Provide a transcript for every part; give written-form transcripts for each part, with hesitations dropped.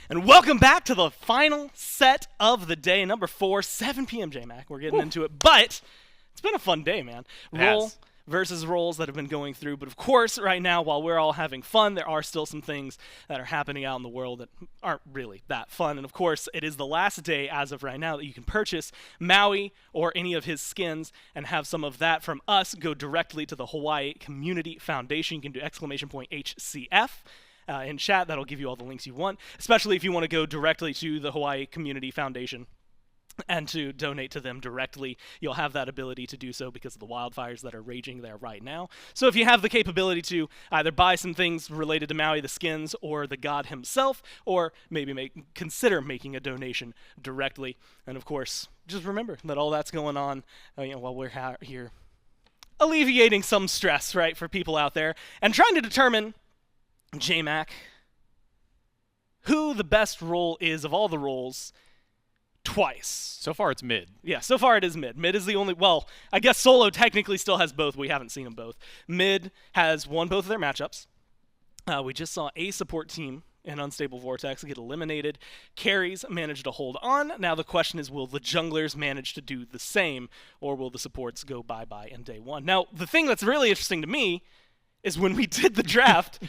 And welcome back to the final set of the day, number 4, 7 p.m. J-Mac. We're getting into it, but it's been a fun day, man. Roll versus rolls that have been going through, but of course, right now, while we're all having fun, there are still some things that are happening out in the world that aren't really that fun. And of course, it is the last day, as of right now, that you can purchase Maui or any of his skins and have some of that from us go directly to the Hawaii Community Foundation. You can do !HCF. In chat, that'll give you all the links you want, especially if you want to go directly to the Hawaii Community Foundation and to donate to them directly. You'll have that ability to do so because of the wildfires that are raging there right now. So if you have the capability to either buy some things related to Maui, the skins, or the god himself, or maybe consider making a donation directly. And of course, just remember that all that's going on while we're here alleviating some stress, right, for people out there and trying to determine, J-Mac, who the best role is of all the roles twice. So far, it's mid. Yeah, so far it is mid. Mid is the only, well, I guess solo technically still has both. We haven't seen them both. Mid has won both of their matchups. We just saw a support team in Unstable Vortex get eliminated. Carries managed to hold on. Now the question is, will the junglers manage to do the same, or will the supports go bye-bye in day one? Now, the thing that's really interesting to me is when we did the draft,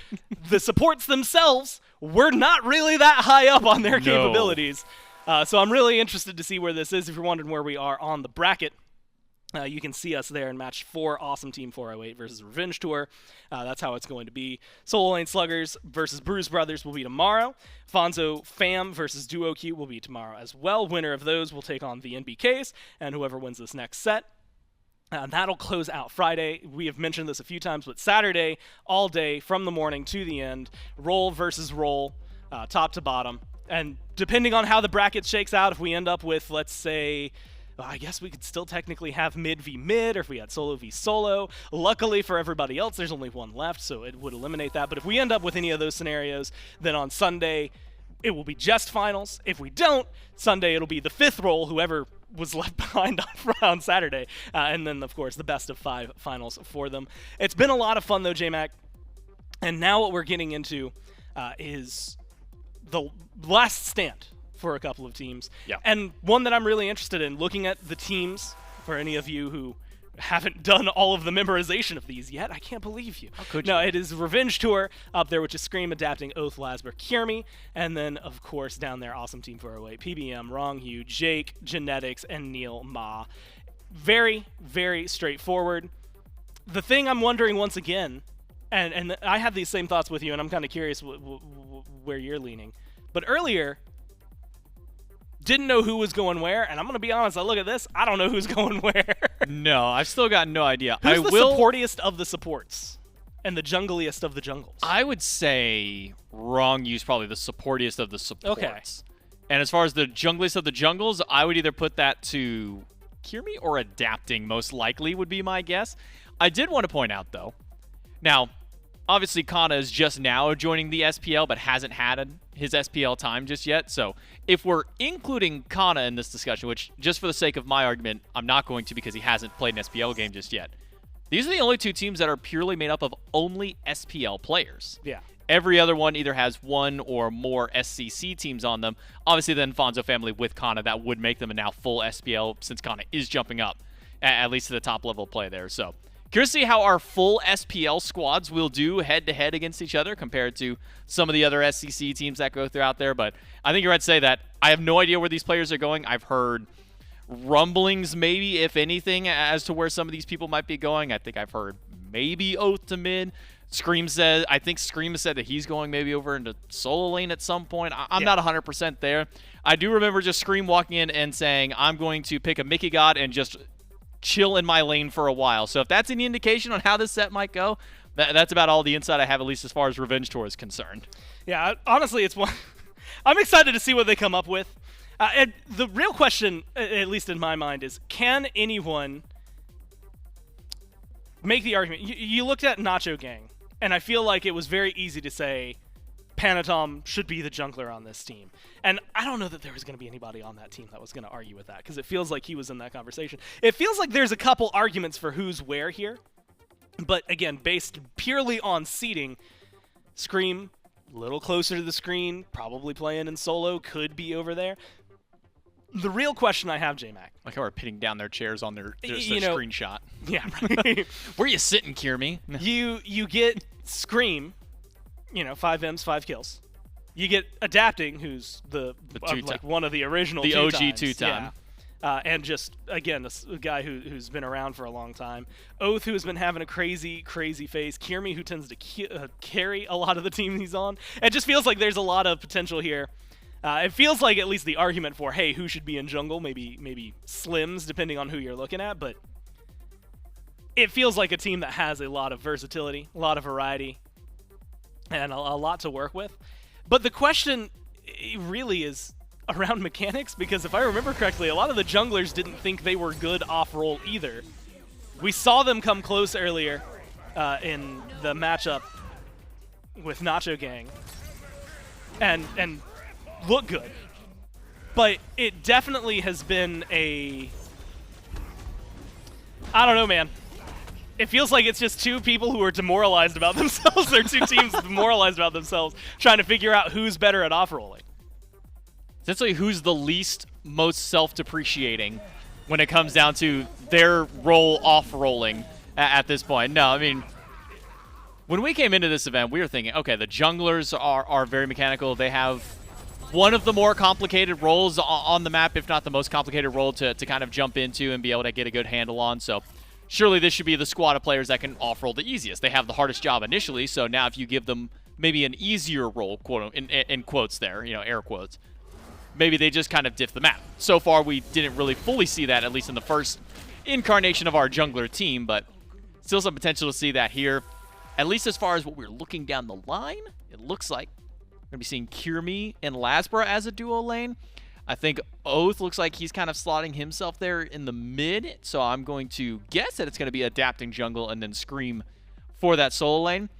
the supports themselves were not really that high up on their capabilities. So I'm really interested to see where this is. If you're wondering where we are on the bracket, you can see us there in match 4, Awesome Team 408 versus Revenge Tour. That's how it's going to be. Soul Lane Sluggers versus Bruise Brothers will be tomorrow. Fonzo Fam versus Duo Q will be tomorrow as well. Winner of those will take on the NBKs, and whoever wins this next set. That'll close out Friday. We have mentioned this a few times, but Saturday, all day, from the morning to the end, roll versus roll, top to bottom. And depending on how the bracket shakes out, if we end up with, let's say, I guess we could still technically have mid v mid, or if we had solo v solo. Luckily for everybody else, there's only one left, so it would eliminate that. But if we end up with any of those scenarios, then on Sunday, it will be just finals. If we don't, Sunday it'll be the 5th roll, whoever was left behind on Saturday. And then, of course, the best of 5 finals for them. It's been a lot of fun, though, J-Mac. And now what we're getting into is the last stand for a couple of teams. Yeah. And one that I'm really interested in, looking at the teams, for any of you who haven't done all of the memorization of these yet. I can't believe you. How could you? No, it is Revenge Tour up there, which is Scream, Adapting, Oath, Lasber, Kierme, and then, of course, down there, Awesome Team 408, PBM, Wronghue, Jake, Genetics, and Neil Ma. Very, very straightforward. The thing I'm wondering once again, and I had these same thoughts with you, and I'm kind of curious where you're leaning. But earlier, didn't know who was going where, and I'm going to be honest, I look at this, I don't know who's going where. No, I've still got no idea. Who's the supportiest of the supports and the jungliest of the jungles? I would say Wronghue's probably the supportiest of the supports. Okay. And as far as the jungliest of the jungles, I would either put that to Kierme or Adapting, most likely would be my guess. I did want to point out, though, now, obviously Kana is just now joining the SPL, but hasn't had his SPL time just yet. So if we're including Kana in this discussion, which just for the sake of my argument, I'm not going to because he hasn't played an SPL game just yet. These are the only 2 teams that are purely made up of only SPL players. Yeah. Every other one either has 1 or more SCC teams on them. Obviously, the Fonzo family with Kana, that would make them a now full SPL since Kana is jumping up, at least to the top level play there. So curious to see how our full SPL squads will do head-to-head against each other compared to some of the other SCC teams that go through out there. But I think you're right to say that I have no idea where these players are going. I've heard rumblings, maybe, if anything, as to where some of these people might be going. I think I've heard maybe Oath to mid. I think Scream said that he's going maybe over into solo lane at some point. I'm not 100% there. I do remember just Scream walking in and saying, I'm going to pick a Mickey God and just chill in my lane for a while. So if that's any indication on how this set might go, that's about all the insight I have, at least as far as Revenge Tour is concerned. Yeah, honestly, it's one. I'm excited to see what they come up with. And the real question, at least in my mind, is can anyone make the argument? You looked at Nacho Gang, and I feel like it was very easy to say Panatom should be the jungler on this team. And I don't know that there was going to be anybody on that team that was going to argue with that, because it feels like he was in that conversation. It feels like there's a couple arguments for who's where here. But again, based purely on seeding, Scream a little closer to the screen, probably playing in solo, could be over there. The real question I have, JMac. Like how we're pitting down their chairs on their screenshot. Yeah, right. Where you sitting, Kierme? You get Scream, 5 M's, 5 kills. You get Adapting, who's one of the original the two OG times. two-time. Yeah. And just, again, a guy who's been around for a long time. Oath, who has been having a crazy, crazy phase. Kierme, who tends to carry a lot of the team he's on. It just feels like there's a lot of potential here. It feels like at least the argument for, hey, who should be in jungle, maybe slims, depending on who you're looking at, but it feels like a team that has a lot of versatility, a lot of variety, and a lot to work with. But the question really is around mechanics, because if I remember correctly, a lot of the junglers didn't think they were good off-roll either. We saw them come close earlier in the matchup with Nacho Gang, and look good. But it definitely has been I don't know, man. It feels like it's just two people who are demoralized about themselves, or two teams demoralized about themselves, trying to figure out who's better at off-rolling. Essentially, who's the most self-depreciating when it comes down to their role off-rolling at this point. No, I mean, when we came into this event, we were thinking, okay, the junglers are very mechanical. They have one of the more complicated roles on the map, if not the most complicated role to kind of jump into and be able to get a good handle on. So surely this should be the squad of players that can off-roll the easiest. They have the hardest job initially, so now if you give them maybe an easier role, quote in quotes there, air quotes, maybe they just kind of diff the map. So far, we didn't really fully see that, at least in the first incarnation of our jungler team, but still some potential to see that here. At least as far as what we're looking down the line, it looks like we're going to be seeing Kierme and Lasbra as a duo lane. I think Oath looks like he's kind of slotting himself there in the mid, so I'm going to guess that it's going to be Adapting jungle and then Scream for that solo lane.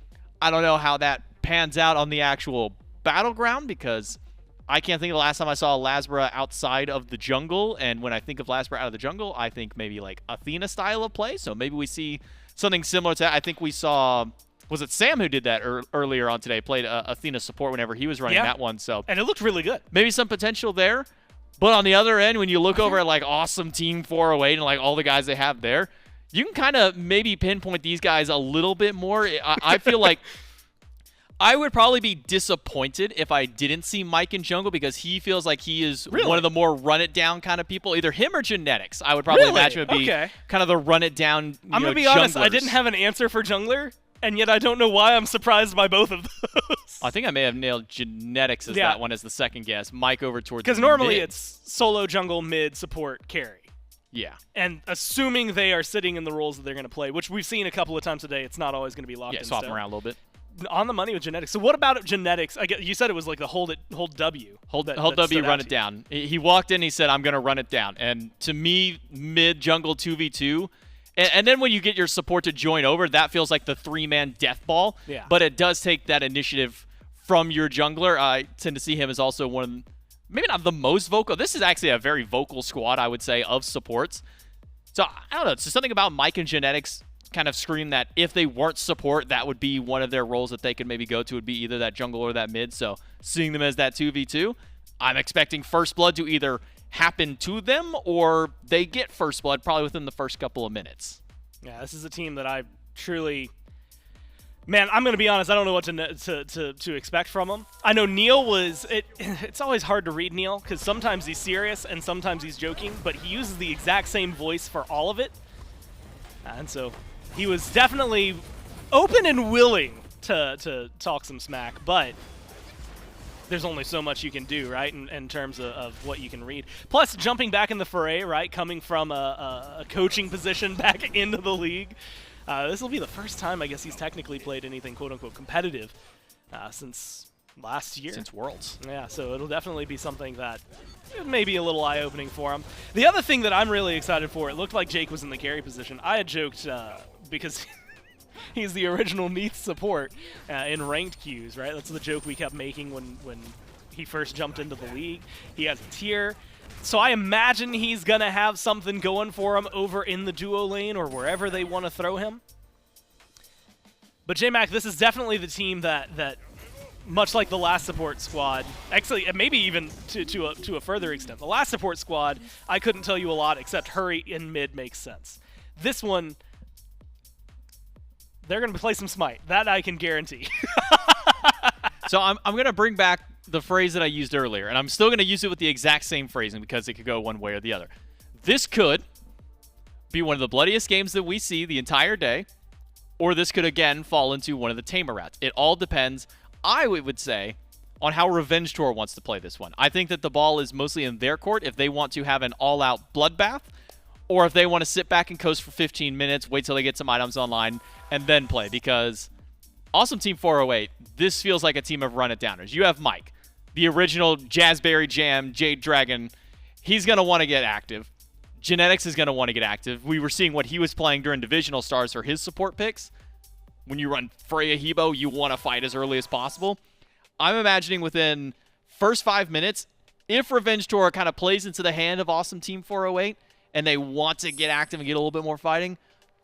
I don't know how that pans out on the actual battleground, because I can't think of the last time I saw Lasbra outside of the jungle, and when I think of Lasbra out of the jungle, I think maybe like Athena style of play, so maybe we see something similar to that. I think we saw... Was it Sam who did that earlier on today? Played Athena support whenever he was running that one. So and it looked really good. Maybe some potential there. But on the other end, when you look over at like awesome Team 408 and like all the guys they have there, you can kind of maybe pinpoint these guys a little bit more. I feel like I would probably be disappointed if I didn't see Mike in jungle, because he feels like he is one of the more run-it-down kind of people. Either him or Genetics. I would probably imagine would be kind of the run-it-down I'm going to be honest, I didn't have an answer for jungler. And yet I don't know why I'm surprised by both of those. I think I may have nailed Genetics as that one as the second guess. Mike over towards because normally it's solo, jungle, mid, support, carry. Yeah. And assuming they are sitting in the roles that they're going to play, which we've seen a couple of times today, it's not always going to be locked in. Yeah, swapping around a little bit. On the money with Genetics. So what about Genetics? You said it was like the hold W. Hold W, run it down. He walked in, he said, I'm going to run it down. And to me, mid, jungle, 2v2, and then when you get your support to join over, that feels like the 3-man death ball. Yeah. But it does take that initiative from your jungler. I tend to see him as also one of them, maybe not the most vocal. This is actually a very vocal squad, I would say, of supports. So, I don't know. It's just something about Mike and Genetics kind of scream that if they weren't support, that would be one of their roles that they could maybe go to, would be either that jungle or that mid. So, seeing them as that 2v2, I'm expecting First Blood to either happen to them or they get First Blood probably within the first couple of minutes. Yeah, this is a team that I truly... Man, I'm going to be honest, I don't know what to expect from him. I know Neil was... It's always hard to read Neil, because sometimes he's serious and sometimes he's joking, but he uses the exact same voice for all of it. And so he was definitely open and willing to talk some smack, but there's only so much you can do, right, in terms of what you can read. Plus, jumping back in the foray, right, coming from a coaching position back into the league, this will be the first time, I guess, he's technically played anything quote-unquote competitive since last year. Since Worlds. Yeah, so it'll definitely be something that may be a little eye-opening for him. The other thing that I'm really excited for, it looked like Jake was in the carry position. I had joked because... He's the original Neith support in ranked queues, right? That's the joke we kept making when he first jumped into the league. He has a tier. So I imagine he's going to have something going for him over in the duo lane or wherever they want to throw him. But J-Mac, this is definitely the team that much like the last support squad, actually, maybe even to a further extent. The last support squad, I couldn't tell you a lot except Hurry in mid makes sense. This one, they're going to play some Smite. That I can guarantee. So I'm going to bring back the phrase that I used earlier, and I'm still going to use it with the exact same phrasing because it could go one way or the other. This could be one of the bloodiest games that we see the entire day, or this could, again, fall into one of the tamer routes. It all depends, I would say, on how Revenge Tour wants to play this one. I think that the ball is mostly in their court if they want to have an all-out bloodbath, or if they want to sit back and coast for 15 minutes, wait till they get some items online, and then play. Because Awesome Team 408, this feels like a team of run-it-downers. You have Mike, the original Jazzberry Jam, Jade Dragon. He's going to want to get active. Genetics is going to want to get active. We were seeing what he was playing during Divisional Stars for his support picks. When you run Freya Hebo, you want to fight as early as possible. I'm imagining within first 5 minutes, if Revenge Tour kind of plays into the hand of Awesome Team 408 and they want to get active and get a little bit more fighting,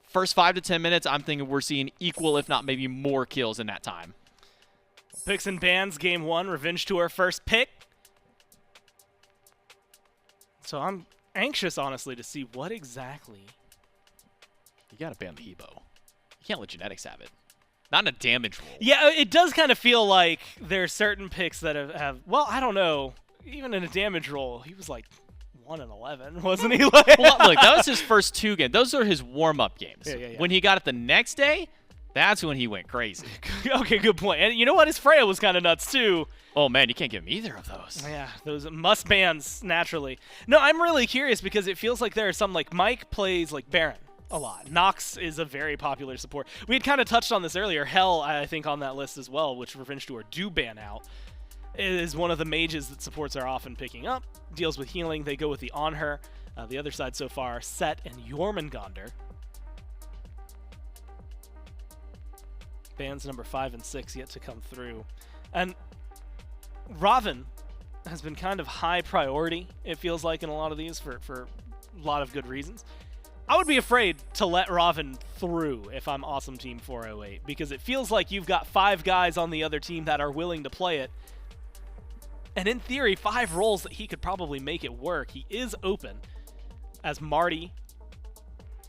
first 5 to 10 minutes, I'm thinking we're seeing equal, if not maybe more kills in that time. Picks and bans, game 1, Revenge Tour first pick. So I'm anxious, honestly, to see what exactly. You got to ban the Hebo. You can't let Genetics have it. Not in a damage roll. Yeah, it does kind of feel like there are certain picks that have well, I don't know. Even in a damage roll, he was like 1-11, wasn't he? Like well, look, that was his first 2 games. Those are his warm-up games. Yeah. When he got it the next day, that's when he went crazy. Okay, good point. And you know what? His Freya was kind of nuts, too. Oh, man, you can't give him either of those. Yeah, those must bans, naturally. No, I'm really curious because it feels like there are some, like, Mike plays, like, Baron a lot. Nox is a very popular support. We had kind of touched on this earlier. Hell, I think, on that list as well, which Revenge Tour do ban out, is one of the mages that supports are often picking up. Deals with healing. They go with the On Her. The other side so far, Set and Jormungandr. Bans number 5 and 6 yet to come through. And Raven has been kind of high priority, it feels like, in a lot of these for a lot of good reasons. I would be afraid to let Raven through if I'm Awesome Team 408, because it feels like you've got 5 guys on the other team that are willing to play it. And in theory, 5 roles that he could probably make it work. He is open as Marty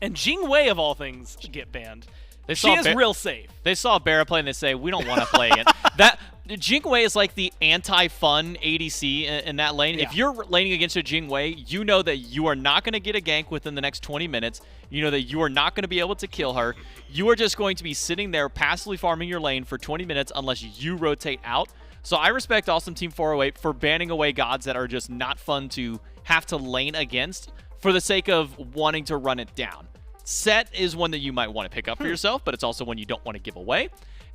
and Jing Wei, of all things, get banned. She is real safe. They saw BaRRa play and they say, we don't want to play it. That Jing Wei is like the anti-fun ADC in that lane. Yeah. If you're laning against a Jing Wei, you know that you are not going to get a gank within the next 20 minutes. You know that you are not going to be able to kill her. You are just going to be sitting there passively farming your lane for 20 minutes unless you rotate out. So I respect Awesome Team 408 for banning away gods that are just not fun to have to lane against for the sake of wanting to run it down. Set is one that you might want to pick up for yourself, but it's also one you don't want to give away.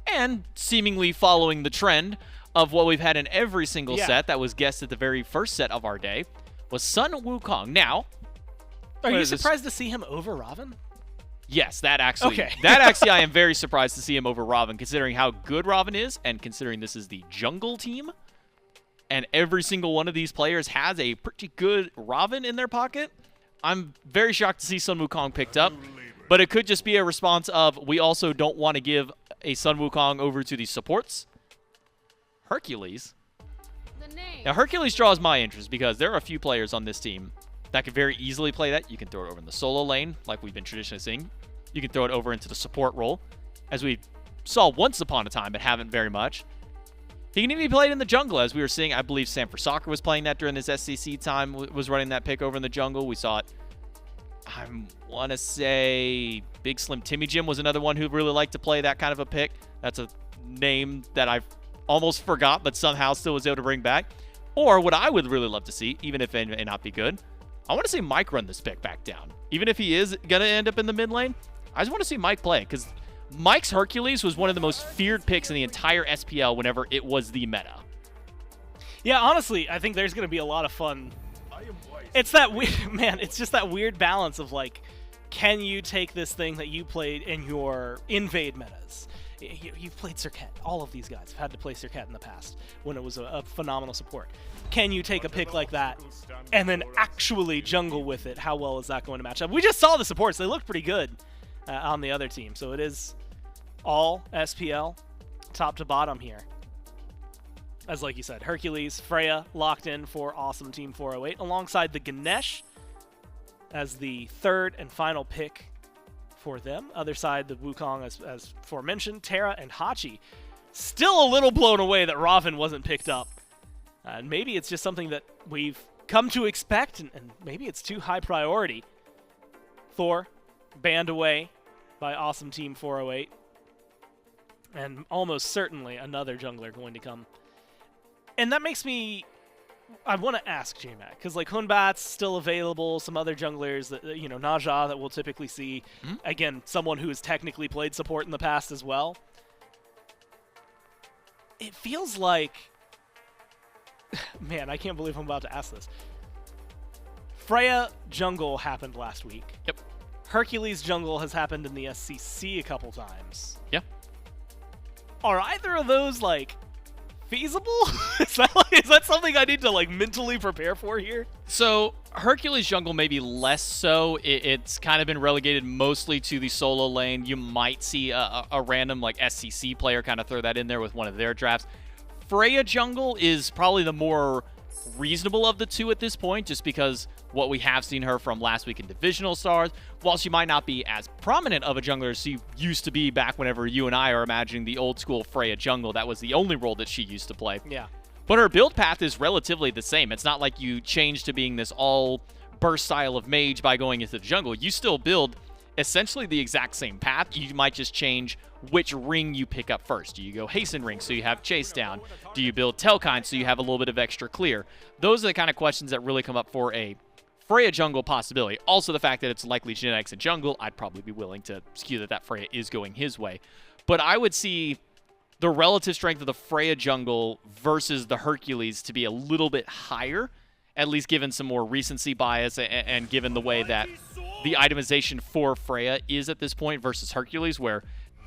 And seemingly following the trend of what we've had in every single set that was guessed at the very first set of our day was Sun Wukong. Now, are you surprised to see him over Raven? Yes, that actually, I am very surprised to see him over Raven, considering how good Raven is, and considering this is the jungle team, and every single one of these players has a pretty good Raven in their pocket. I'm very shocked to see Sun Wukong picked up, but it could just be a response of we also don't want to give a Sun Wukong over to the supports. Hercules. Now, Hercules draws my interest because there are a few players on this team that could very easily play that. You can throw it over in the solo lane, like we've been traditionally seeing. You can throw it over into the support role, as we saw once upon a time, but haven't very much. He can even be played in the jungle, as we were seeing. I believe Sam for Soccer was playing that during his SCC time, was running that pick over in the jungle. We saw it. I want to say Big Slim Timmy Jim was another one who really liked to play that kind of a pick. That's a name that I've almost forgot, but somehow still was able to bring back. Or what I would really love to see, even if it may not be good, I want to see Mike run this pick back down. Even if he is going to end up in the mid lane, I just want to see Mike play, because Mike's Hercules was one of the most feared picks in the entire SPL whenever it was the meta. Yeah, honestly, I think there's going to be a lot of fun. It's that weird, man, it's just that weird balance of, like, can you take this thing that you played in your invade metas? You've played Serket. All of these guys have had to play Serket in the past when it was a phenomenal support. Can you take a pick like that and then actually jungle with it? How well is that going to match up? We just saw the supports. They look pretty good on the other team. So it is all SPL, top to bottom here. as like you said, Hercules, Freya locked in for Awesome Team 408, alongside the Ganesh as the third and final pick for them. Other side, the Wukong, as aforementioned, Terra and Hachi. Still a little blown away that Raven wasn't picked up. And maybe it's just something that we've come to expect, and maybe it's too high priority. Thor, banned away by Awesome Team 408. And almost certainly another jungler going to come. And that makes me... I want to ask J-Mac, because like Hunbat's still available, some other junglers, that Naja that we'll typically see. Again, someone who has technically played support in the past as well. It feels like... Man, I can't believe I'm about to ask this. Freya jungle happened last week. Yep. Hercules jungle has happened in the SCC a couple times. Yep. Are either of those, like, feasible? Is that something I need to, like, mentally prepare for here? So, Hercules jungle maybe less so. It's kind of been relegated mostly to the solo lane. You might see a random, like, SCC player kind of throw that in there with one of their drafts. Freya jungle is probably the more reasonable of the two at this point, just because what we have seen her from last week in Divisional Stars, while she might not be as prominent of a jungler as she used to be back whenever you and I are imagining the old school Freya jungle, that was the only role that she used to play. Yeah. But her build path is relatively the same. It's not like you change to being this all burst style of mage by going into the jungle. You still build essentially the exact same path. You might just change which ring you pick up first. Do you go Hasten Ring so you have Chase down? Do you build Telkind so you have a little bit of extra clear? Those are the kind of questions that really come up for a Freya jungle possibility. Also the fact that it's likely genetics in jungle, I'd probably be willing to skew that Freya is going his way. But I would see the relative strength of the Freya jungle versus the Hercules to be a little bit higher, at least given some more recency bias and given the way that the itemization for Freya is at this point versus Hercules, where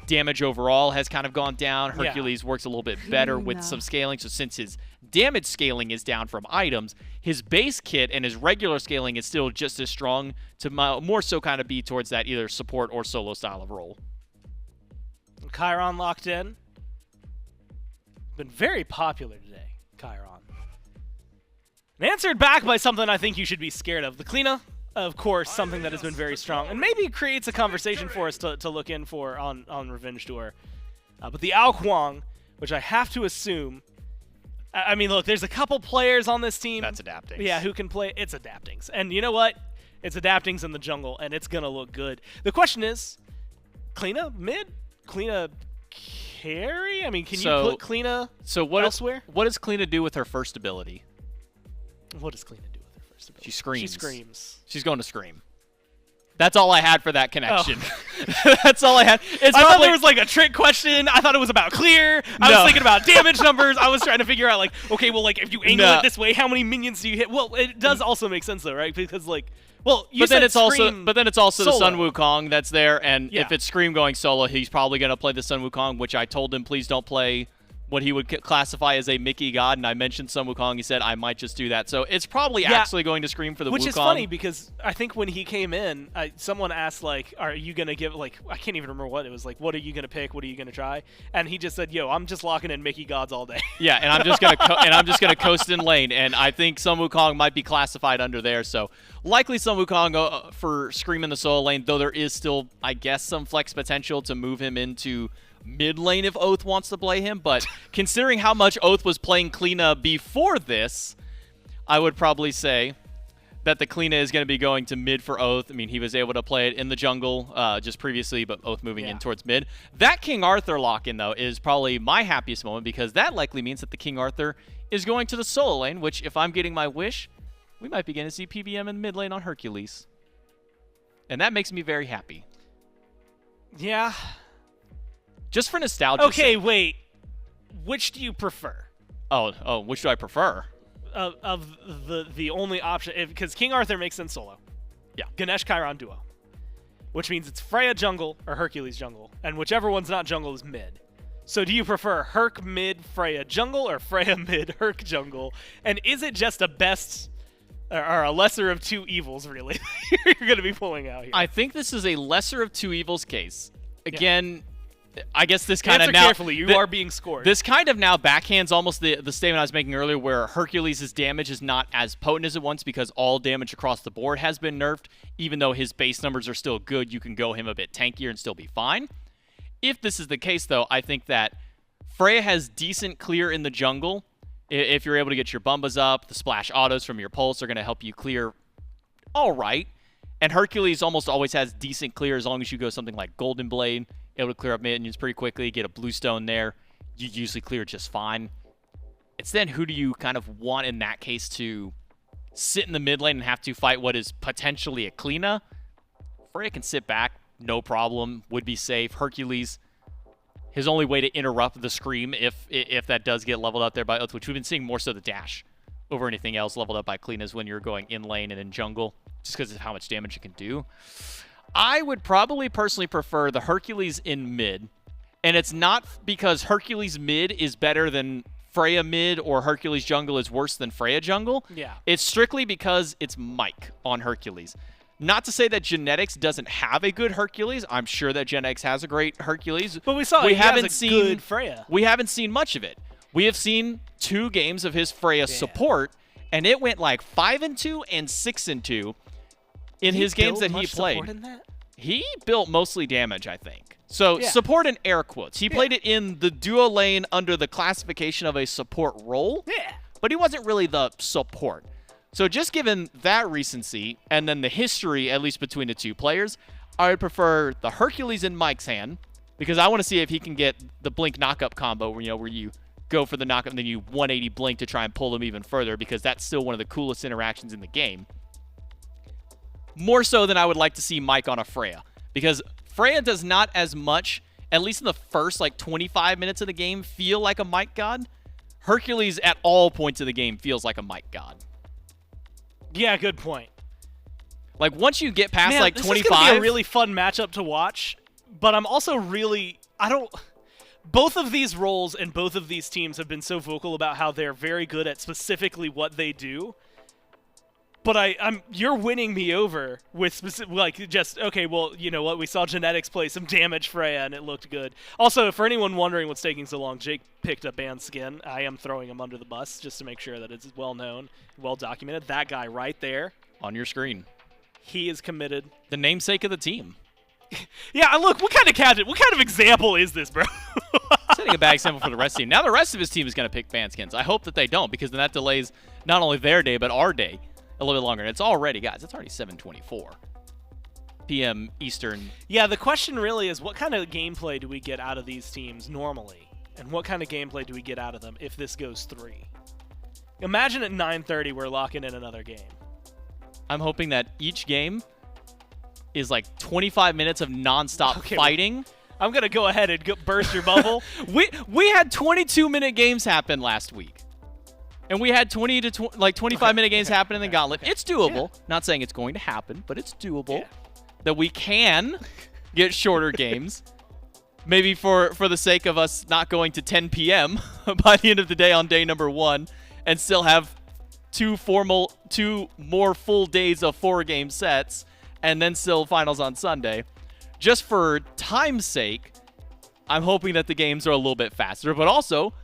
damage overall has kind of gone down. Hercules works a little bit better with some scaling. So since his damage scaling is down from items, his base kit and his regular scaling is still just as strong to more so kind of be towards that either support or solo style of role. Chiron locked in. Been very popular today, Chiron. And answered back by something I think you should be scared of. The Kleena, of course, something that has been very strong, and maybe creates a conversation for us to look in for on Revenge Tour. But the Ao Kuang, which I have to assume... I mean, look, there's a couple players on this team. That's Adaptings. Yeah, who can play. It's Adaptings. And you know what? It's Adaptings in the jungle, and it's going to look good. The question is, Kleena mid? Kleena carry? I mean, can you put Kleena elsewhere? What does Kleena do with her first ability? What does Kleena do with her first ability? She screams. She screams. She's going to scream. That's all I had for that connection. Oh. That's all I had. I thought there was like a trick question. I thought it was about clear. I was thinking about damage numbers. I was trying to figure out like, okay, well, like if you angle it this way, how many minions do you hit? Well, it does also make sense though, right? Because like, well, you said Scream but then it's also solo. the Sun Wukong that's there, and if it's Scream going solo, he's probably going to play the Sun Wukong, which I told him please don't play what he would classify as a Mickey God, and I mentioned Sun Wukong. He said I might just do that. So it's probably actually going to Scream for the Wukong. Which is funny because I think when he came in, someone asked like, "Are you gonna give like I can't even remember what it was like. What are you gonna pick? What are you gonna try?" And he just said, "Yo, I'm just locking in Mickey Gods all day." Yeah, and I'm just gonna coast in lane, and I think Sun Wukong might be classified under there. So likely Sun Wukong for Scream in the solo lane, though there is still I guess some flex potential to move him into mid lane if Oath wants to play him, but considering how much Oath was playing Kleena before this, I would probably say that the Kleena is going to be going to mid for Oath. I mean, he was able to play it in the jungle just previously, but Oath moving in towards mid. That King Arthur lock-in, though, is probably my happiest moment because that likely means that the King Arthur is going to the solo lane, which, if I'm getting my wish, we might begin to see PBM in mid lane on Hercules. And that makes me very happy. Yeah. Just for nostalgia. Okay, wait. Which do you prefer? Oh, which do I prefer? Of the only option, because King Arthur makes sense solo. Yeah. Ganesh Chiron duo. Which means it's Freya jungle or Hercules jungle, and whichever one's not jungle is mid. So do you prefer Herc mid Freya jungle or Freya mid Herc jungle? And is it just a best or a lesser of two evils, really, you're going to be pulling out here? I think this is a lesser of two evils case. Again, I guess this kind Answer of now carefully. You are being scored. This kind of now backhands almost the statement I was making earlier, where Hercules' damage is not as potent as it once because all damage across the board has been nerfed. Even though his base numbers are still good, you can go him a bit tankier and still be fine. If this is the case, though, I think that Freya has decent clear in the jungle. If you're able to get your Bumbas up, the splash autos from your pulse are going to help you clear all right. And Hercules almost always has decent clear as long as you go something like Golden Blade, able to clear up minions pretty quickly, get a Bluestone there. You usually clear just fine. It's then who do you kind of want in that case to sit in the mid lane and have to fight what is potentially a Cleana? Freya can sit back, no problem, would be safe. Hercules, his only way to interrupt the Scream, if that does get leveled up there by Oath, which we've been seeing more so the dash over anything else leveled up by Cleanas when you're going in lane and in jungle, just because of how much damage it can do. I would probably personally prefer the Hercules in mid, and it's not because Hercules mid is better than Freya mid or Hercules jungle is worse than Freya jungle. Yeah. It's strictly because it's Mike on Hercules. Not to say that Genetics doesn't have a good Hercules. I'm sure that Genetics has a great Hercules. But we saw he has a good Freya. We haven't seen much of it. We have seen 2 games of his Freya support, and it went like 5-2 and 6-2 in his games that he played. He built mostly damage, I think. So support in air quotes. He played it in the duo lane under the classification of a support role. Yeah. But he wasn't really the support. So just given that recency and then the history, at least between the 2 players, I would prefer the Hercules in Mike's hand because I want to see if he can get the blink knockup combo where you go for the knockup and then you 180 blink to try and pull them even further because that's still one of the coolest interactions in the game. More so than I would like to see Mike on a Freya because Freya does not as much, at least in the first like 25 minutes of the game, feel like a Mike god. Hercules at all points of the game feels like a Mike god. Yeah, good point. Like once you get past like 25, this is gonna be a really fun matchup to watch. But I'm also both of these roles and both of these teams have been so vocal about how they're very good at specifically what they do. But you're winning me over with okay, well, you know what? We saw Genetics play some damage Freya, and it looked good. Also, for anyone wondering what's taking so long, Jake picked up Ban Skin. I am throwing him under the bus just to make sure that it's well known, well documented. That guy right there. On your screen. He is committed. The namesake of the team. Yeah, look, what kind of example is this, bro? Setting a bad example for the rest of the team. Now the rest of his team is going to pick Ban Skins. I hope that they don't, because then that delays not only their day, but our day a little bit longer. And it's already, guys, it's already 7:24 p.m. Eastern. Yeah, the question really is what kind of gameplay do we get out of these teams normally? And what kind of gameplay do we get out of them if this goes 3? Imagine at 9:30 we're locking in another game. I'm hoping that each game is like 25 minutes of nonstop fighting. Well, I'm going to go ahead and burst your bubble. We had 22-minute games happen last week. And we had 25-minute games happen in the Gauntlet. It's doable. Yeah. Not saying it's going to happen, but it's doable that we can get shorter games. Maybe for the sake of us not going to 10 p.m. by the end of the day on day number 1 and still have 2 more full days of 4-game sets and then still finals on Sunday. Just for time's sake, I'm hoping that the games are a little bit faster, but also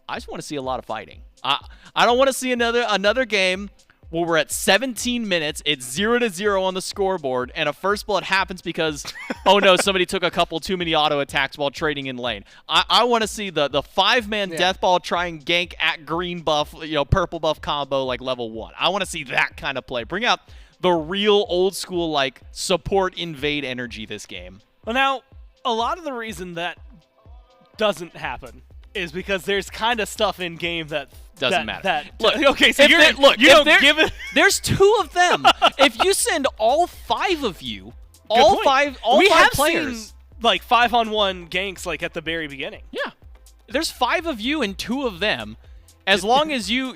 I just want to see a lot of fighting. I don't want to see another game where we're at 17 minutes, it's 0-0 on the scoreboard, and a first blood happens because, oh no, somebody took a couple too many auto attacks while trading in lane. I want to see the 5-man death ball try and gank at green buff, purple buff combo like level 1. I want to see that kind of play. Bring out the real old school like support invade energy this game. Well, now a lot of the reason that doesn't happen is because there's kind of stuff in game that doesn't matter. Look, okay, so you don't give it. There's 2 of them. If you send all 5 of you, all five players, seen, like 5-on-1 ganks like at the very beginning. Yeah, there's 5 of you and 2 of them. As long as you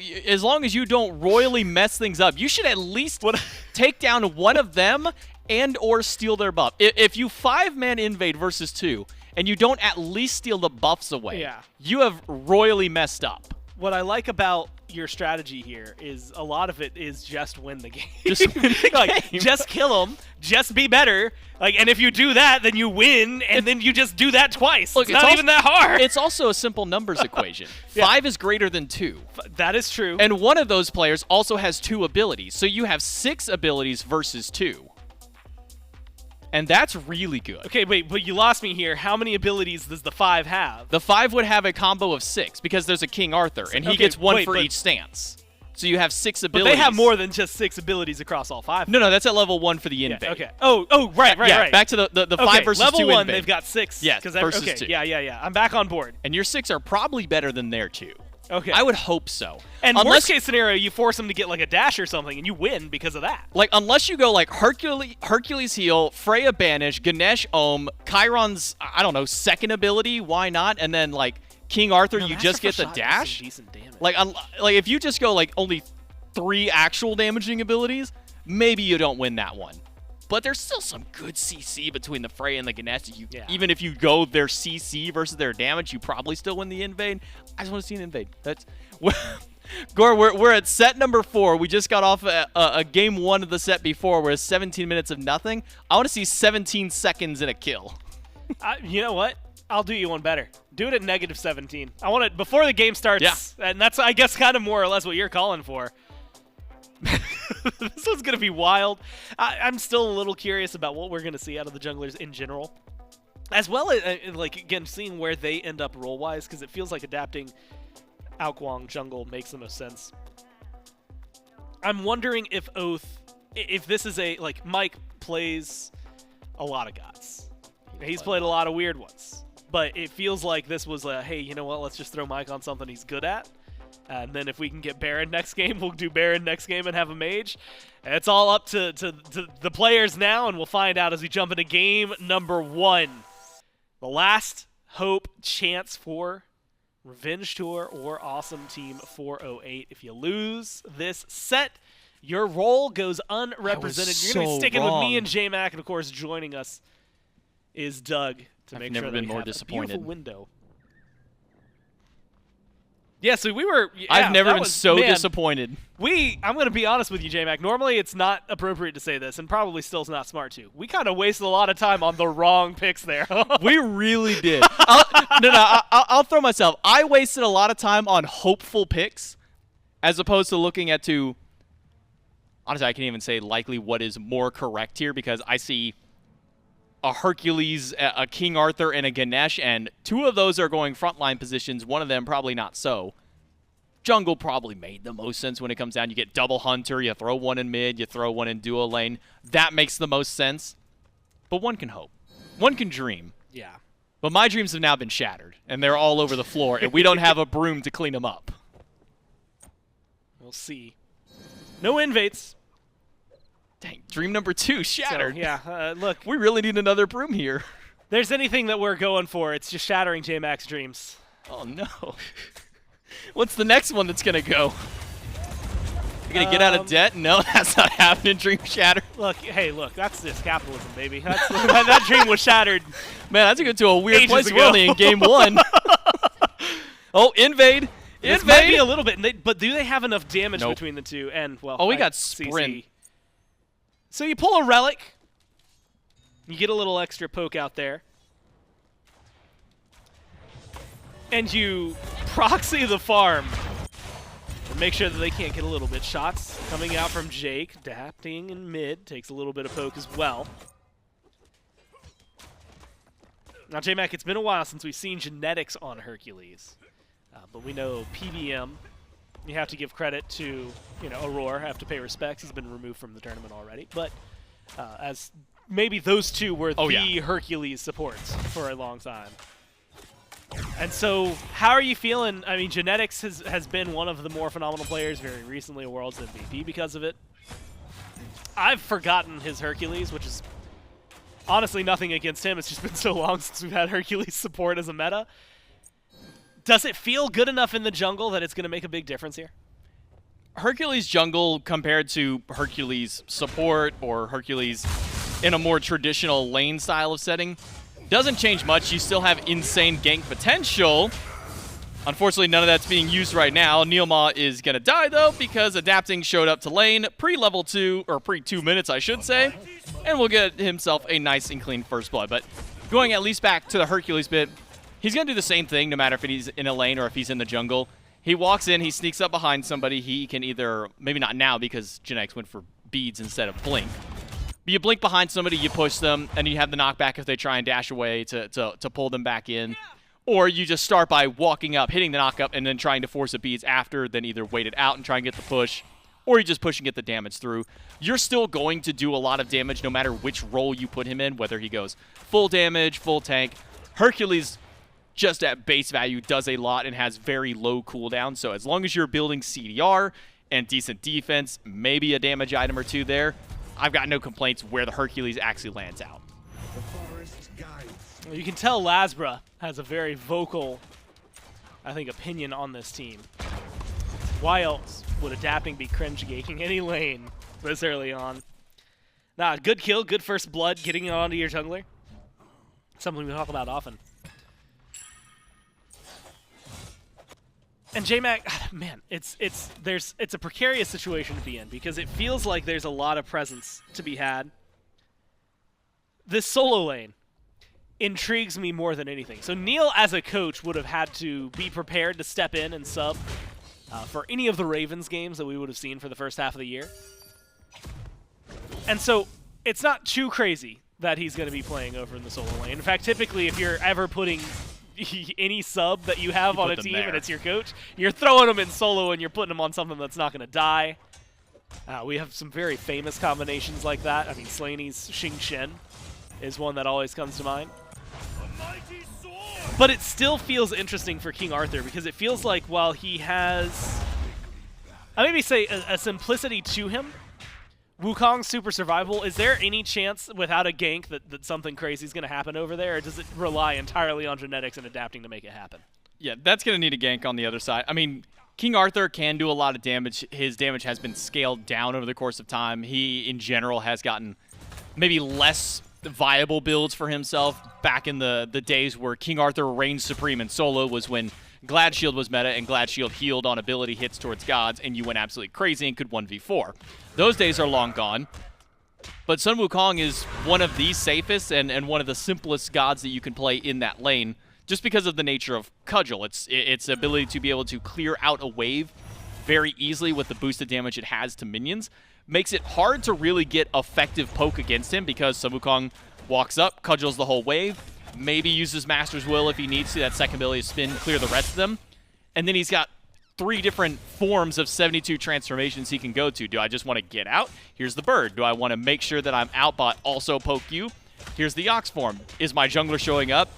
don't royally mess things up, you should at least take down one of them and or steal their buff. If you 5-man invade versus 2 and you don't at least steal the buffs away, you have royally messed up. What I like about your strategy here is a lot of it is just win the game. Just win the like, game. Just kill them. Just be better. Like, and if you do that, then you win, and then you just do that twice. Look, it's not even that hard. It's also a simple numbers equation. Yeah. 5 is greater than 2. That is true. And one of those players also has 2 abilities. So you have 6 abilities versus 2. And that's really good. Okay, wait, but you lost me here. How many abilities does the 5 have? The 5 would have a combo of 6 because there's a King Arthur, and he Okay, gets 1 wait, for but- each stance. So you have 6 But abilities. they have more than just 6 abilities across all 5. No, that's at level 1 for the Yeah, invade. okay. Oh, right. Yeah, back to the 5 okay, versus level 2 1, invade. they've got 6. Yes, versus okay, 2. Yeah. I'm back on board. And your 6 are probably better than their 2. Okay. I would hope so. And unless, worst case scenario, you force them to get like a dash or something, and you win because of that. like, unless you go like Hercules heal, Freya banish, Ganesh ohm, Chiron's, I don't know, second ability, why not? And then like King Arthur, you just get the dash. Decent damage. Like if you just go like only 3 actual damaging abilities, maybe you don't win that one. But there's still some good CC between the Freya and the Ganesh. Even if you go their CC versus their damage, you probably still win the invade. I just want to see an invade. That's Gore, we're at set number 4. We just got off a game 1 of the set before where it's 17 minutes of nothing. I want to see 17 seconds in a kill. You know what? I'll do you one better. Do it at -17. I want it before the game starts. Yeah. And that's, I guess, kind of more or less what you're calling for. This one's going to be wild. I'm still a little curious about what we're going to see out of the junglers in general. As well as, like, again, seeing where they end up role-wise, because it feels like adapting Guan jungle makes the most sense. I'm wondering if if this is a, like, Mike plays a lot of gods. He's played a lot of weird ones. But it feels like this was a, hey, you know what, let's just throw Mike on something he's good at. And then if we can get Baron next game, we'll do Baron next game and have a mage. And it's all up to the players now, and we'll find out as we jump into game number 1. The last hope chance for Revenge Tour or Awesome Team 408. If you lose this set, your role goes unrepresented. You're going to be sticking with me and J-Mac, and of course joining us is Doug to make sure that we have a beautiful window. Yeah, so we were... Yeah, I've never been so disappointed. I'm going to be honest with you, J-Mac. Normally, it's not appropriate to say this, and probably still is not smart to. We kind of wasted a lot of time on the wrong picks there. We really did. I'll throw myself. I wasted a lot of time on hopeful picks as opposed to looking at honestly, I can't even say likely what is more correct here because I see a Hercules, a King Arthur, and a Ganesh, and 2 of those are going frontline positions. One of them probably not so. Jungle probably made the most sense when it comes down. You get double Hunter, you throw one in mid, you throw one in duo lane. That makes the most sense. But one can hope. One can dream. Yeah. But my dreams have now been shattered, and they're all over the floor, and we don't have a broom to clean them up. We'll see. No invades. Dang, dream number 2 shattered. So, yeah, look. We really need another broom here. There's anything that we're going for, it's just shattering J-Mac's dreams. Oh, no. What's the next one that's going to go? You're going to get out of debt? No, that's not happening. Dream shattered. Look, hey, look, that's just capitalism, baby. That dream was shattered. Man, that's going to go to a weird Ages place. ago. We're only in game 1. Oh, invade. This Invade. might be a little bit, but do they have enough damage Nope. between the 2? And, well, Oh, we got sprint. CC. So you pull a relic. You get a little extra poke out there. And you proxy the farm. And make sure that they can't get a little bit. Shots coming out from Jake. Adapting in mid. Takes a little bit of poke as well. Now, J-Mac, it's been a while since we've seen genetics on Hercules. But we know PBM. You have to give credit to, Aror. Have to pay respects. He's been removed from the tournament already. But as maybe those 2 were the Hercules supports for a long time. And so, how are you feeling? I mean, Genetics has been one of the more phenomenal players very recently, a World's MVP because of it. I've forgotten his Hercules, which is honestly nothing against him. It's just been so long since we've had Hercules support as a meta. Does it feel good enough in the jungle that it's going to make a big difference here? Hercules jungle compared to Hercules support or Hercules in a more traditional lane style of setting doesn't change much. You still have insane gank potential. Unfortunately, none of that's being used right now. Neilma is going to die, though, because Adapting showed up to lane pre-level 2, or pre-2 minutes, I should say, and will get himself a nice and clean first blood. But going at least back to the Hercules bit, he's going to do the same thing no matter if he's in a lane or if he's in the jungle. He walks in, he sneaks up behind somebody. He can either, maybe not now because Genetics went for beads instead of blink. But you blink behind somebody, you push them, and you have the knockback if they try and dash away to pull them back in. Or you just start by walking up, hitting the knock-up, and then trying to force a beads after, then either wait it out and try and get the push, or you just push and get the damage through. You're still going to do a lot of damage no matter which role you put him in, whether he goes full damage, full tank. Hercules, just at base value, does a lot and has very low cooldown, so as long as you're building CDR and decent defense, maybe a damage item or two there, I've got no complaints where the Hercules actually lands out. You can tell Lasbra has a very vocal, I think, opinion on this team. Why else would Adapting be cringe-gaking any lane this early on? Nah, good kill, good first blood, getting it onto your jungler. Something we talk about often. And JMac, man, it's a precarious situation to be in because it feels like there's a lot of presence to be had. This solo lane intrigues me more than anything. So Neil, as a coach, would have had to be prepared to step in and sub for any of the Ravens games that we would have seen for the first half of the year. And so it's not too crazy that he's going to be playing over in the solo lane. In fact, typically, if you're ever putting any sub that you have on a team and it's your coach, you're throwing them in solo and you're putting them on something that's not going to die. We have some very famous combinations like that. I mean, Slaney's Xing Shen is one that always comes to mind. But it still feels interesting for King Arthur because it feels like while he has, I maybe say a simplicity to him, Wukong's super survival, is there any chance without a gank that something crazy is going to happen over there, or does it rely entirely on Genetics and Adapting to make it happen? Yeah, that's going to need a gank on the other side. I mean, King Arthur can do a lot of damage. His damage has been scaled down over the course of time. He, in general, has gotten maybe less viable builds for himself. Back in the days where King Arthur reigned supreme in solo was when Glad Shield was meta and Glad Shield healed on ability hits towards gods and you went absolutely crazy and could 1v4. Those days are long gone. But Sun Wukong is one of the safest and one of the simplest gods that you can play in that lane just because of the nature of Cudgel. Its ability to be able to clear out a wave very easily with the boosted damage it has to minions makes it hard to really get effective poke against him because Sun Wukong walks up, cudgels the whole wave, maybe uses Master's Will if he needs to, that second ability to spin, clear the rest of them. And then he's got 3 different forms of 72 transformations he can go to. Do I just want to get out? Here's the bird. Do I want to make sure that I'm out but also poke you? Here's the ox form. Is my jungler showing up?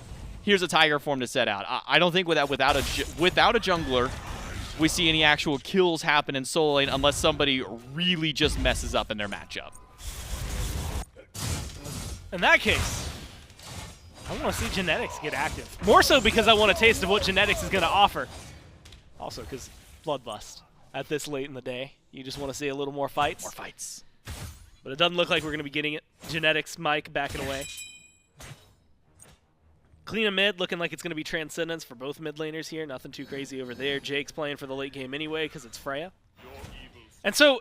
Here's a tiger form to set out. I don't think without a jungler we see any actual kills happen in solo lane unless somebody really just messes up in their matchup. In that case, I want to see Genetics get active. More so because I want a taste of what Genetics is going to offer. Also because Bloodlust at this late in the day. You just want to see a little more fights. More fights. But it doesn't look like we're going to be getting it. Genetics, Mike backing away. Clean a mid, looking like it's going to be Transcendence for both mid laners here. Nothing too crazy over there. Jake's playing for the late game anyway because it's Freya. And so,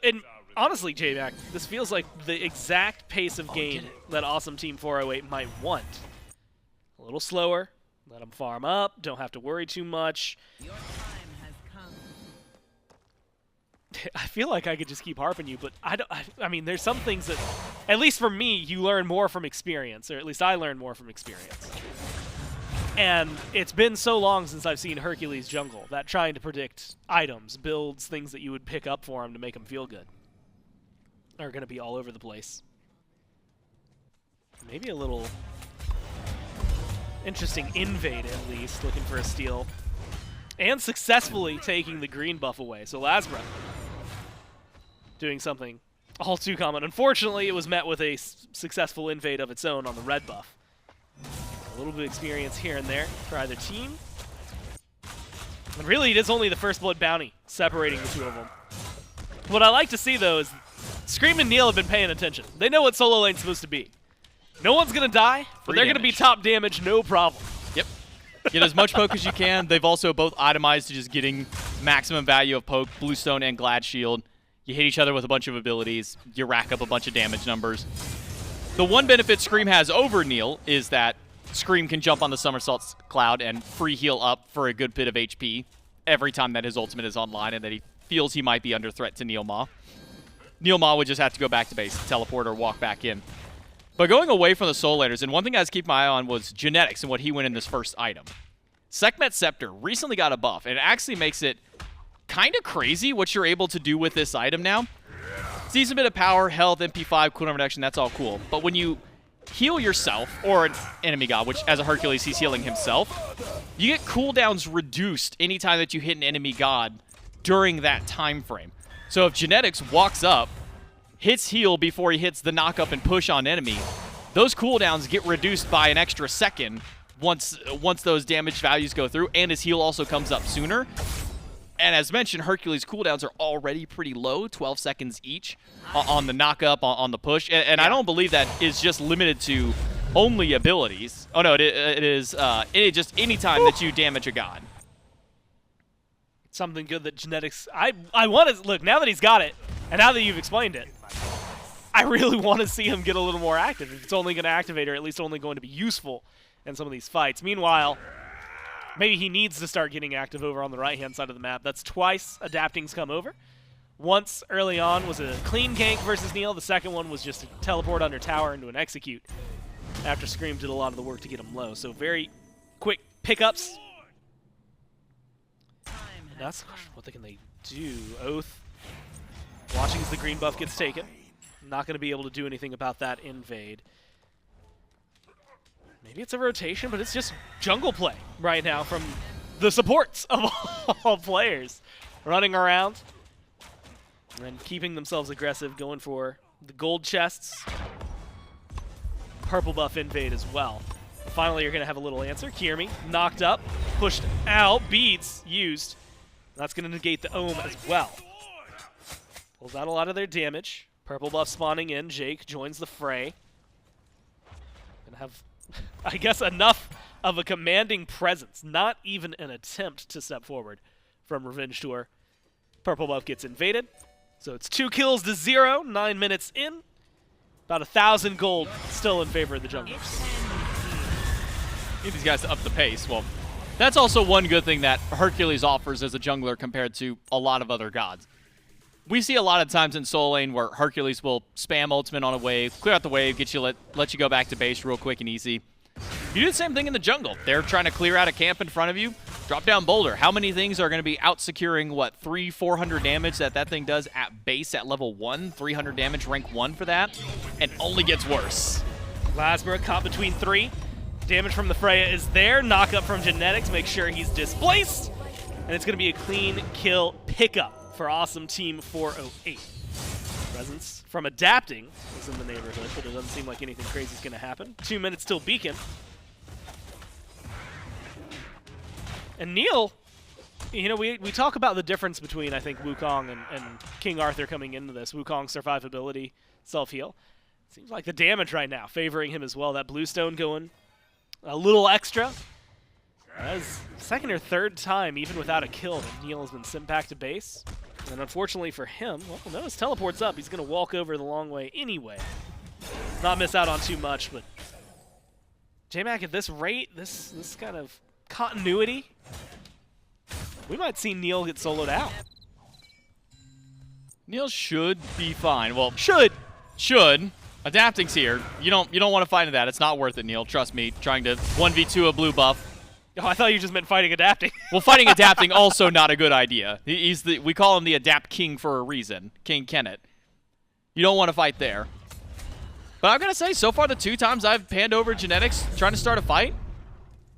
honestly, J-Mac, this feels like the exact pace of game that Awesome Team 408 might want. A little slower. Let them farm up. Don't have to worry too much. Your time has come. I feel like I could just keep harping you, but I mean, there's some things that, at least for me, you learn more from experience, or at least I learn more from experience. And it's been so long since I've seen Hercules jungle that trying to predict items, builds, things that you would pick up for him to make him feel good are going to be all over the place. Maybe a little interesting invade at least, looking for a steal. And successfully taking the green buff away. So Lasbra doing something all too common. Unfortunately, it was met with a successful invade of its own on the red buff. A little bit of experience here and there for either team. And really, it is only the first blood bounty separating the two of them. What I like to see, though, is Scream and Neil have been paying attention. They know what solo lane's supposed to be. No one's going to die, but they're going to be top damage, no problem. Yep. Get as much poke as you can. They've also both itemized to just getting maximum value of poke, Bluestone and Glad Shield. You hit each other with a bunch of abilities. You rack up a bunch of damage numbers. The one benefit Scream has over Neil is that Scream can jump on the Somersault Cloud and free heal up for a good bit of HP every time that his ultimate is online and that he feels he might be under threat to Neil Ma. Neil Ma would just have to go back to base, teleport, or walk back in. But going away from the Soul Landers, and one thing I was keeping my eye on was Genetics and what he went in this first item. Sekhmet Scepter recently got a buff, and it actually makes it kind of crazy what you're able to do with this item now. Decent bit of power, health, MP5, cooldown reduction, that's all cool. But when you heal yourself, or an enemy god, which as a Hercules, he's healing himself, you get cooldowns reduced anytime that you hit an enemy god during that time frame. So if Genetics walks up, hits heal before he hits the knock up and push on enemy, those cooldowns get reduced by an extra second once those damage values go through, and his heal also comes up sooner. And as mentioned, Hercules' cooldowns are already pretty low, 12 seconds each on the knock up, on the push. And I don't believe that is just limited to only abilities. Oh no, it is just any time that you damage a god. Something good that Genetics... I want to... Look, now that he's got it, and now that you've explained it, I really want to see him get a little more active. If it's only going to activate, or at least only going to be useful in some of these fights. Meanwhile, maybe he needs to start getting active over on the right-hand side of the map. That's twice Adapting's come over. Once early on was a clean gank versus Neil. The second one was just a teleport under tower into an execute after Scream did a lot of the work to get him low. So very quick pickups. That's the question. What can they do? Oath. Watching as the green buff gets taken. Not going to be able to do anything about that invade. Maybe it's a rotation, but it's just jungle play right now from the supports of all players. Running around and keeping themselves aggressive, going for the gold chests. Purple buff invade as well. Finally, you're going to have a little answer. Kiermi knocked up, pushed out, beads used. That's going to negate the Ohm as well. Pulls out a lot of their damage. Purple buff spawning in. Jake joins the fray. Gonna have, I guess, enough of a commanding presence. Not even an attempt to step forward from Revenge Tour. Purple buff gets invaded. So it's 2 kills to 0, 9 minutes in. About 1,000 gold still in favor of the junglers. Need these guys to up the pace. Well, that's also one good thing that Hercules offers as a jungler compared to a lot of other gods. We see a lot of times in Soul Lane where Hercules will spam ultimate on a wave, clear out the wave, get you let you go back to base real quick and easy. You do the same thing in the jungle. They're trying to clear out a camp in front of you, drop down boulder. How many things are going to be out securing, what, 300-400 damage that thing does at base at level 1? 300 damage, rank 1 for that, and only gets worse. Lasbra caught between 3. Damage from the Freya is there. Knock up from Genetics, make sure he's displaced. And it's going to be a clean kill pickup for Awesome Team 408. Presence from Adapting is in the neighborhood, but it doesn't seem like anything crazy is going to happen. 2 minutes till Beacon. And Neil, you know, we talk about the difference between, I think, Wukong and King Arthur coming into this. Wukong's survivability, self-heal. Seems like the damage right now favoring him as well. That Bluestone going a little extra. That's second or third time, even without a kill, that Neil has been sent back to base. And unfortunately for him, well, notice teleport's up. He's going to walk over the long way anyway. Not miss out on too much, but J-Mac, at this rate, this kind of continuity, we might see Neil get soloed out. Neil should be fine. Well, should. Adapting's here. You don't want to fight into that. It's not worth it, Neil. Trust me. Trying to 1v2 a blue buff. Oh, I thought you just meant fighting Adapting. Well, fighting Adapting also not a good idea. We call him the Adapt King for a reason. King Kenneth. You don't want to fight there. But I've got to say, so far the 2 times I've panned over Genetics trying to start a fight,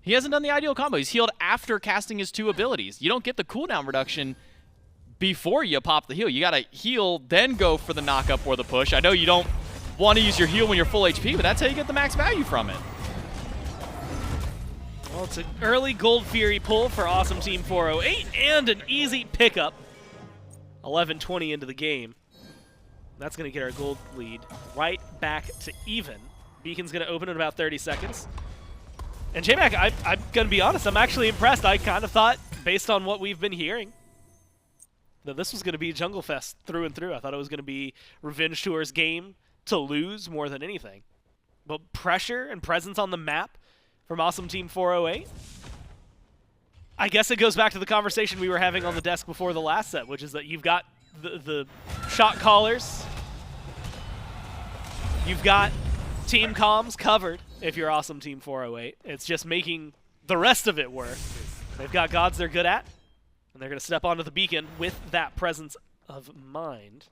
he hasn't done the ideal combo. He's healed after casting his 2 abilities. You don't get the cooldown reduction before you pop the heal. You got to heal, then go for the knock-up or the push. I know you don't want to use your heal when you're full HP, but that's how you get the max value from it. Well, it's an early Gold Fury pull for Awesome Team 408 and an easy pickup. 11:20 into the game. That's going to get our gold lead right back to even. Beacon's going to open in about 30 seconds. And J-Mac, I'm going to be honest, I'm actually impressed. I kind of thought, based on what we've been hearing, that this was going to be Jungle Fest through and through. I thought it was going to be Revenge Tour's game to lose more than anything. But pressure and presence on the map from Awesome Team 408. I guess it goes back to the conversation we were having on the desk before the last set, which is that you've got the shot callers, you've got team comms covered if you're Awesome Team 408. It's just making the rest of it work. They've got gods they're good at, and they're going to step onto the beacon with that presence of mind.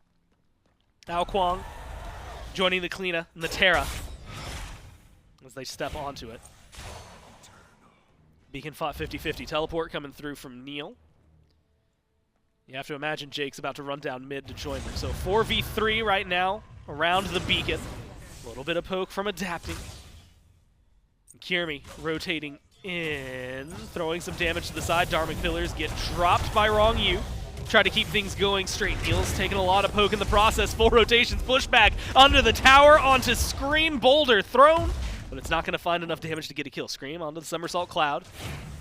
Wukong joining the Kleena and the Terra as they step onto it. Beacon fought 50-50. Teleport coming through from Neil. You have to imagine Jake's about to run down mid to join them. So 4v3 right now around the beacon. A little bit of poke from Adapting. Kirmi rotating in, throwing some damage to the side. Dharmic Pillars get dropped by Wrong U. Try to keep things going straight. Neil's taking a lot of poke in the process. Full rotations, pushback under the tower, onto Scream, Boulder thrown, but it's not going to find enough damage to get a kill. Scream onto the Somersault Cloud,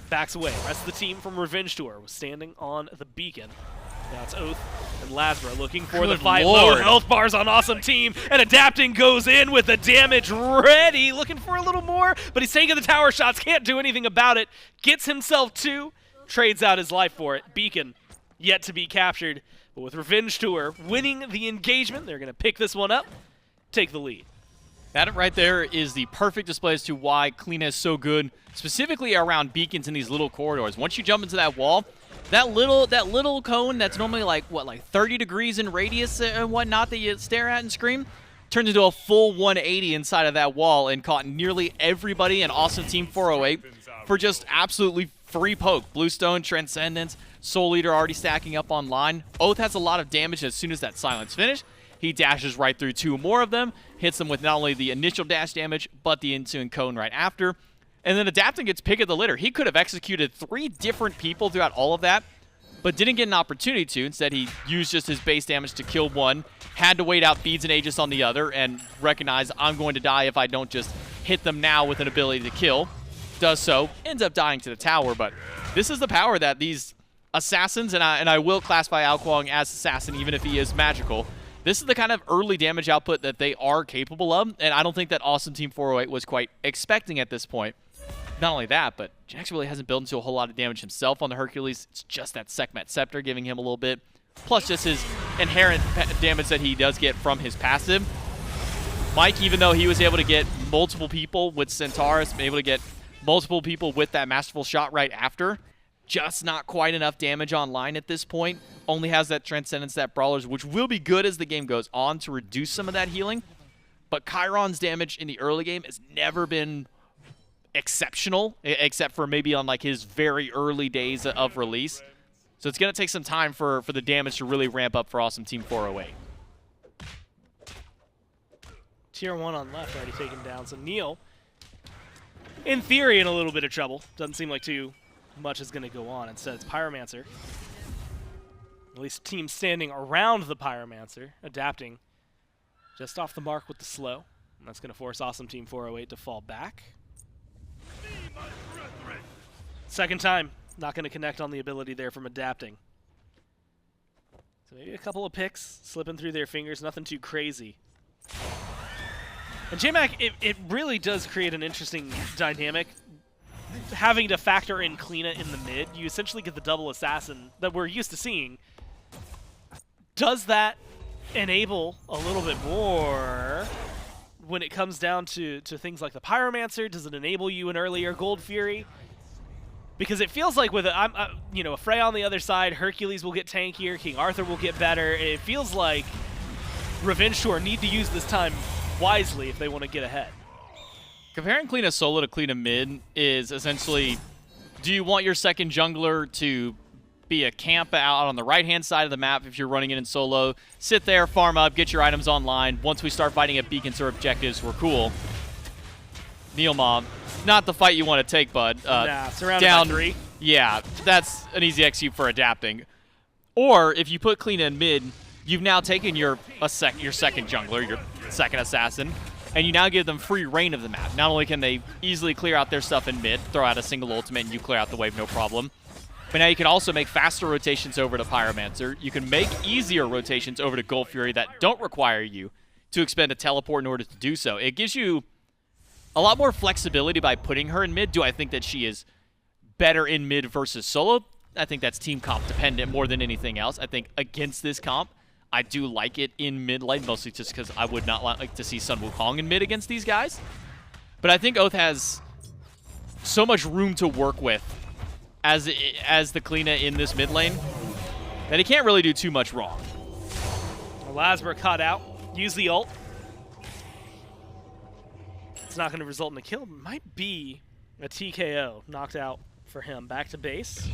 backs away. Rest of the team from Revenge Tour was standing on the beacon. Now it's Oath and Lazra looking for the fight. Low health bars on Awesome Team, and Adapting goes in with the damage ready, looking for a little more, but he's taking the tower shots, can't do anything about it. Gets himself two, trades out his life for it. Beacon yet to be captured, but with Revenge Tour winning the engagement, they're going to pick this one up, take the lead. That right there is the perfect display as to why Kleena is so good, specifically around beacons in these little corridors. Once you jump into that wall, that little cone that's normally like 30 degrees in radius and whatnot that you stare at and scream, turns into a full 180 inside of that wall and caught nearly everybody in Awesome Team 408 for just absolutely free poke. Bluestone, Transcendence, Soul Eater already stacking up online. Oath has a lot of damage as soon as that silence finished. He dashes right through two more of them, hits them with not only the initial dash damage, but the ensuing cone right after. And then Adapting gets pick of the litter. He could have executed 3 different people throughout all of that, but didn't get an opportunity to. Instead, he used just his base damage to kill one, had to wait out Beads and Aegis on the other, and recognize I'm going to die if I don't just hit them now with an ability to kill. Does so, ends up dying to the tower, but this is the power that these assassins, and I will classify Wukong as assassin even if he is magical, this is the kind of early damage output that they are capable of, and I don't think that Awesome Team 408 was quite expecting at this point. Not only that, but Jax really hasn't built into a whole lot of damage himself on the Hercules. It's just that Sekhmet Scepter giving him a little bit, plus just his inherent damage that he does get from his passive. Mike, even though he was able to get multiple people with Centaurus, able to get multiple people with that Masterful Shot right after, just not quite enough damage online at this point. Only has that Transcendence, that Brawlers, which will be good as the game goes on to reduce some of that healing. But Chiron's damage in the early game has never been exceptional, except for maybe on like his very early days of release. So it's going to take some time for the damage to really ramp up for Awesome Team 408. Tier 1 on left already taken down. So Neil, in theory, in a little bit of trouble. Doesn't seem like too much is going to go on. Instead, it's Pyromancer. At least team standing around the Pyromancer, Adapting just off the mark with the slow. And that's going to force Awesome Team 408 to fall back. Second time, not going to connect on the ability there from Adapting. So maybe a couple of picks slipping through their fingers, nothing too crazy. And J-Mac, it really does create an interesting dynamic. Having to factor in Kleena in the mid, you essentially get the double assassin that we're used to seeing. Does that enable a little bit more when it comes down to things like the Pyromancer? Does it enable you an earlier Gold Fury? Because it feels like with a Freya on the other side, Hercules will get tankier, King Arthur will get better. It feels like Revenge Tour need to use this time wisely if they want to get ahead. Comparing Kleena solo to Kleena mid is essentially, do you want your second jungler to be a camp out on the right-hand side of the map if you're running it in solo, sit there, farm up, get your items online. Once we start fighting at beacons or objectives, we're cool. Neil Mom, not the fight you want to take, bud. Nah, surrounded down by 3. Yeah, that's an easy XU for Adapting. Or if you put Kleena in mid, you've now taken your second jungler, your second assassin, and you now give them free reign of the map. Not only can they easily clear out their stuff in mid, throw out a single ultimate, and you clear out the wave, no problem. But now you can also make faster rotations over to Pyromancer. You can make easier rotations over to Gold Fury that don't require you to expend a teleport in order to do so. It gives you a lot more flexibility by putting her in mid. Do I think that she is better in mid versus solo? I think that's team comp dependent more than anything else. I think against this comp, I do like it in mid lane, mostly just because I would not like to see Sun Wukong in mid against these guys. But I think Oath has so much room to work with as the Kleena in this mid lane that he can't really do too much wrong. Lasber caught out. Use the ult. It's not going to result in a kill. It might be a TKO knocked out for him. Back to base.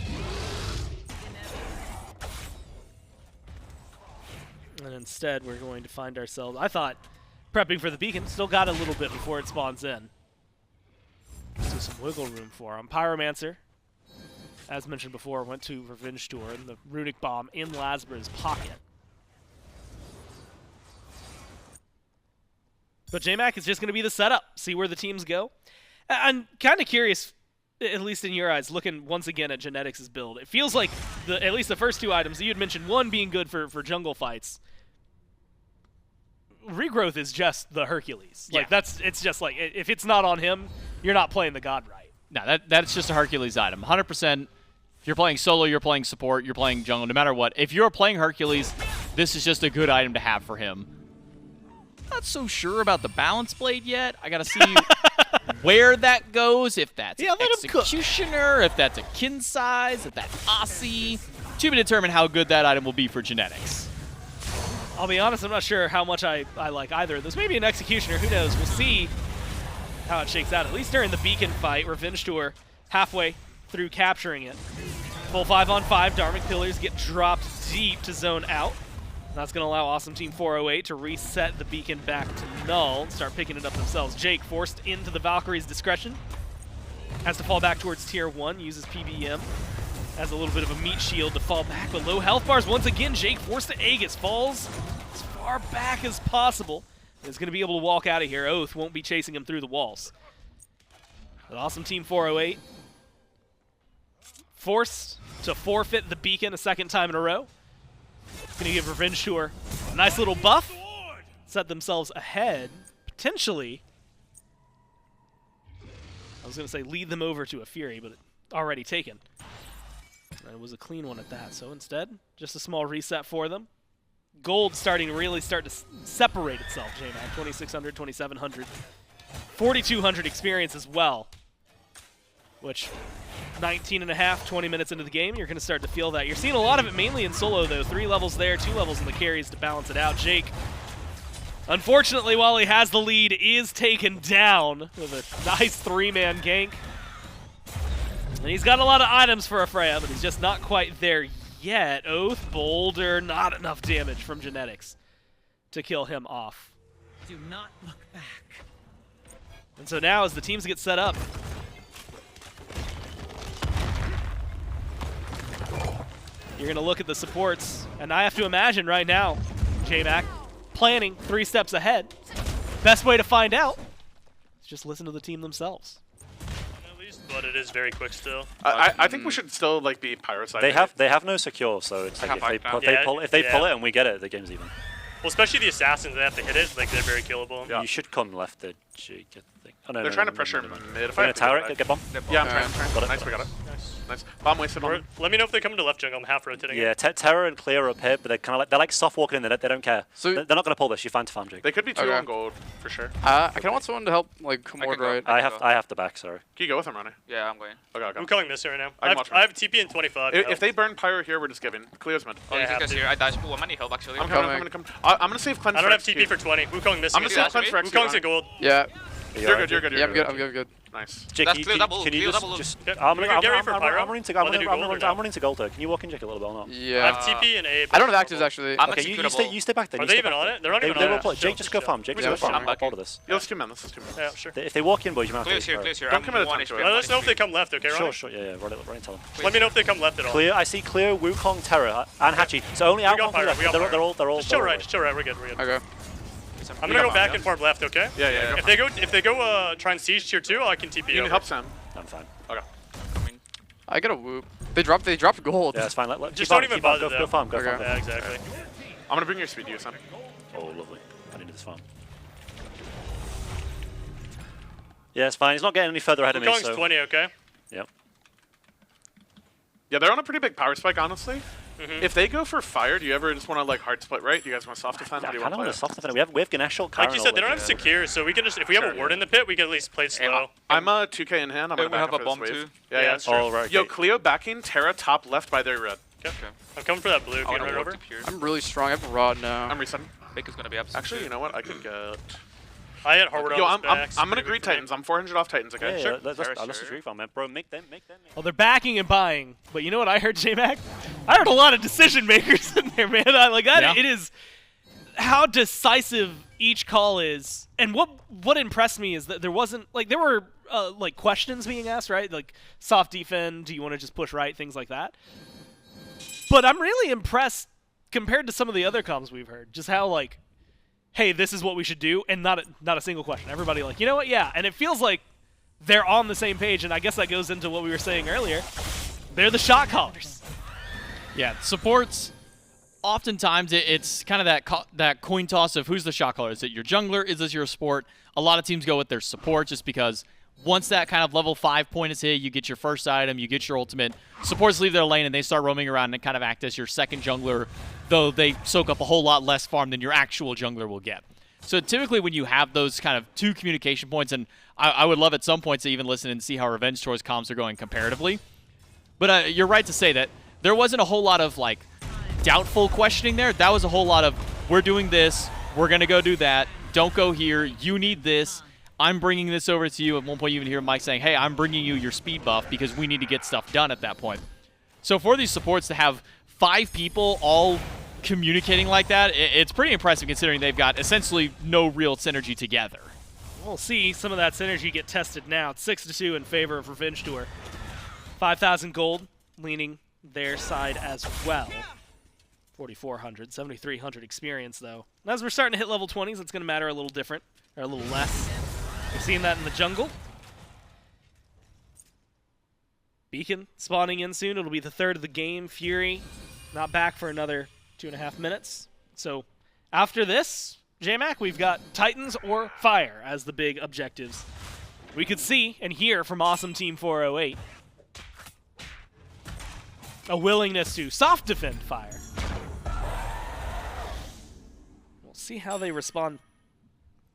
And instead, we're going to find ourselves... I thought prepping for the beacon. Still got a little bit before it spawns in. So some wiggle room for him. Pyromancer, as mentioned before, went to Revenge Tour, and the Runic Bomb in Lasber's pocket. But JMac is just going to be the setup. See where the teams go. I'm kind of curious, at least in your eyes, looking once again at Genetics' build. It feels like at least the first two items that you had mentioned, one being good for jungle fights. Regrowth is just the Hercules. Yeah. Like it's just like if it's not on him, you're not playing the god right. No, that's just a Hercules item. 100%. If you're playing solo, you're playing support, you're playing jungle, no matter what. If you're playing Hercules, this is just a good item to have for him. Not so sure about the Balance Blade yet. I gotta see where that goes, if that's Executioner, if that's a Kin Size, if that's Aussie. To be determined how good that item will be for Genetics. I'll be honest, I'm not sure how much I like either of those. Maybe an Executioner, who knows? We'll see how it shakes out. At least during the Beacon fight, Revenge Tour halfway through capturing it. Full 5-on-5, Dharmic Pillars get dropped deep to zone out. That's going to allow Awesome Team 408 to reset the beacon back to null and start picking it up themselves. Jake forced into the Valkyrie's discretion. Has to fall back towards Tier 1, uses PBM as a little bit of a meat shield to fall back, but low health bars once again. Jake forced to Aegis, falls as far back as possible. Is going to be able to walk out of here. Oath won't be chasing him through the walls. But Awesome Team 408 forced to forfeit the beacon a second time in a row. Going to give Revenge Tour a nice little buff, set themselves ahead, potentially. I was going to say lead them over to a Fury, but already taken. And it was a clean one at that, so instead, just a small reset for them. Gold starting to really start to separate itself, JMac. 2,600, 2,700, 4,200 experience as well, which 19.5, 20 minutes into the game, you're going to start to feel that. You're seeing a lot of it mainly in solo, though. 3 levels there, 2 levels in the carries to balance it out. Jake, unfortunately, while he has the lead, is taken down with a nice 3-man gank. And he's got a lot of items for a Freya, but he's just not quite there yet. Oath, Boulder, not enough damage from Genetics to kill him off. Do not look back. And so now, as the teams get set up, you're going to look at the supports, and I have to imagine right now, JMac, planning 3 steps ahead. Best way to find out is just listen to the team themselves. At least, but it is very quick still. I think we should still like be Pyro side. They have no secure, so it's like if they pull it and we get it, the game's even. Well, especially the assassins, they have to hit it. Like they're very killable. Yeah. You should come left the Jake, I think. Oh, no, They're trying to pressure mid. If We're gonna tower it, get bomb. Yeah, I'm trying. Got it. Nice, we got it. Nice. Bomb wasted on. Let me know if they come to left jungle. I'm half rotating. Yeah, Terra and Clear are up here, but they're kind of like soft walking in. They don't care. So they're not gonna pull this. You're fine to farm, Jake. They could be 2 on gold for sure. I kind of want someone to help, like, come more right. I have to back. Sorry. Can you go with him, Ronnie? Yeah, I'm going. Okay. I'm calling this right now. I have TP in 25. If they burn Pyro here, we're just giving. Clear's mid. Oh, Yeah, you guys here. I died. Well, many help actually. I'm coming. I'm gonna save cleanse. I don't have for TP for 20. Wukong missing. I'm gonna save cleanse for XP. Wukong's a gold. Yeah. You're good. Yeah, I'm good. Nice. Jake, That's clear double, can you clear just double. I'm running to gold here. Can you walk in Jake a little bit or not? Yeah. I have TP and A. I don't have actives actually. Okay, you stay back then. Are they even on it? They're not even on it. Jake, just go farm. Jake, just go farm. I'm part of this. Let's 2 men. Let's 2 men. Yeah, sure. If they walk in, boys, you might have to. Clear's here. Don't come at a time. Let us know if they come left, okay, Ronnie? Sure. Yeah. Right. Tell them. Let me know if they come left at all. Clear. I see Clear, Wukong, Terra, and Hachi. So only out one left. They're all. Just chill right. We're good. Okay. I'm gonna go back and farm left, okay? Yeah. If they go try and siege tier 2, I can TP You need over. help, Sam. I'm fine. Okay. I got a whoop. They dropped gold. Yeah, it's fine. Just don't even bother Go farm. Go farm. Yeah, exactly. I'm gonna bring your speed to you, Sam. Oh, lovely. I needed this farm. Yeah, it's fine. He's not getting any further ahead of me. Wukong's So 20, okay? Yep. Yeah, they're on a pretty big power spike, honestly. If they go for fire, do you ever just want to like hard split right? Do you guys want soft defend? I How do you kind want of to want play to soft defend. We have Ganesh ult. Like you said, they don't have secure, so we can just, if we have a ward in the pit, we can at least play slow. I'm 2k in hand. I'm gonna we back have up a for this bomb wave. too. Yeah, that's true. Oh, right. Yo, Okay. Cleo backing, Terra top left by their red. Okay. I'm coming for that blue. Can you run over? I'm really strong. I have a rod now. I'm resetting. Baker's gonna be absent. Actually, you know what? I could get... I had Harvard Yo, on his back. I'm gonna greet Titans. I'm 400 off Titans, okay? Yeah, Sure. let's streak farm, man. Bro, make them. Well, they're backing and buying, but you know what I heard, J-Mac? I heard a lot of decision makers in there, man. It is how decisive each call is, and what impressed me is that there wasn't there were like questions being asked, right? Like soft defend, do you want to just push right, things like that. But I'm really impressed compared to some of the other comms we've heard, just how like, hey, this is what we should do, and not a single question. Everybody like, you know what? Yeah, and it feels like they're on the same page, and I guess that goes into what we were saying earlier. They're the shot callers. Yeah, supports, oftentimes it's kind of that coin toss of who's the shot caller. Is it your jungler? Is this your support? A lot of teams go with their support just because once that kind of level 5 point is hit, you get your first item, you get your ultimate. Supports leave their lane and they start roaming around and kind of act as your second jungler, though they soak up a whole lot less farm than your actual jungler will get. So typically when you have those kind of two communication points, and I would love at some points to even listen and see how Revenge Tour's comms are going comparatively. But you're right to say that there wasn't a whole lot of like doubtful questioning there. That was a whole lot of, we're doing this, we're going to go do that, don't go here, you need this, I'm bringing this over to you. At one point you even hear Mike saying, hey, I'm bringing you your speed buff because we need to get stuff done at that point. So for these supports to have 5 people all communicating like that, it's pretty impressive considering they've got essentially no real synergy together. We'll see some of that synergy get tested now. It's 6-2 in favor of Revenge Tour. 5,000 gold leaning their side as well. 4,400, 7,300 experience though. And as we're starting to hit level 20s, it's going to matter a little different, or a little less. We're seeing that in the jungle. Beacon spawning in soon. It'll be the third of the game. Fury not back for another 2.5 minutes. So after this, J-Mac, we've got Titans or Fire as the big objectives. We could see and hear from Awesome Team 408 a willingness to soft defend Fire. We'll see how they respond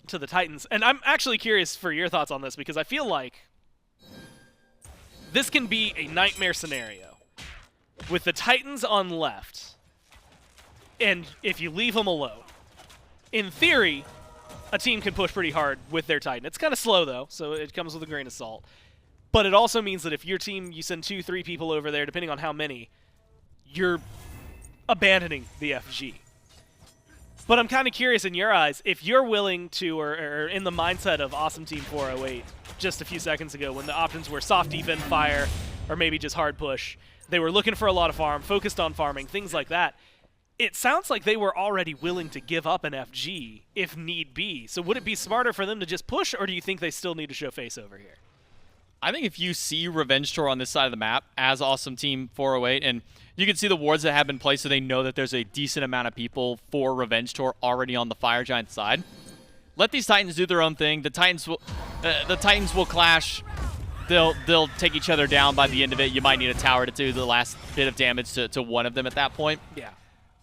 to the Titans. And I'm actually curious for your thoughts on this because I feel like this can be a nightmare scenario with the Titans on left, and if you leave them alone, in theory, a team can push pretty hard with their Titan. It's kind of slow though, so it comes with a grain of salt. But it also means that if your team, you send 2-3 people over there, depending on how many, you're abandoning the FG. But I'm kind of curious in your eyes, if you're willing to, or in the mindset of Awesome Team 408 just a few seconds ago when the options were soft defend, fire, or maybe just hard push. They were looking for a lot of farm, focused on farming, things like that. It sounds like they were already willing to give up an FG if need be. So would it be smarter for them to just push, or do you think they still need to show face over here? I think if you see Revenge Tour on this side of the map as Awesome Team 408, and you can see the wards that have been placed so they know that there's a decent amount of people for Revenge Tour already on the Fire Giant side. Let these Titans do their own thing. The Titans will clash. They'll take each other down by the end of it. You might need a tower to do the last bit of damage to one of them at that point. Yeah.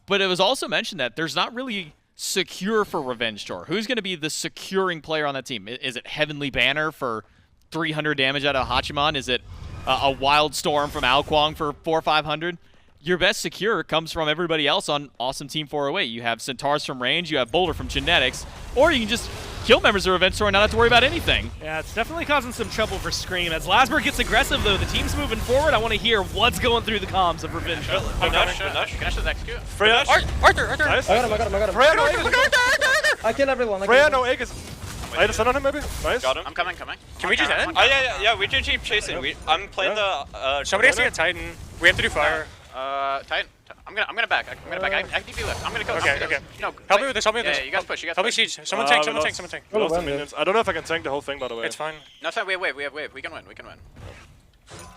But it was also mentioned that there's not really secure for Revenge Tour. Who's going to be the securing player on that team? Is it Heavenly Banner for 300 damage out of Hachiman? Is it a Wild Storm from Alquang for 400 or 500? Your best secure comes from everybody else on Awesome Team 408. You have Centaurs from range, you have Boulder from genetics, or you can just kill members of Revenge Tour and not have to worry about anything. Yeah, it's definitely causing some trouble for Scream. As Lasberg gets aggressive, though, the team's moving forward. I want to hear what's going through the comms of Revenge Tour. Finish the execute. Freya. Arthur. Nice. I got him. Freya, no Aegis. I kill everyone. Freya, no Aegis. I had a stun on him, maybe? Nice. Got him. I'm coming. Can we just end? Oh, yeah, we can keep chasing. I'm playing the... Somebody has to get Titan. We have to do fire. Titan. I'm gonna back. I can DP left. I'm gonna go. Okay. No. Help me with this. Help me with this. Yeah, you guys push. Help me siege. Someone tank. Someone tank. We lost the minions. I don't know if I can tank the whole thing, by the way. It's fine. No, it's fine. We have wave. We can win.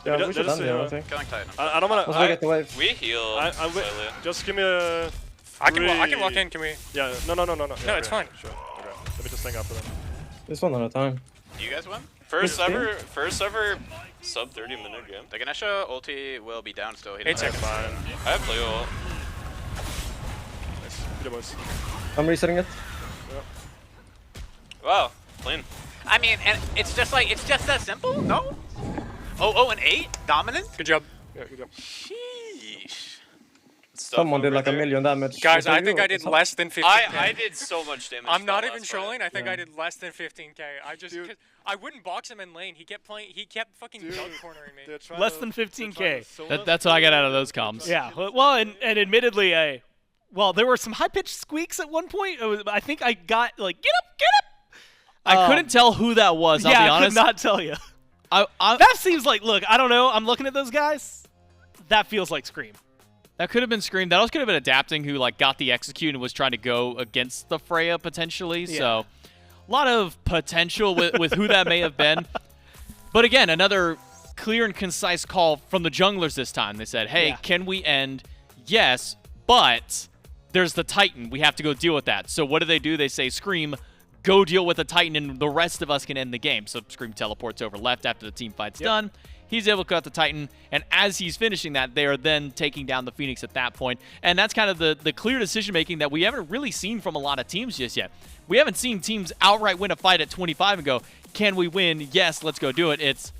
Yeah, we should end there, I think. Killing Titan. I don't wanna. Once we get the wave. We heal. Just give me a. I can walk in. Can we? Yeah. No. Yeah, No, it's fine. Sure. Okay. Let me just tank after them. This one at a time. You guys win? First ever sub 30-minute game. The Ganesha ulti will be down still. 8 seconds. Fine. I have play ult. Nice. Good boys. I'm resetting it. Wow, clean. I mean, and it's just that simple, no? Oh, and 8 dominant. Good job. Yeah, good job. Sheesh. Someone did like a million damage. Guys, Was that I think you? I did less than 15k. I did so much damage. I'm not that even last fight. trolling. I think I did less than 15k. I wouldn't box him in lane. He kept fucking dog cornering me. Less than 15k. That's what I got out of those comms. Yeah. Well, and admittedly, well, there were some high-pitched squeaks at one point. I think I got like, get up. I couldn't tell who that was, I'll be honest. I could not tell you. That seems like, look, I don't know. I'm looking at those guys. That feels like Scream. That could have been Scream. That also could have been Adapting, who like got the execute and was trying to go against the Freya potentially. Yeah. So a lot of potential with who that may have been. But again, another clear and concise call from the junglers this time. They said, hey, can we end? Yes, but there's the Titan. We have to go deal with that. So what do? They say, Scream, go deal with the Titan, and the rest of us can end the game. So Scream teleports over left after the team fight's done. He's able to cut the Titan, and as he's finishing that, they are then taking down the Phoenix at that point. And that's kind of the clear decision-making that we haven't really seen from a lot of teams just yet. We haven't seen teams outright win a fight at 25 and go, can we win? Yes, let's go do it. It's,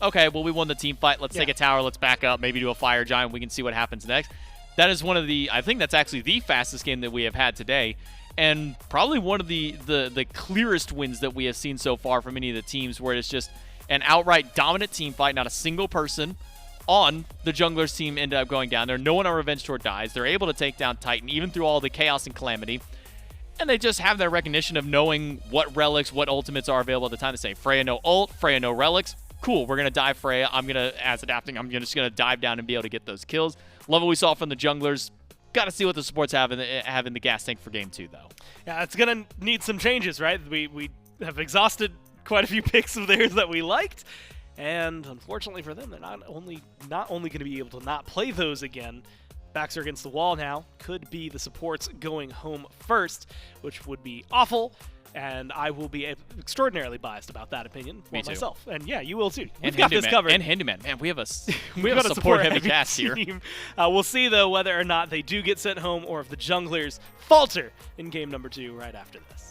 okay, well, we won the team fight. Let's take a tower. Let's back up. Maybe do a Fire Giant. We can see what happens next. That is one of the, I think that's actually the fastest game that we have had today. And probably one of the clearest wins that we have seen so far from any of the teams, where it's just an outright dominant team fight. Not a single person on the jungler's team ended up going down there. No one on Revenge Tour dies. They're able to take down Titan, even through all the chaos and calamity. And they just have their recognition of knowing what relics, what ultimates are available at the time. They say, Freya no ult, Freya no relics. Cool, we're going to dive Freya. As Adapting, I'm just going to dive down and be able to get those kills. Love what we saw from the junglers. Got to see what the supports have in the gas tank for Game 2, though. Yeah, it's going to need some changes, right? We have exhausted quite a few picks of theirs that we liked, and unfortunately for them, they're not only going to be able to not play those again. Backs are against the wall now. Could be the supports going home first, which would be awful. And I will be extraordinarily biased about that opinion for myself. And yeah, you will too. We've got this covered. And Handyman. Man, we have a support-heavy cast here. We'll see, though, whether or not they do get sent home or if the junglers falter in game number 2 right after this.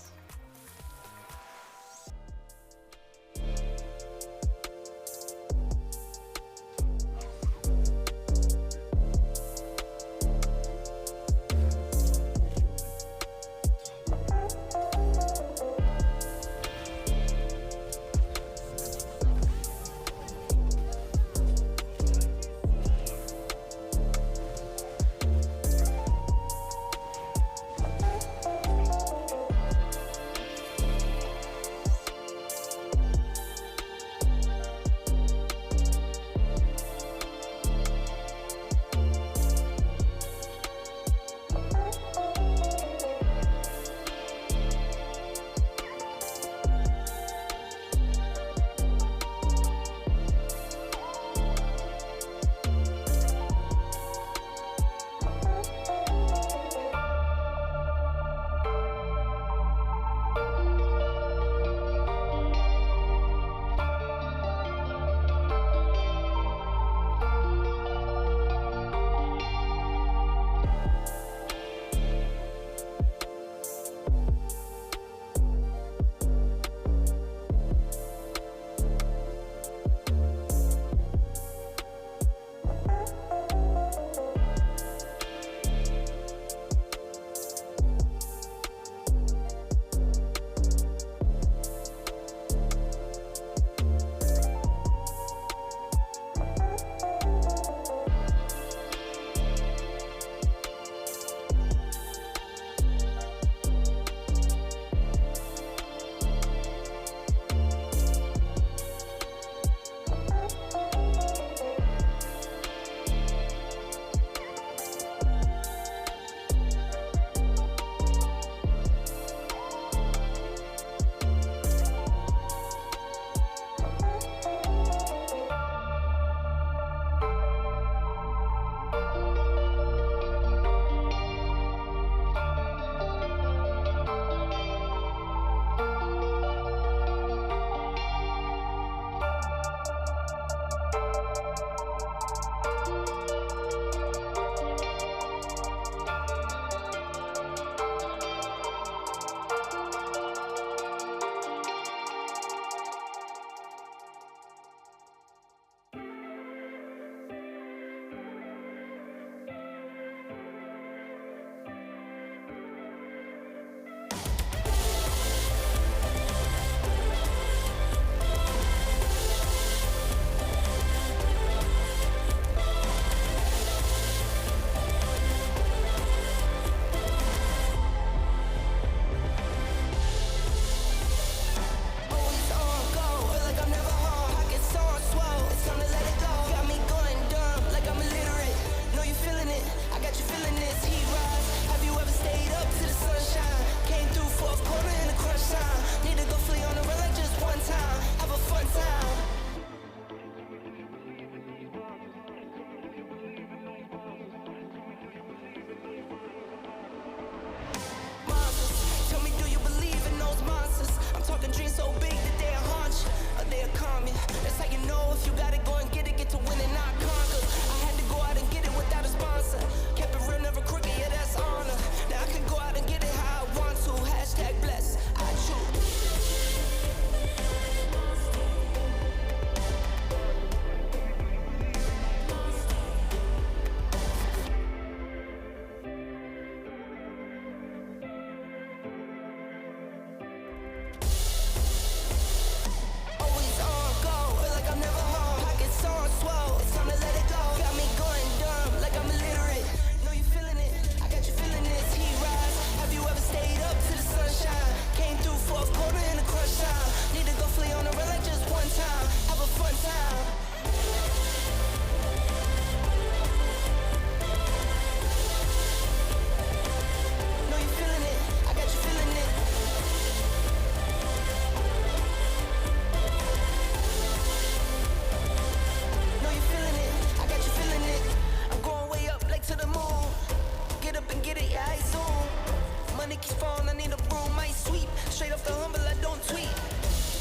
straight off the humble, I don't tweet.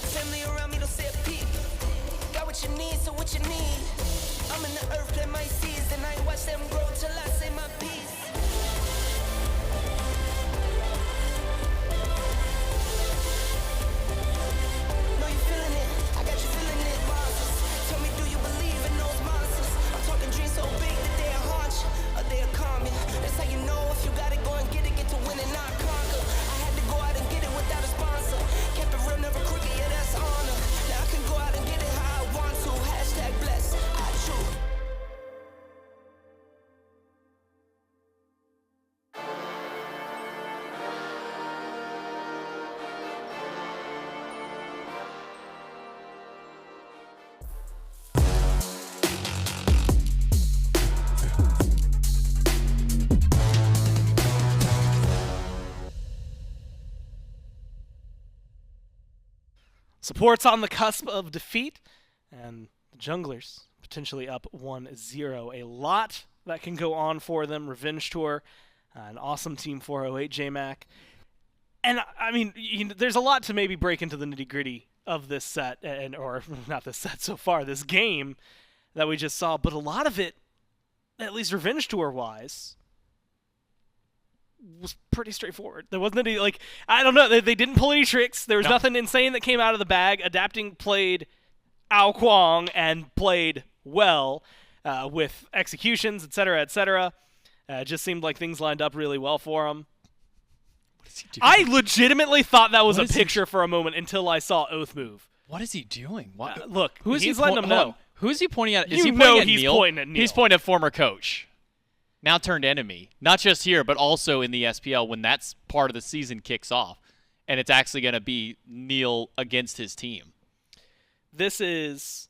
Family around me don't say a peep. Got what you need, so what you need. I'm in the earth, plant my seeds, and I ain't watch them grow till I say my piece. Know you feeling it, I got you feeling it, monsters. Tell me, do you believe in those monsters? I'm talking dreams so big that they'll haunt you, or they'll calm you. That's how you know if you got it, go and get to win and not conquer. I had to go out and get it without a sponsor. Kept it real, never crooked, yeah, that's honor. Now I can go out and get it how I want to. Hashtag bless, I choose. Support's on the cusp of defeat, and the junglers potentially up 1-0. A lot that can go on for them. Revenge Tour, an awesome Team 408 JMac. And, I mean, there's a lot to maybe break into the nitty-gritty of this set, or not this set so far, this game that we just saw. But a lot of it, at least Revenge Tour-wise, was pretty straightforward. There wasn't any, like, I don't know, they didn't pull any tricks. There was nothing insane that came out of the bag. Adapting played Wukong and played well with executions, etc., etc. It just seemed like things lined up really well for him. What is he doing? I legitimately thought that was a picture for a moment until I saw Oath move. What is he doing? Look, he's he letting them know. Who is he pointing at? Is You he know pointing at he's Neil? pointing at Neil. He's pointing at former coach. Now turned enemy. Not just here, but also in the SPL when that's part of the season kicks off. And it's actually going to be Neil against his team. This is,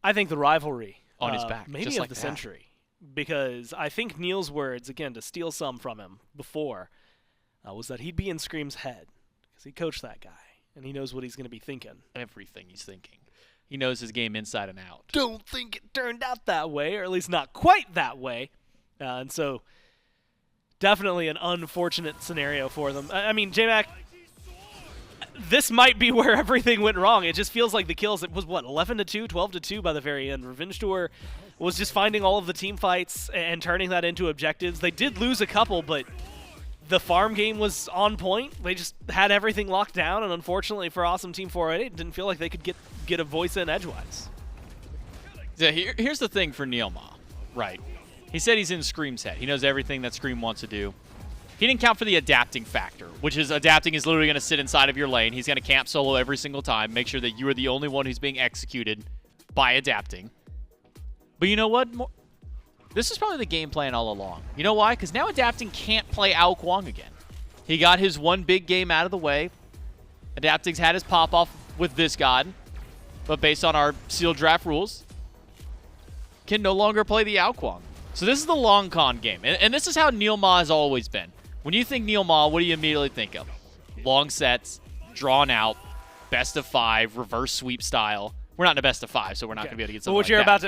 I think, the rivalry. On his back. Maybe just of like the that. century. Because I think Neil's words, again, to steal some from him before, was that he'd be in Scream's head. Because he coached that guy. And he knows what he's going to be thinking. Everything he's thinking. He knows his game inside and out. Don't think it turned out that way, or at least not quite that way. And so, definitely an unfortunate scenario for them. I mean, JMac, this might be where everything went wrong. It just feels like the kills, it was what, 11-2, 12-2 by the very end. Revenge Tour was just finding all of the team fights and turning that into objectives. They did lose a couple, but the farm game was on point. They just had everything locked down, and unfortunately for awesome Team 408, it didn't feel like they could get a voice in edgewise. Yeah, here's the thing for Neil Ma, right? He said he's in Scream's head. He knows everything that Scream wants to do. He didn't count for the adapting factor, which is adapting is literally going to sit inside of your lane. He's going to camp solo every single time, make sure that you are the only one who's being executed by adapting. But you know what? This is probably the game plan all along. You know why? Because now adapting can't play Wukong again. He got his one big game out of the way. Adapting's had his pop-off with this god, but based on our sealed draft rules, can no longer play the Wukong. So this is the long con game, and this is how Neil Ma has always been. When you think Neil Ma, what do you immediately think of? Long sets, drawn out, best of 5, reverse sweep style. We're not in a best of 5, so we're not going to be able to get something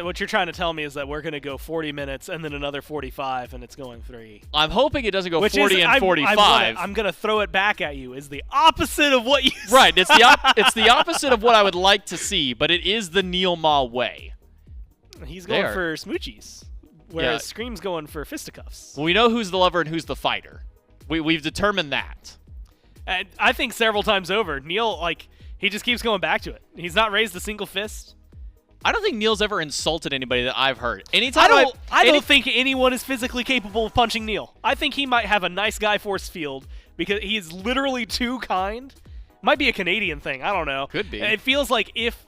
What you're trying to tell me is that we're going to go 40 minutes and then another 45, and it's going 3. I'm hoping it doesn't go 40 and 45. I'm going to throw it back at you. Is the opposite of what you said. Right. It's the opposite of what I would like to see, but it is the Neil Ma way. He's going for smoochies, whereas Scream's going for fisticuffs. Well, we know who's the lover and who's the fighter. We've determined that. And I think several times over, Neil, he just keeps going back to it. He's not raised a single fist. I don't think Neil's ever insulted anybody that I've heard. Anytime I don't think anyone is physically capable of punching Neil. I think he might have a nice guy force field because he is literally too kind. Might be a Canadian thing. I don't know. Could be. It feels like if,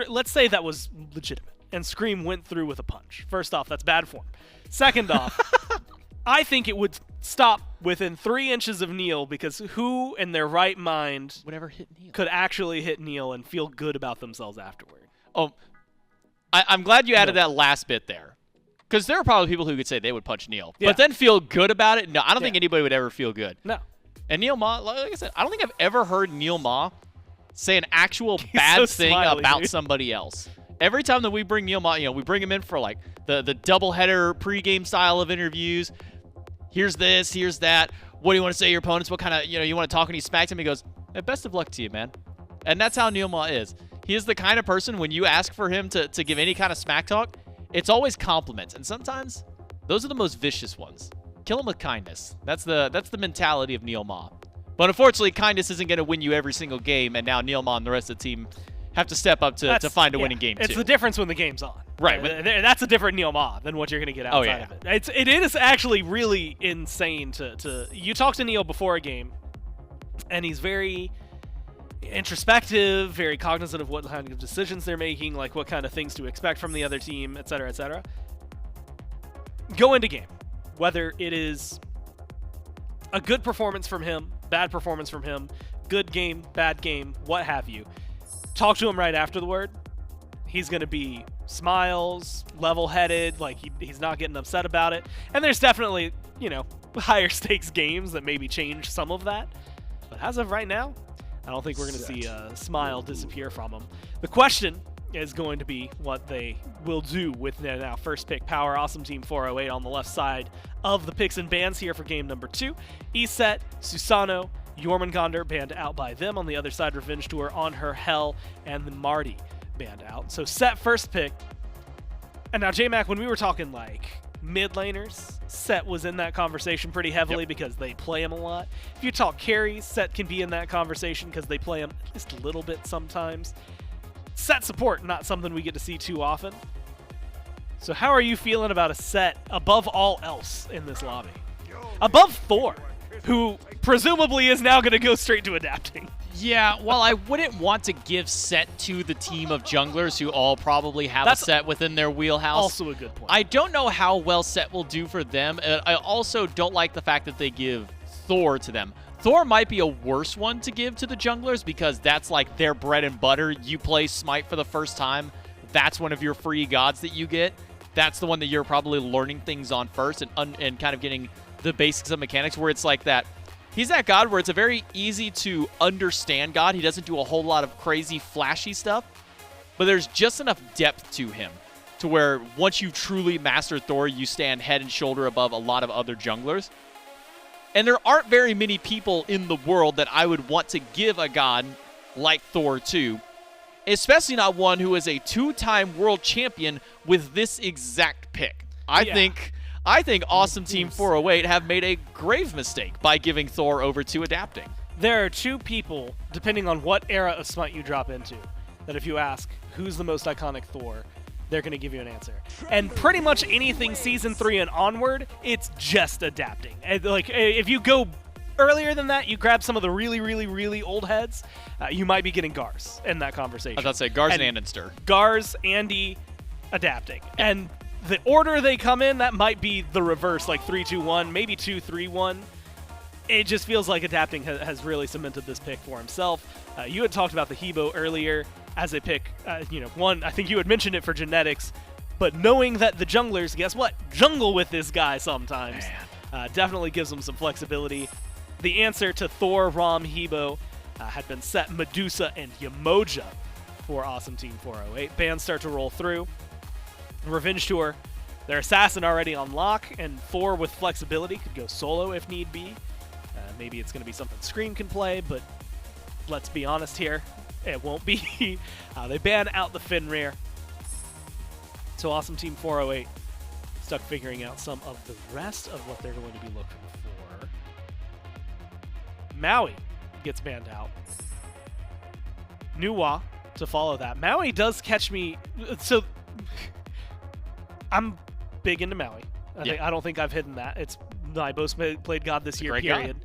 let's say that was legitimate and Scream went through with a punch. First off, that's bad form. Second off, I think it would stop within 3 inches of Neil because who in their right mind would ever hit Neil? Could actually hit Neil and feel good about themselves afterward. Oh, I'm glad you added that last bit there. Because there are probably people who could say they would punch Neil. Yeah. But then feel good about it? No, I don't think anybody would ever feel good. No. And Neil Ma, like I said, I don't think I've ever heard Neil Ma say an actual bad thing about somebody else. Every time that we bring Neil Ma, we bring him in for the doubleheader pregame style of interviews. here's this, here's that. What do you want to say to your opponents? What kind of, you want to talk when he smacks him? He goes, hey, best of luck to you, man. And that's how Neomah is. He is the kind of person, when you ask for him to give any kind of smack talk, it's always compliments. And sometimes those are the most vicious ones. Kill him with kindness. That's the mentality of Neomah. But unfortunately, kindness isn't going to win you every single game, and now Neomah and the rest of the team have to step up to find a winning game, too. It's the difference when the game's on. Right. That's a different Neomah than what you're going to get outside of it. It is actually really insane to you talk to Neo before a game, and he's very introspective, very cognizant of what kind of decisions they're making, like what kind of things to expect from the other team, etc., etc. Go into game. Whether it is a good performance from him, bad performance from him, good game, bad game, what have you. Talk to him right after the word. He's going to be smiles, level-headed, like he's not getting upset about it. And there's definitely, higher stakes games that maybe change some of that. But as of right now, I don't think we're going to see a smile disappear from him. The question is going to be what they will do with their now first pick, Power Awesome Team 408 on the left side of the picks and bans here for game number 2. Iset, Susano, Jormungandr banned out by them. On the other side, Revenge Tour on her Hell, and then Marty banned out. So Set first pick. And now J-Mac, when we were talking like mid laners, Set was in that conversation pretty heavily because they play him a lot. If you talk carries, Set can be in that conversation because they play him just a little bit sometimes. Set support, not something we get to see too often. So how are you feeling about a Set above all else in this lobby? Above Thor, who presumably is now going to go straight to adapting. Yeah, well, I wouldn't want to give Set to the team of junglers who all probably have a Set within their wheelhouse. Also a good point. I don't know how well Set will do for them. I also don't like the fact that they give Thor to them. Thor might be a worse one to give to the junglers because that's like their bread and butter. You play Smite for the first time. That's one of your free gods that you get. That's the one that you're probably learning things on first and kind of getting the basics of mechanics, where it's like that. He's that god where it's a very easy to understand god. He doesn't do a whole lot of crazy flashy stuff, but there's just enough depth to him to where once you truly master Thor, you stand head and shoulder above a lot of other junglers. And there aren't very many people in the world that I would want to give a god like Thor to, especially not one who is a 2-time world champion with this exact pick. I think Awesome Team 408 have made a grave mistake by giving Thor over to adapting. There are two people, depending on what era of Smite you drop into, that if you ask who's the most iconic Thor, they're going to give you an answer. And pretty much anything Season 3 and onward, it's just adapting. And like, if you go earlier than that, you grab some of the really, really, really old heads, you might be getting Gars in that conversation. I was about to say Gars and Andenster. Gars, Andy, adapting. And the order they come in, that might be the reverse, like 3-2-1, maybe 2-3-1. It just feels like adapting has really cemented this pick for himself. You had talked about the Hebo earlier as a pick. One, I think you had mentioned it for genetics, but knowing that the junglers, guess what? Jungle with this guy sometimes. Definitely gives them some flexibility. The answer to Thor, Rom, Hebo had been Set, Medusa, and Yamoja for Awesome Team 408. Bans start to roll through. Revenge Tour, their assassin already on lock, and Thor with flexibility could go solo if need be. Maybe it's going to be something Scream can play, but let's be honest here, it won't be. They ban out the Fenrir. So Awesome Team 408 stuck figuring out some of the rest of what they're going to be looking for. Maui gets banned out. Nuwa to follow that. Maui does catch me. So I'm big into Maui. I don't think I've hidden that. It's I both played God this year, period.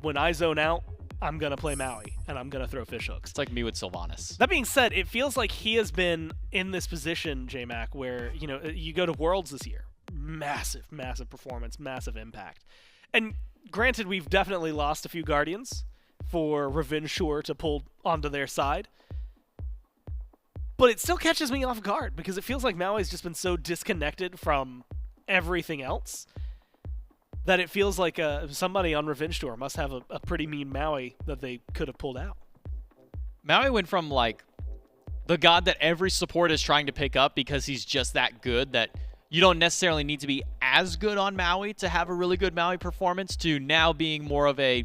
When I zone out, I'm going to play Maui, and I'm going to throw fish hooks. It's like me with Sylvanas. That being said, it feels like he has been in this position, J-Mac, where, you go to Worlds this year. Massive, massive performance, massive impact. And granted, we've definitely lost a few Guardians for Revenge Tour to pull onto their side. But it still catches me off guard because it feels like Maui's just been so disconnected from everything else that it feels like somebody on Revenge Tour must have a pretty mean Maui that they could have pulled out. Maui went from, like, the god that every support is trying to pick up because he's just that good that you don't necessarily need to be as good on Maui to have a really good Maui performance, to now being more of a,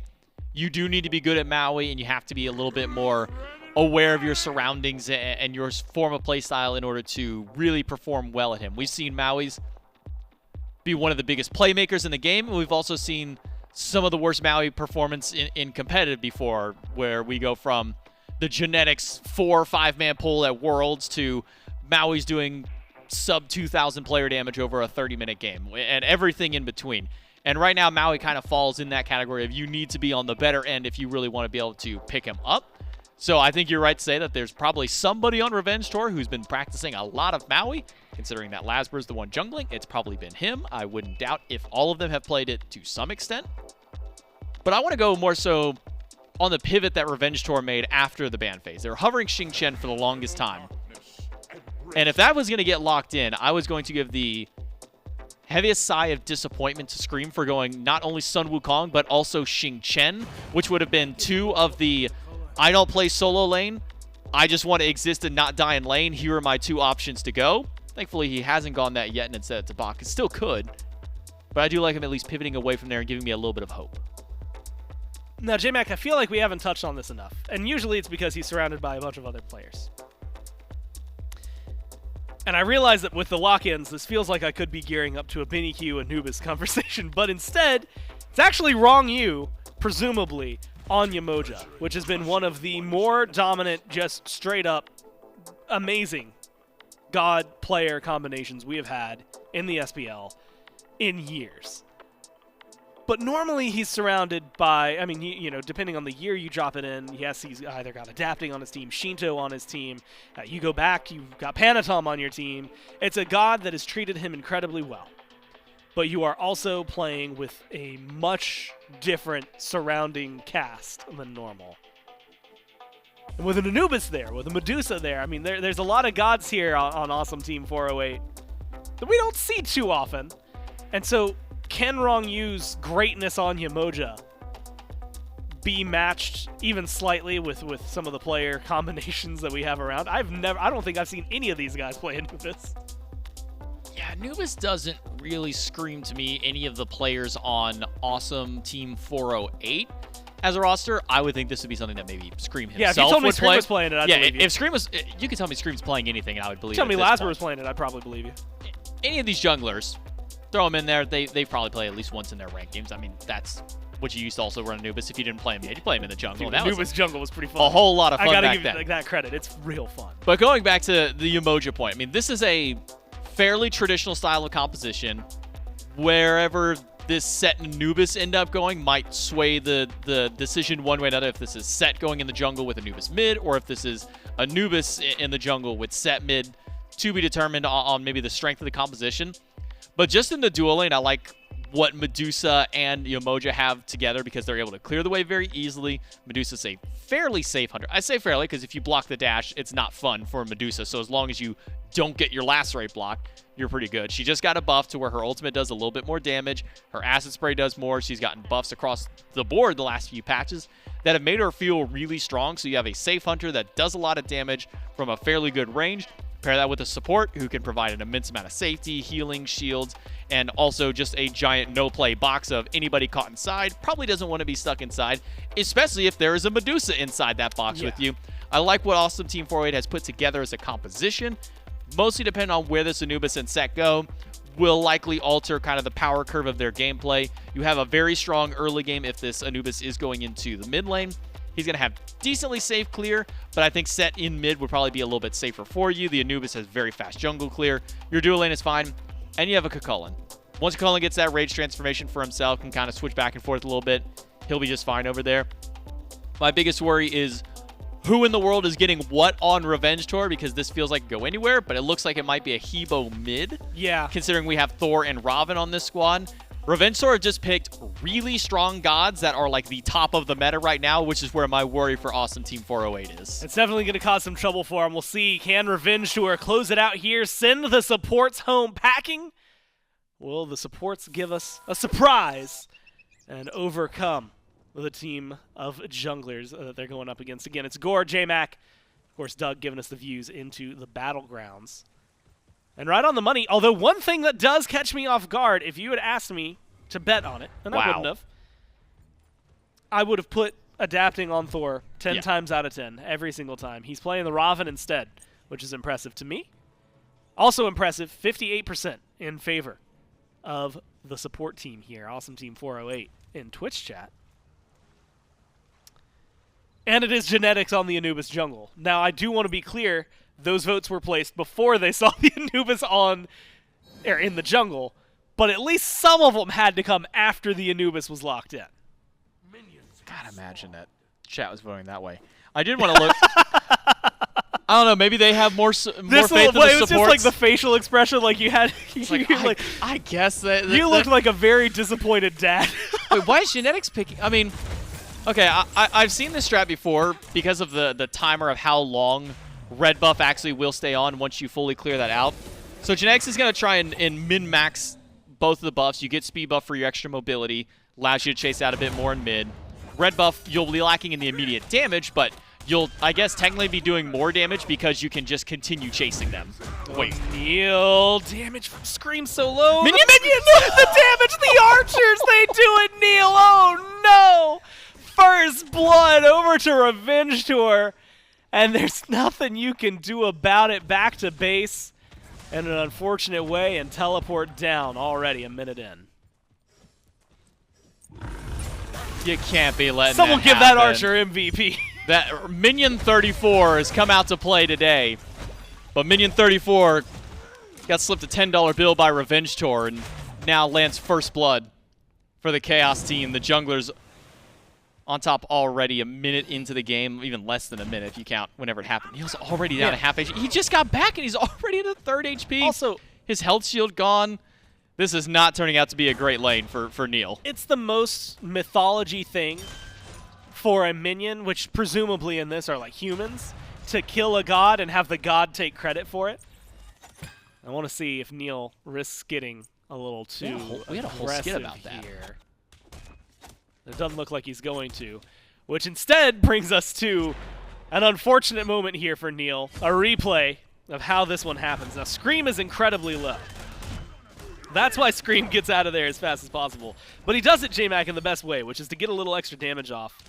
you do need to be good at Maui and you have to be a little bit more aware of your surroundings and your form of play style in order to really perform well at him. We've seen Maui's be one of the biggest playmakers in the game, and we've also seen some of the worst Maui performance in competitive before, where we go from the genetics 4 or 5-man pool at Worlds to Maui's doing sub 2,000 player damage over a 30-minute game, and everything in between. And right now, Maui kind of falls in that category of you need to be on the better end if you really want to be able to pick him up. So I think you're right to say that there's probably somebody on Revenge Tour who's been practicing a lot of Maui. Considering that Lasber's the one jungling, it's probably been him. I wouldn't doubt if all of them have played it to some extent. But I want to go more so on the pivot that Revenge Tour made after the ban phase. They were hovering Xingqian for the longest time. And if that was going to get locked in, I was going to give the heaviest sigh of disappointment to Scream for going not only Sun Wukong, but also Xingqian, which would have been 2 of the I don't play solo lane, I just want to exist and not die in lane, here are my 2 options to go. Thankfully, he hasn't gone that yet and instead it's Tabak. It still could, but I do like him at least pivoting away from there and giving me a little bit of hope. Now, J-Mac, I feel like we haven't touched on this enough, and usually it's because he's surrounded by a bunch of other players. And I realize that with the lock-ins, this feels like I could be gearing up to a BaRRaCCuDDa Anubis conversation, but instead, it's actually Wrong You, presumably, on Yemoja, which has been one of the more dominant, just straight-up amazing God player combinations we have had in the SPL in years. But normally he's surrounded by, I mean, you know, depending on the year you drop it in, yes, he's either got Adapting on his team, Shinto on his team. You go back, you've got Panatom on your team. It's a God that has treated him incredibly well. But you are also playing with a much different surrounding cast than normal. And with an Anubis there, with a Medusa there, I mean, there's a lot of gods here on Awesome Team 408 that we don't see too often. And so, can Wrong Yu's greatness on Yemoja be matched even slightly with some of the player combinations that we have around? I don't think I've seen any of these guys play Anubis. Yeah, Anubis doesn't really scream to me any of the players on Awesome Team 408 as a roster. I would think this would be something that maybe Scream himself would play. Yeah, if you told me Scream was playing it, I'd believe you. If Scream was, you could tell me Scream's playing anything, and I would believe it. Tell me Lasber was playing it, I'd probably believe you. Any of these junglers, throw them in there. They probably play at least once in their ranked games. I mean, that's what you used to also run Anubis. If you didn't play him yet, you play him in the jungle. Dude, Anubis jungle was pretty fun. A whole lot of fun back then. I gotta give you that credit. It's real fun. But going back to the Yemoja point, I mean, this is a fairly traditional style of composition. Wherever this Set and Anubis end up going might sway the decision one way or another, if this is Set going in the jungle with Anubis mid, or if this is Anubis in the jungle with Set mid, to be determined on maybe the strength of the composition. But just in the dual lane, I like what Medusa and Yemoja have together because they're able to clear the way very easily. Medusa's a fairly safe hunter. I say fairly because if you block the dash, it's not fun for Medusa. So as long as you don't get your lacerate block, you're pretty good. She just got a buff to where her ultimate does a little bit more damage. Her acid spray does more. She's gotten buffs across the board the last few patches that have made her feel really strong. So you have a safe hunter that does a lot of damage from a fairly good range. Pair that with a support who can provide an immense amount of safety, healing, shields, and also just a giant no-play box of anybody caught inside. Probably doesn't want to be stuck inside, especially if there is a Medusa inside that box with you. I like what Awesome Team 408 has put together as a composition. Mostly depending on where this Anubis and Set go, will likely alter kind of the power curve of their gameplay. You have a very strong early game if this Anubis is going into the mid lane. He's going to have decently safe clear, but I think Set in mid would probably be a little bit safer for you. The Anubis has very fast jungle clear. Your dual lane is fine, and you have a Cucullin. Once Cucullin gets that rage transformation for himself, can kind of switch back and forth a little bit, he'll be just fine over there. My biggest worry is who in the world is getting what on Revenge Tour, because this feels like it can go anywhere, but it looks like it might be a Hebo mid. Yeah. Considering we have Thor and Ravana on this squad. Revenge Tour just picked really strong gods that are like the top of the meta right now, which is where my worry for Awesome Team 408 is. It's definitely going to cause some trouble for him. We'll see. Can Revenge Tour close it out here? Send the supports home packing? Will the supports give us a surprise and overcome the team of junglers that they're going up against? Again, it's Gore, J-Mac, of course, Doug giving us the views into the battlegrounds. And right on the money, although one thing that does catch me off guard, if you had asked me to bet on it, and I wouldn't have, I would have put adapting on Thor 10 times out of 10 every single time. He's playing the Ravana instead, which is impressive to me. Also impressive, 58% in favor of the support team here, Awesome Team 408 in Twitch chat. And it is genetics on the Anubis jungle. Now, I do want to be clear, those votes were placed before they saw the Anubis in the jungle, but at least some of them had to come after the Anubis was locked in. God, imagine that chat was voting that way. I did want to look. I don't know. Maybe they have more faith in the supports. It was just like the facial expression, like you had. I guess that you looked like a very disappointed dad. Wait, why is genetics picking? I mean, okay, I've seen this strat before because of the timer of how long red buff actually will stay on once you fully clear that out. So genetics is going to try and min-max both of the buffs. You get speed buff for your extra mobility, allows you to chase out a bit more in mid. Red buff, you'll be lacking in the immediate damage, but you'll, I guess, technically be doing more damage because you can just continue chasing them. Wait. Neil, damage from Scream so low. Minions! The damage, the archers, they do it, Neil. Oh, no. First blood over to Revenge Tour, and there's nothing you can do about it. Back to base in an unfortunate way and teleport down already a minute in. You can't be letting Someone give happen. that archer MVP. That Minion 34 has come out to play today, but Minion 34 got slipped a $10 bill by Revenge Tour and now lands first blood for the Chaos team. The junglers on top already a minute into the game, even less than a minute if you count whenever it happened. Neil's already down to half HP. He just got back and he's already at a third HP. Also, his health shield gone. This is not turning out to be a great lane for Neil. It's the most mythology thing for a minion, which presumably in this are like humans, to kill a god and have the god take credit for it. I want to see if Neil risks getting a little too we had a whole skit about that here. It doesn't look like he's going to, which instead brings us to an unfortunate moment here for Neil, a replay of how this one happens. Now, Scream is incredibly low. That's why Scream gets out of there as fast as possible. But he does it, J-Mac, in the best way, which is to get a little extra damage off.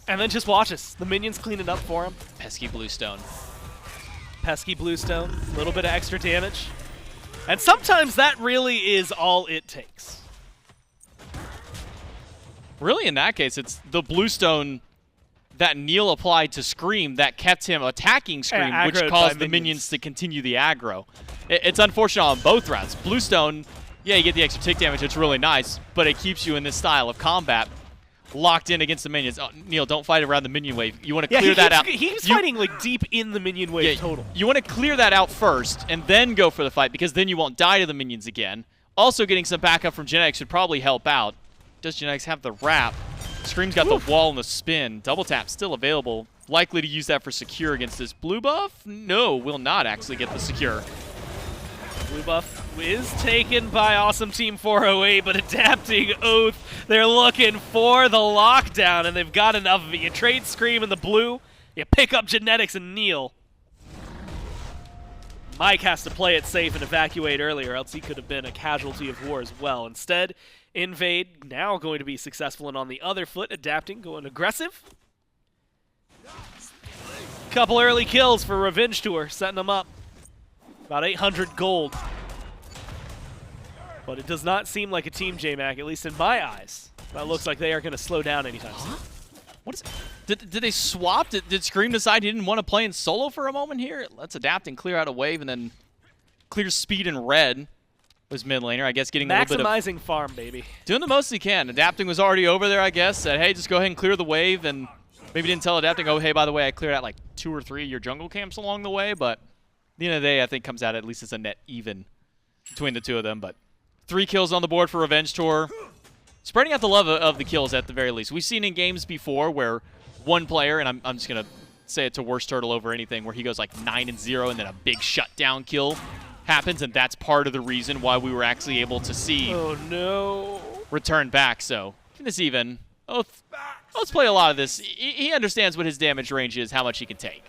And then just watches. The minions clean it up for him. Pesky Bluestone. Pesky Bluestone. A little bit of extra damage. And sometimes that really is all it takes. Really, in that case, it's the Bluestone that Neil applied to Scream that kept him attacking Scream, which caused the minions to continue the aggro. It's unfortunate on both routes. Bluestone, yeah, you get the extra tick damage, it's really nice, but it keeps you in this style of combat, locked in against the minions. Oh, Neil, don't fight around the minion wave. You want to clear that out. He's fighting like deep in the minion wave total. You want to clear that out first and then go for the fight because then you won't die to the minions again. Also, getting some backup from Genetics should probably help out. Does Genetics have the wrap? Scream's got the wall and the spin. Double tap still available. Likely to use that for secure against this blue buff? No, will not actually get the secure. Blue buff is taken by Awesome Team 408, but adapting Oath, they're looking for the lockdown, and they've got enough of it. You trade Scream in the blue, you pick up Genetics and Neil. Mike has to play it safe and evacuate earlier, else he could have been a casualty of war as well. Instead, Invade now going to be successful, and on the other foot, adapting, going aggressive. Couple early kills for Revenge Tour, setting them up. About 800 gold. But it does not seem like a team, J-Mac, at least in my eyes. That looks like they are going to slow down anytime soon. What is it? Did they swap? Did Scream decide he didn't want to play in solo for a moment here? Let's adapt and clear out a wave and then clear speed in red. Was mid laner, I guess, getting a little bit of... Maximizing farm, baby. Doing the most he can. Adapting was already over there, I guess. Said, hey, just go ahead and clear the wave, and maybe didn't tell Adapting, oh, hey, by the way, I cleared out like 2 or 3 of your jungle camps along the way, but at the end of the day, I think comes out at least as a net even between the two of them. But 3 kills on the board for Revenge Tour. Spreading out the love of the kills at the very least. We've seen in games before where one player, and I'm just going to say it's a worst turtle over anything, where he goes like 9-0 and then a big shutdown kill happens, and that's part of the reason why we were actually able to see return back. So this even let's play a lot of this. He understands what his damage range is, how much he can take.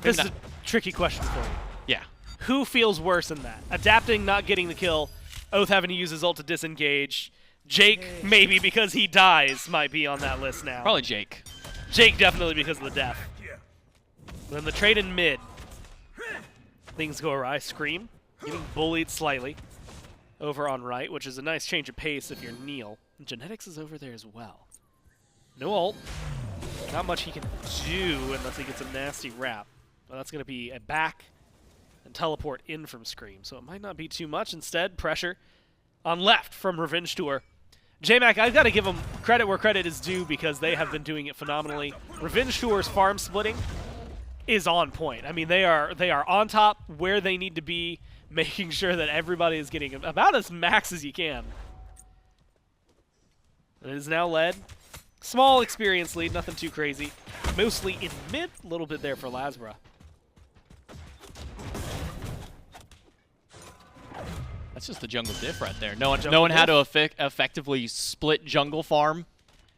This is a tricky question for you. Yeah. Who feels worse in that? Adapting, not getting the kill, Oath having to use his ult to disengage. Jake, maybe because he dies, might be on that list now. Probably Jake. Jake definitely because of the death. Then the trade in mid. Things go awry. Scream, getting bullied slightly over on right, which is a nice change of pace if you're Neil. And Genetics is over there as well. No ult. Not much he can do unless he gets a nasty wrap. Well, that's going to be a back and teleport in from Scream, so it might not be too much. Instead, pressure on left from RevengeTour. JMac, I've got to give them credit where credit is due because they have been doing it phenomenally. RevengeTour's farm splitting is on point. I mean, they are on top where they need to be, making sure that everybody is getting about as max as you can. And it is now led. Small experience lead, nothing too crazy. Mostly in mid, a little bit there for Lasbra. That's just the jungle diff right there. No one had to effectively split jungle farm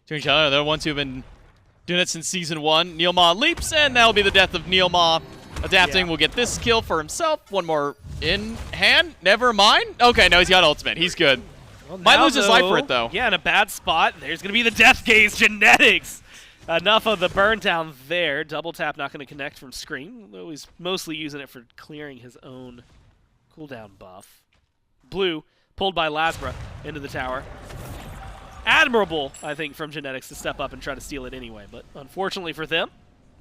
to each other. They're the ones who've been doing it since Season 1. Neilma leaps, and that'll be the death of Neilma. Adapting will get this kill for himself. One more in hand. Never mind. Okay, no, he's got ultimate. He's good. Well, might lose his life for it, though. Yeah, in a bad spot. There's going to be the Death Gaze Genetics. Enough of the burn down there. Double tap not going to connect from Scream, though he's mostly using it for clearing his own cooldown buff. Blue, pulled by Lasbra into the tower. Admirable, I think, from Genetics to step up and try to steal it anyway, but unfortunately for them,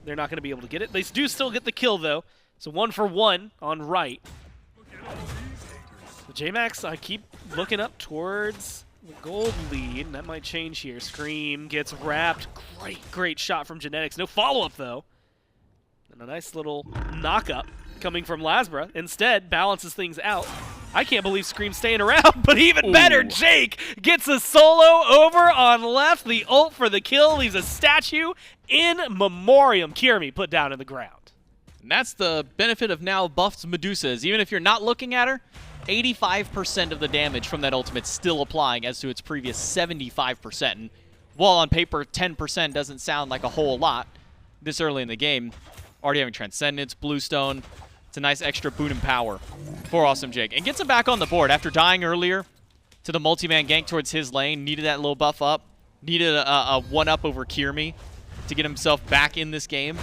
they're not going to be able to get it. They do still get the kill, though, so 1 for 1 on right. The JMax, I keep looking up towards the gold lead, and that might change here. Scream gets wrapped. Great shot from Genetics. No follow-up, though. And a nice little knock-up coming from Lasbra. Instead, balances things out. I can't believe Scream's staying around, but even better, Jake gets a solo over on left. The ult for the kill leaves a statue in memoriam. Kirmi put down in the ground. And that's the benefit of now buffed Medusas. Even if you're not looking at her, 85% of the damage from that ultimate still applying as to its previous 75%. And while on paper 10% doesn't sound like a whole lot this early in the game, already having Transcendence, Bluestone, it's a nice extra boon in power for Awesome Jake. And gets him back on the board after dying earlier to the multi-man gank towards his lane. Needed that little buff up. Needed a one-up over Kirmi to get himself back in this game.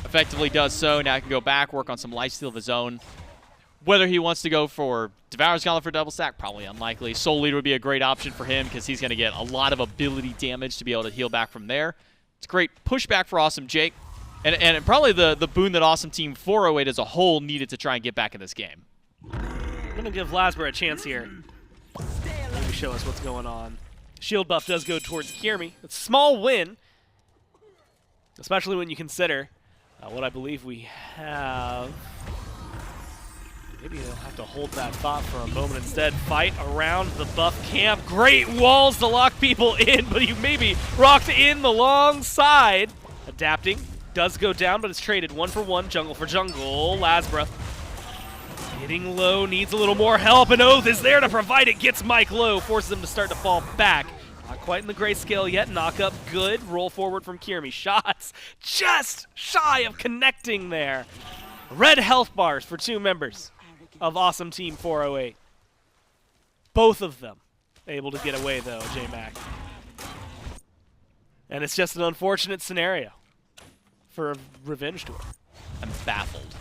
Effectively does so. Now he can go back, work on some lifesteal of his own. Whether he wants to go for Devourer's Gauntlet for double stack, probably unlikely. Soul Leader would be a great option for him because he's going to get a lot of ability damage to be able to heal back from there. It's a great pushback for Awesome Jake. And probably the boon that Awesome Team 408 as a whole needed to try and get back in this game. I'm going to give Lasbra a chance here. Maybe show us what's going on. Shield buff does go towards Kirmi. It's a small win, especially when you consider what I believe we have. Maybe they'll have to hold that thought for a moment instead. Fight around the buff camp. Great walls to lock people in, but you maybe rocked in the long side. Adapting. Does go down, but it's traded 1 for 1, jungle for jungle. Lasbra getting low, needs a little more help, and Oath is there to provide it. Gets Mike low, forces him to start to fall back. Not quite in the grayscale yet. Knock up good. Roll forward from Kirmi. Shots just shy of connecting there. Red health bars for 2 members of Awesome Team 408. Both of them able to get away, though, J-Mac. And it's just an unfortunate scenario for RevengeTour. I'm baffled.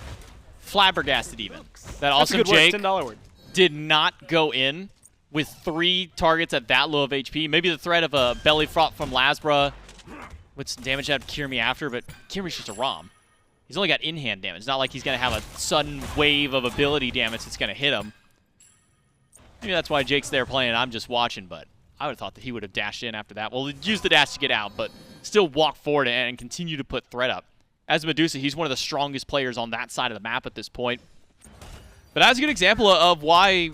Flabbergasted even. That Awesome Jake did not go in with 3 targets at that low of HP. Maybe the threat of a belly fraught from Lasbra with some damage out of Kirmi after, but Kirmi's just a ROM. He's only got in-hand damage. It's not like he's going to have a sudden wave of ability damage that's going to hit him. Maybe that's why Jake's there playing and I'm just watching, but I would have thought that he would have dashed in after that. Well, he used the dash to get out, but still walk forward and continue to put threat up. As Medusa, he's one of the strongest players on that side of the map at this point. But that's a good example of why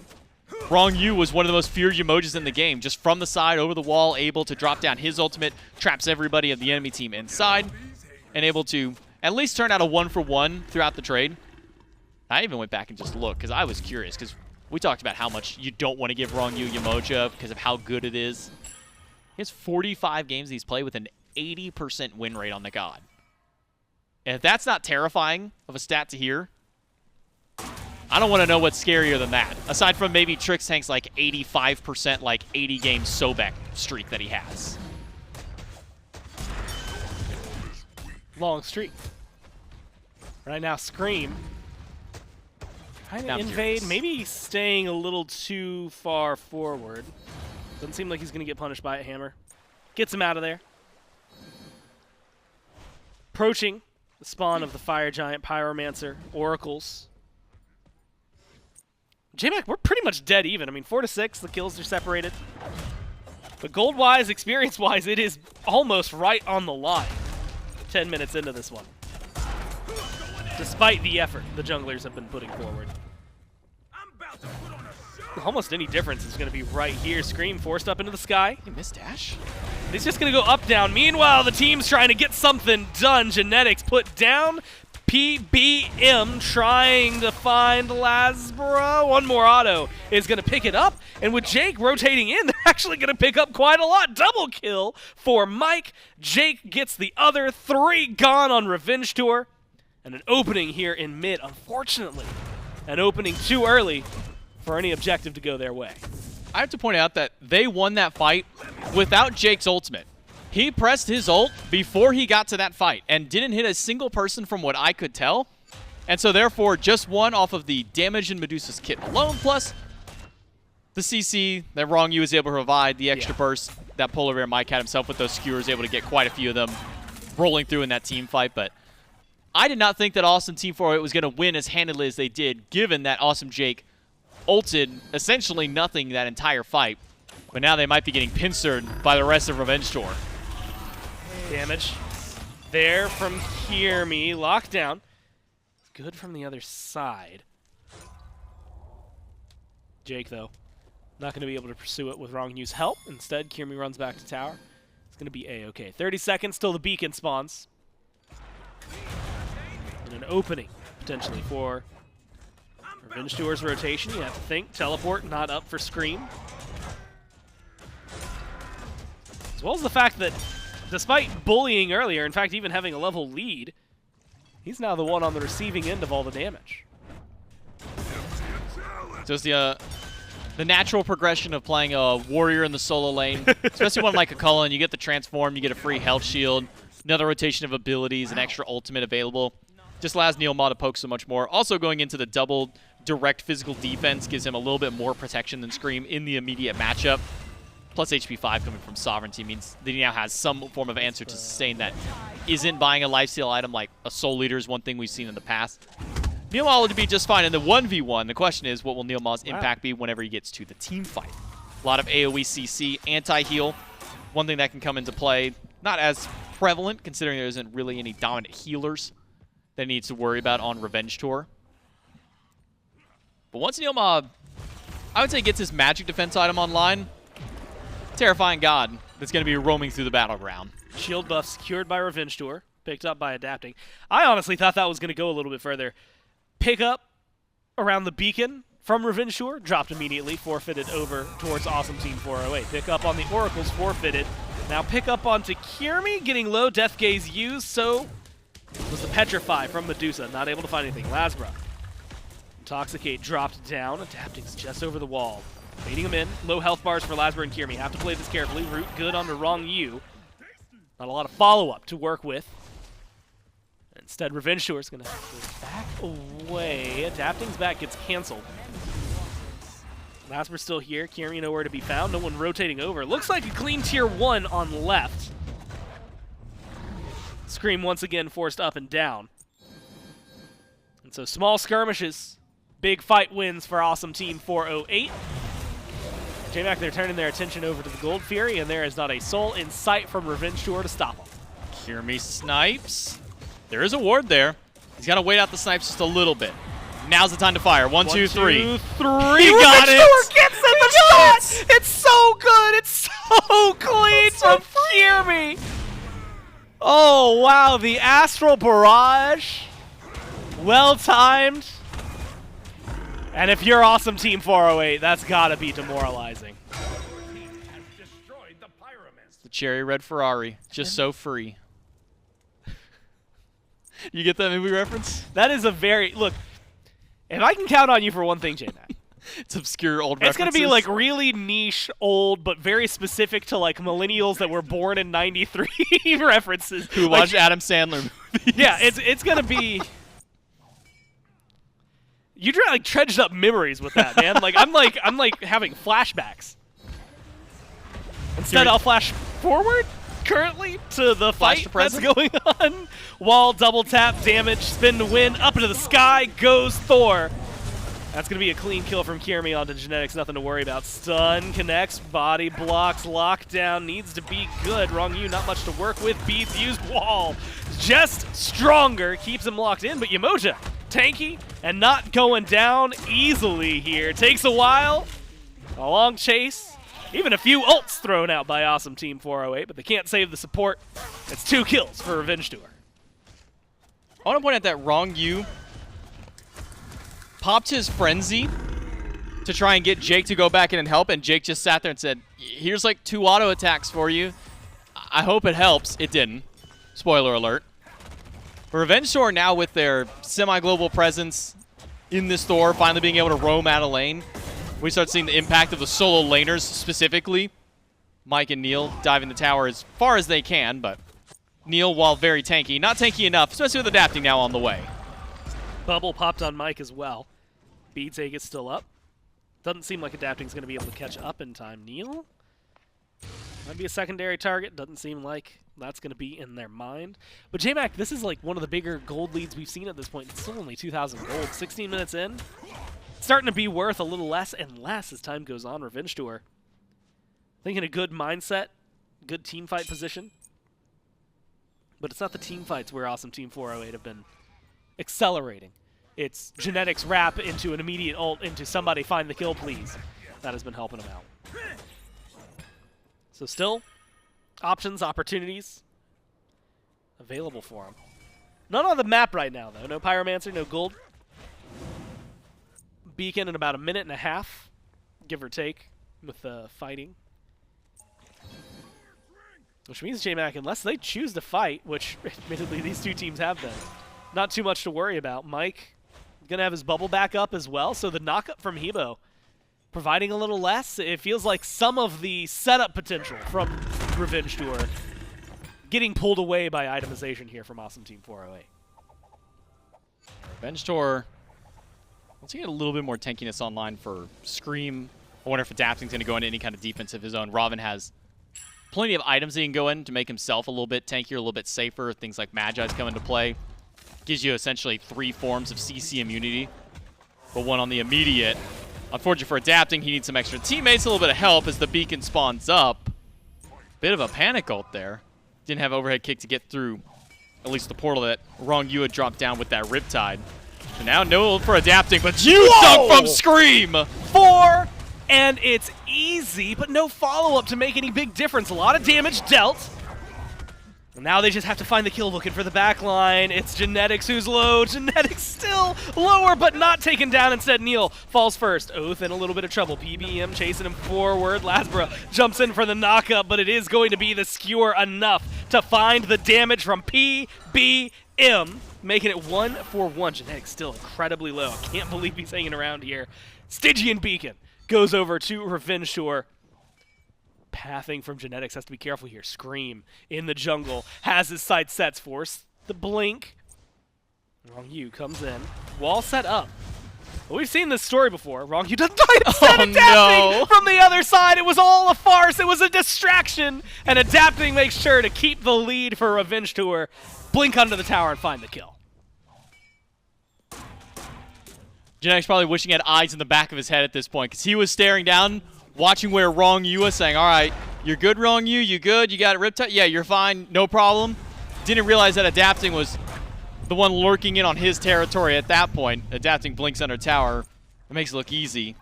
Wrong You was one of the most feared emojis in the game. Just from the side, over the wall, able to drop down his ultimate, traps everybody of the enemy team inside, and able to at least turn out a 1 for 1 throughout the trade. I even went back and just looked because I was curious because we talked about how much you don't want to give Wrong You Yemoja because of how good it is. He has 45 games he's played with an 80% win rate on the God. And if that's not terrifying of a stat to hear, I don't want to know what's scarier than that. Aside from maybe Trixtank's like 85%, like 80-game Sobek streak that he has. Long streak. Right now, Scream. Trying to invade, maybe staying a little too far forward. Doesn't seem like he's going to get punished by a hammer. Gets him out of there. Approaching the spawn of the Fire Giant, Pyromancer, Oracles. J-Mac, we're pretty much dead even. I mean, 4 to 6, the kills are separated. But gold-wise, experience-wise, it is almost right on the line. 10 minutes into this one. Despite the effort the junglers have been putting forward. Almost any difference is going to be right here. Scream forced up into the sky. He missed dash. He's just going to go up, down. Meanwhile, the team's trying to get something done. Genetics put down. PBM trying to find Lasbra. One more auto is going to pick it up. And with Jake rotating in, they're actually going to pick up quite a lot. Double kill for Mike. Jake gets the other 3 gone on Revenge Tour. And an opening here in mid, unfortunately. An opening too early for any objective to go their way. I have to point out that they won that fight without Jake's ultimate. He pressed his ult before he got to that fight and didn't hit a single person from what I could tell. And so therefore just won off of the damage in Medusa's kit alone, plus the CC that Wrong U was able to provide, the extra burst that Polar Bear Mike had himself with those skewers, able to get quite a few of them rolling through in that team fight. But I did not think that Awesome Team 408 was going to win as handedly as they did, given that Awesome Jake ulted essentially nothing that entire fight. But now they might be getting pincered by the rest of Revenge Tour. Damage there from Hear Me. Lockdown. Good from the other side. Jake, though, not going to be able to pursue it with Wrong U's help. Instead, Hear Me runs back to tower. It's going to be A-okay. 30 seconds till the beacon spawns. And an opening, potentially, for Revenge Tour's rotation. You have to think. Teleport not up for Scream. As well as the fact that despite bullying earlier, in fact, even having a level lead, he's now the one on the receiving end of all the damage. So it's the natural progression of playing a warrior in the solo lane, especially one like a Cullen. You get the transform, you get a free health shield, another rotation of abilities, an extra ultimate available. Just allows Neilma to poke so much more. Also going into the double direct physical defense gives him a little bit more protection than Scream in the immediate matchup. Plus HP 5 coming from Sovereignty means that he now has some form of answer to sustain that isn't buying a lifesteal item like a Soul Leader is one thing we've seen in the past. Neilma would be just fine in the 1v1. The question is, what will Neilma's impact be whenever he gets to the team fight? A lot of AoE CC, anti-heal. One thing that can come into play, not as prevalent considering there isn't really any dominant healers that he needs to worry about on Revenge Tour. But once Neilma, I would say, gets his magic defense item online, terrifying god that's going to be roaming through the battleground. Shield buff secured by Revenge Tour, picked up by Adapting. I honestly thought that was going to go a little bit further. Pick up around the beacon from Revenge Tour, dropped immediately, forfeited over towards Awesome Team 408. Pick up on the Oracles, forfeited. Now pick up onto Kirmi, getting low, Death Gaze used, so was the Petrify from Medusa, not able to find anything. Lasbra. Intoxicate dropped down, Adapting's just over the wall. Baiting him in. Low health bars for Lasbra and Kirmi. Have to play this carefully. Root good onto Wrong U. Not a lot of follow-up to work with. Instead, Revenge Tour is going to back away. Adapting's back gets canceled. Lasbra's still here. Kirmi nowhere to be found. No one rotating over. Looks like a clean tier 1 on left. Scream once again forced up and down. And so small skirmishes. Big fight wins for Awesome Team 408. J-Mac, they're turning their attention over to the Gold Fury, and there is not a soul in sight from Revenge Tour to stop him. Kirmi snipes. There is a ward there. He's got to wait out the snipes just a little bit. Now's the time to fire. 1, 2, 3. He got it! Tour gets in the shot! It's so good! It's so clean from Kirmi! Oh, wow. The Astral Barrage. Well-timed. And if you're Awesome Team 408, that's got to be demoralizing. The cherry red Ferrari, just so free. You get that movie reference? That is a very look. If I can count on you for one thing, J-Mac, it's obscure old it's references. gonna be like really niche, old, but very specific to like millennials that were born in '93 references. Who like, watched Adam Sandler movies. Yeah, it's gonna be. You like dredged up memories with that, man. I'm like having flashbacks. Instead, I'll flash forward currently to the fight that's going on. Wall, double tap, damage, spin to win. Up into the sky goes Thor. That's going to be a clean kill from Kierme onto Genetics. Nothing to worry about. Stun connects, body blocks, lockdown. Needs to be good. Wrong you, not much to work with. Beats used wall. Just stronger. Keeps him locked in, but Yamoja, tanky and not going down easily here. Takes a while. A long chase. Even a few ults thrown out by Awesome Team 408, but they can't save the support. It's 2 kills for RevengeTour. I want to point out that Wrong You popped his frenzy to try and get Jake to go back in and help, and Jake just sat there and said, here's like 2 auto attacks for you. I hope it helps. It didn't. Spoiler alert. But RevengeTour now with their semi-global presence in this Thor, finally being able to roam out of lane, we start seeing the impact of the solo laners specifically. Mike and Neil diving the tower as far as they can, but Neil, while very tanky, not tanky enough, especially with adapting now on the way. Bubble popped on Mike as well. Beatake is still up. Doesn't seem like adapting's going to be able to catch up in time. Neil? Might be a secondary target. Doesn't seem like that's going to be in their mind. But J-Mac, this is like one of the bigger gold leads we've seen at this point. It's still only 2,000 gold. 16 minutes in. Starting to be worth a little less and less as time goes on. RevengeTour. I think in a good mindset, good team fight position. But it's not the team fights where Awesome Team 408 have been accelerating. It's Genetics wrap into an immediate ult into somebody find the kill, please. That has been helping them out. So still, options, opportunities available for them. None on the map right now, though. No Pyromancer, no gold. Beacon in about 1.5 minutes, give or take, with fighting. Which means, J-Mac, unless they choose to fight, which admittedly these 2 teams have been, not too much to worry about. Mike going to have his bubble back up as well, so the knockup from Hebo providing a little less. It feels like some of the setup potential from RevengeTour getting pulled away by itemization here from Awesome Team 408. RevengeTour, let's get a little bit more tankiness online for Scream. I wonder if Adapting's going to go into any kind of defense of his own. Ravana has plenty of items he can go in to make himself a little bit tankier, a little bit safer. Things like Magi's come into play. Gives you essentially 3 forms of CC immunity, but 1 on the immediate. Unfortunately for Adapting, he needs some extra teammates, a little bit of help as the beacon spawns up. Bit of a panic ult there. Didn't have overhead kick to get through at least the portal that Wrong You had dropped down with that Riptide. And now no ult for Adapting, but huge dunk from Scream! 4, and it's easy, but no follow-up to make any big difference. A lot of damage dealt. And now they just have to find the kill, looking for the back line. It's Genetics who's low. Genetics still lower, but not taken down. Instead, Neil falls first. Oath in a little bit of trouble. PBM chasing him forward. Lasbra jumps in for the knockup, but it is going to be the skewer enough to find the damage from PBM, making it 1-for-1. Genetics still incredibly low. I can't believe he's hanging around here. Stygian Beacon goes over to RevengeTour. Pathing from Genetics has to be careful here. Scream in the jungle. Has his sight sets. Force the blink. Wrong You comes in. Wall set up. Well, we've seen this story before. Wrong You doesn't die instead Adapting from the other side. It was all a farce. It was a distraction. And Adapting makes sure to keep the lead for RevengeTour. Blink under the tower and find the kill. Genetics probably wishing he had eyes in the back of his head at this point because he was staring down, watching where Wrong You was saying, all right, you're good, Wrong You, you good, you got it Riptide? Yeah, you're fine, no problem. Didn't realize that Adapting was the one lurking in on his territory at that point. Adapting blinks under tower. It makes it look easy.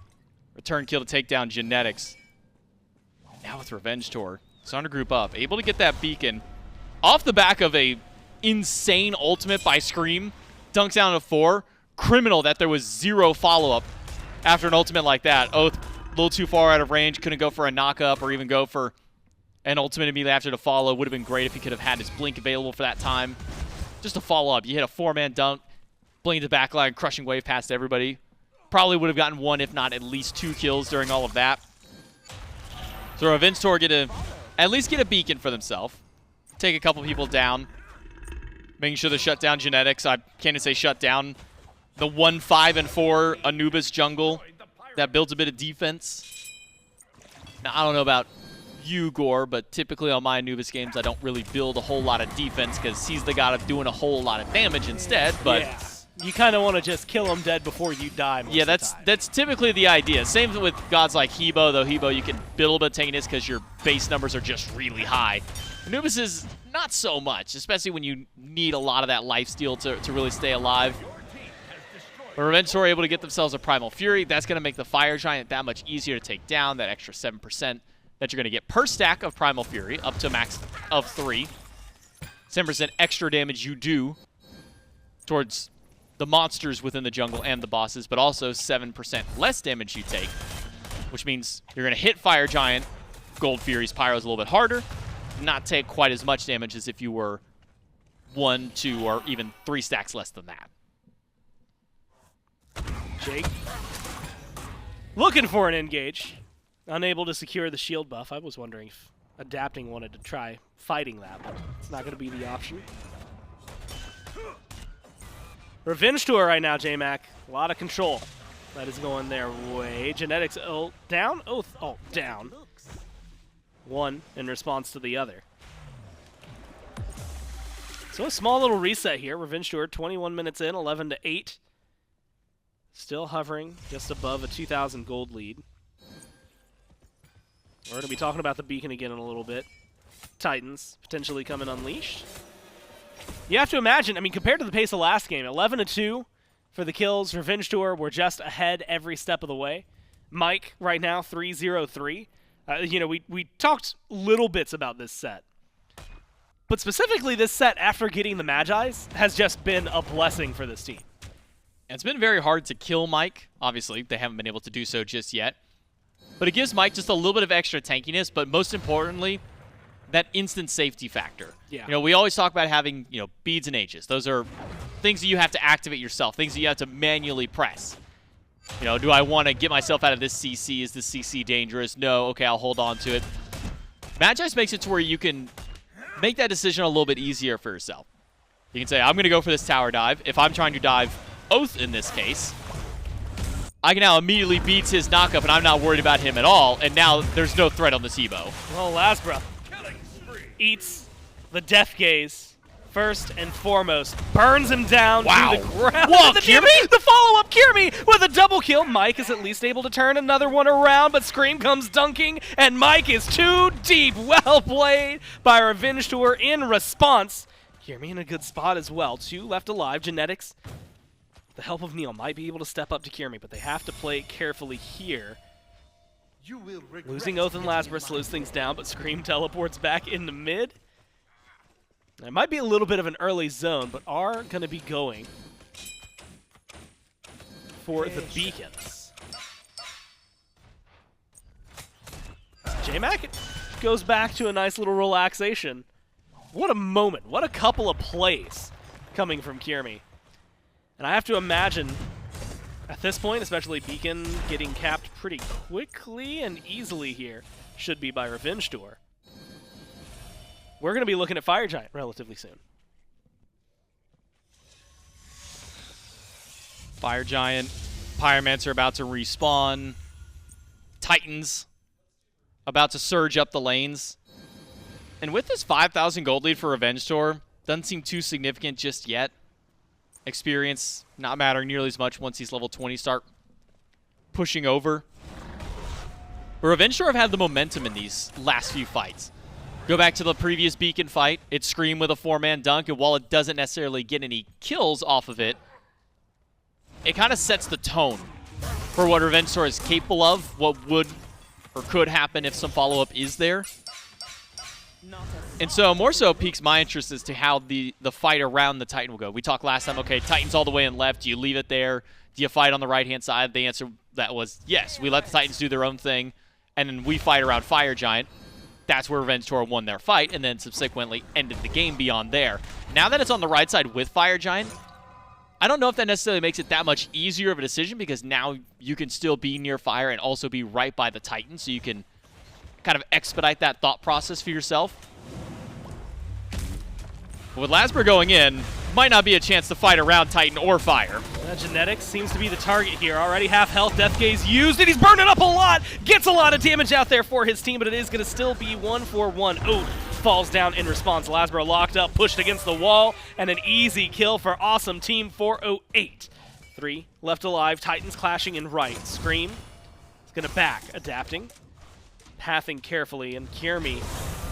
Return kill to take down Genetics. Now with RevengeTour, Sunder group up, able to get that beacon off the back of a insane ultimate by Scream. Dunks down to 4. Criminal that there was 0 follow-up after an ultimate like that. Oath a little too far out of range, couldn't go for a knock-up or even go for an ultimate immediately after to follow. Would have been great if he could have had his blink available for that time. just to follow up, you hit a 4-man dunk, bling the backline, crushing wave past everybody. Probably would have gotten 1, if not at least 2 kills during all of that. So Revenge Tour get at least get a beacon for themselves. Take a couple people down. Making sure to shut down Genetics. I can't even say shut down the 1, 5, and 4 Anubis jungle that builds a bit of defense. Now, I don't know about you, Gore, but typically on my Anubis games, I don't really build a whole lot of defense because he's the guy doing a whole lot of damage instead. But yeah. You kind of want to just kill him dead before you die. Yeah, that's typically the idea. Same with gods like Hebo, though Hebo you can build a tankiness because your base numbers are just really high. Anubis is not so much, especially when you need a lot of that lifesteal to really stay alive. But Revenge Tour are able to get themselves a Primal Fury. That's going to make the Fire Giant that much easier to take down, that extra 7% that you're going to get per stack of Primal Fury, up to a max of 3. 7% extra damage you do towards the monsters within the jungle and the bosses, but also 7% less damage you take, which means you're going to hit Fire Giant, Gold Fury's Pyro's a little bit harder, not take quite as much damage as if you were 1, 2, or even 3 stacks less than that. Jake looking for an engage. Unable to secure the shield buff. I was wondering if Adapting wanted to try fighting that, but it's not going to be the option. Revenge Tour right now, J-Mac. A lot of control. That is going their way. Genetics ult down? Oh, down. 1 in response to the other. So a small little reset here. Revenge Tour 21 minutes in, 11-8. Still hovering just above a 2,000 gold lead. We're going to be talking about the beacon again in a little bit. Titans potentially coming unleashed. You have to imagine, I mean, compared to the pace of last game, 11-2 for the kills. Revenge Tour were just ahead every step of the way. Mike right now 3-0-3. You know, we talked little bits about this set. But specifically this set after getting the Magi's has just been a blessing for this team. It's been very hard to kill Mike. Obviously, they haven't been able to do so just yet. But it gives Mike just a little bit of extra tankiness, but most importantly, that instant safety factor. Yeah. You know, we always talk about having, you know, beads and Ages. Those are things that you have to activate yourself, things that you have to manually press. You know, do I want to get myself out of this CC? Is this CC dangerous? No. Okay, I'll hold on to it. Magi's makes it to where you can make that decision a little bit easier for yourself. You can say, I'm going to go for this tower dive. If I'm trying to dive Oath in this case, I can now immediately beat his knockup, and I'm not worried about him at all, and now there's no threat on this Evo. Well, Lasbra eats the Death Gaze first and foremost. Burns him down to the ground. Whoa, Kirby? The follow-up Kirby with a double kill. Mike is at least able to turn another one around, but Scream comes dunking, and Mike is too deep. Well played by Revenge Tour in response. Kirby in a good spot as well. 2 left alive. Genetics, the help of Neil, might be able to step up to Kirby, but they have to play carefully here. Losing Oath and Lasbra slows things down, but Scream teleports back into mid. It might be a little bit of an early zone, but are going to be going for the beacons. J-Mac goes back to a nice little relaxation. What a moment. What a couple of plays coming from Kirby. And I have to imagine, at this point, especially Beacon getting capped pretty quickly and easily here, should be by Revenge Tour. We're going to be looking at Fire Giant relatively soon. Fire Giant, Pyromancer about to respawn, Titans about to surge up the lanes. And with this 5,000 gold lead for Revenge Tour, doesn't seem too significant just yet. Experience not mattering nearly as much once he's level 20 start pushing over. But Revenge Tour have had the momentum in these last few fights. Go back to the previous Beacon fight. It's Scream with a 4-man dunk, and while it doesn't necessarily get any kills off of it, it kind of sets the tone for what Revenge Tour is capable of, what would or could happen if some follow-up is there. And so more so piques my interest as to how the fight around the Titan will go. We talked last time, okay, Titan's all the way in left. Do you leave it there? Do you fight on the right-hand side? The answer that was yes. We let the Titans do their own thing, and then we fight around Fire Giant. that's where Revenge-Tor won their fight and then subsequently ended the game beyond there. Now that it's on the right side with Fire Giant, I don't know if that necessarily makes it that much easier of a decision because now you can still be near fire and also be right by the Titan, so you can kind of expedite that thought process for yourself. But with Lasper going in, might not be a chance to fight around Titan or fire. Genetics seems to be the target here. Already half health, Death Gaze used, and he's burning up a lot! Gets a lot of damage out there for his team, but it is going to still be 1-for-1. Oath falls down in response. Lasbro locked up, pushed against the wall, and an easy kill for awesome Team 408. 3 left alive, Titans clashing in right. Scream is going to back, adapting, pathing carefully, and Kiermi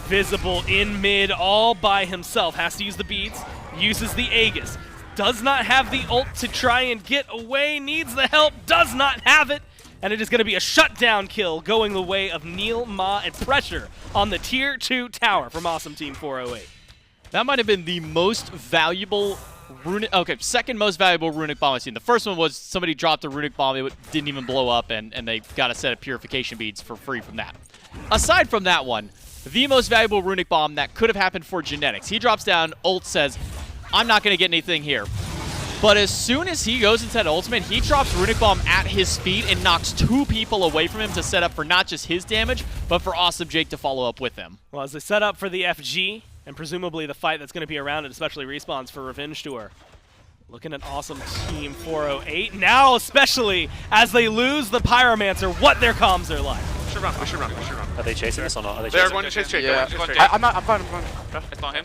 visible in mid all by himself. Has to use the beads, uses the Aegis. Does not have the ult to try and get away, needs the help, does not have it. And it is going to be a shutdown kill going the way of Neil, Ma, and pressure on the Tier 2 tower from Awesome Team 408. That might have been the most valuable runic, second most valuable runic bomb I've seen. The first one was somebody dropped a runic bomb, it didn't even blow up, and they got a set of purification beads for free from that. Aside from that one, the most valuable runic bomb that could have happened for Genetics. He drops down, ult says, I'm not going to get anything here. But as soon as he goes into that ultimate, he drops Runic Bomb at his feet and knocks 2 people away from him to set up for not just his damage, but for Awesome Jake to follow up with him. Well, as they set up for the FG, and presumably the fight that's going to be around it, especially respawns for Revenge-Tor. Looking at Awesome Team 408. Now, especially, as they lose the Pyromancer, what their comms are like. We should run. Are they chasing us or not? Are they They're chasing going to chase Jake. Yeah. I'm fine. It's not him.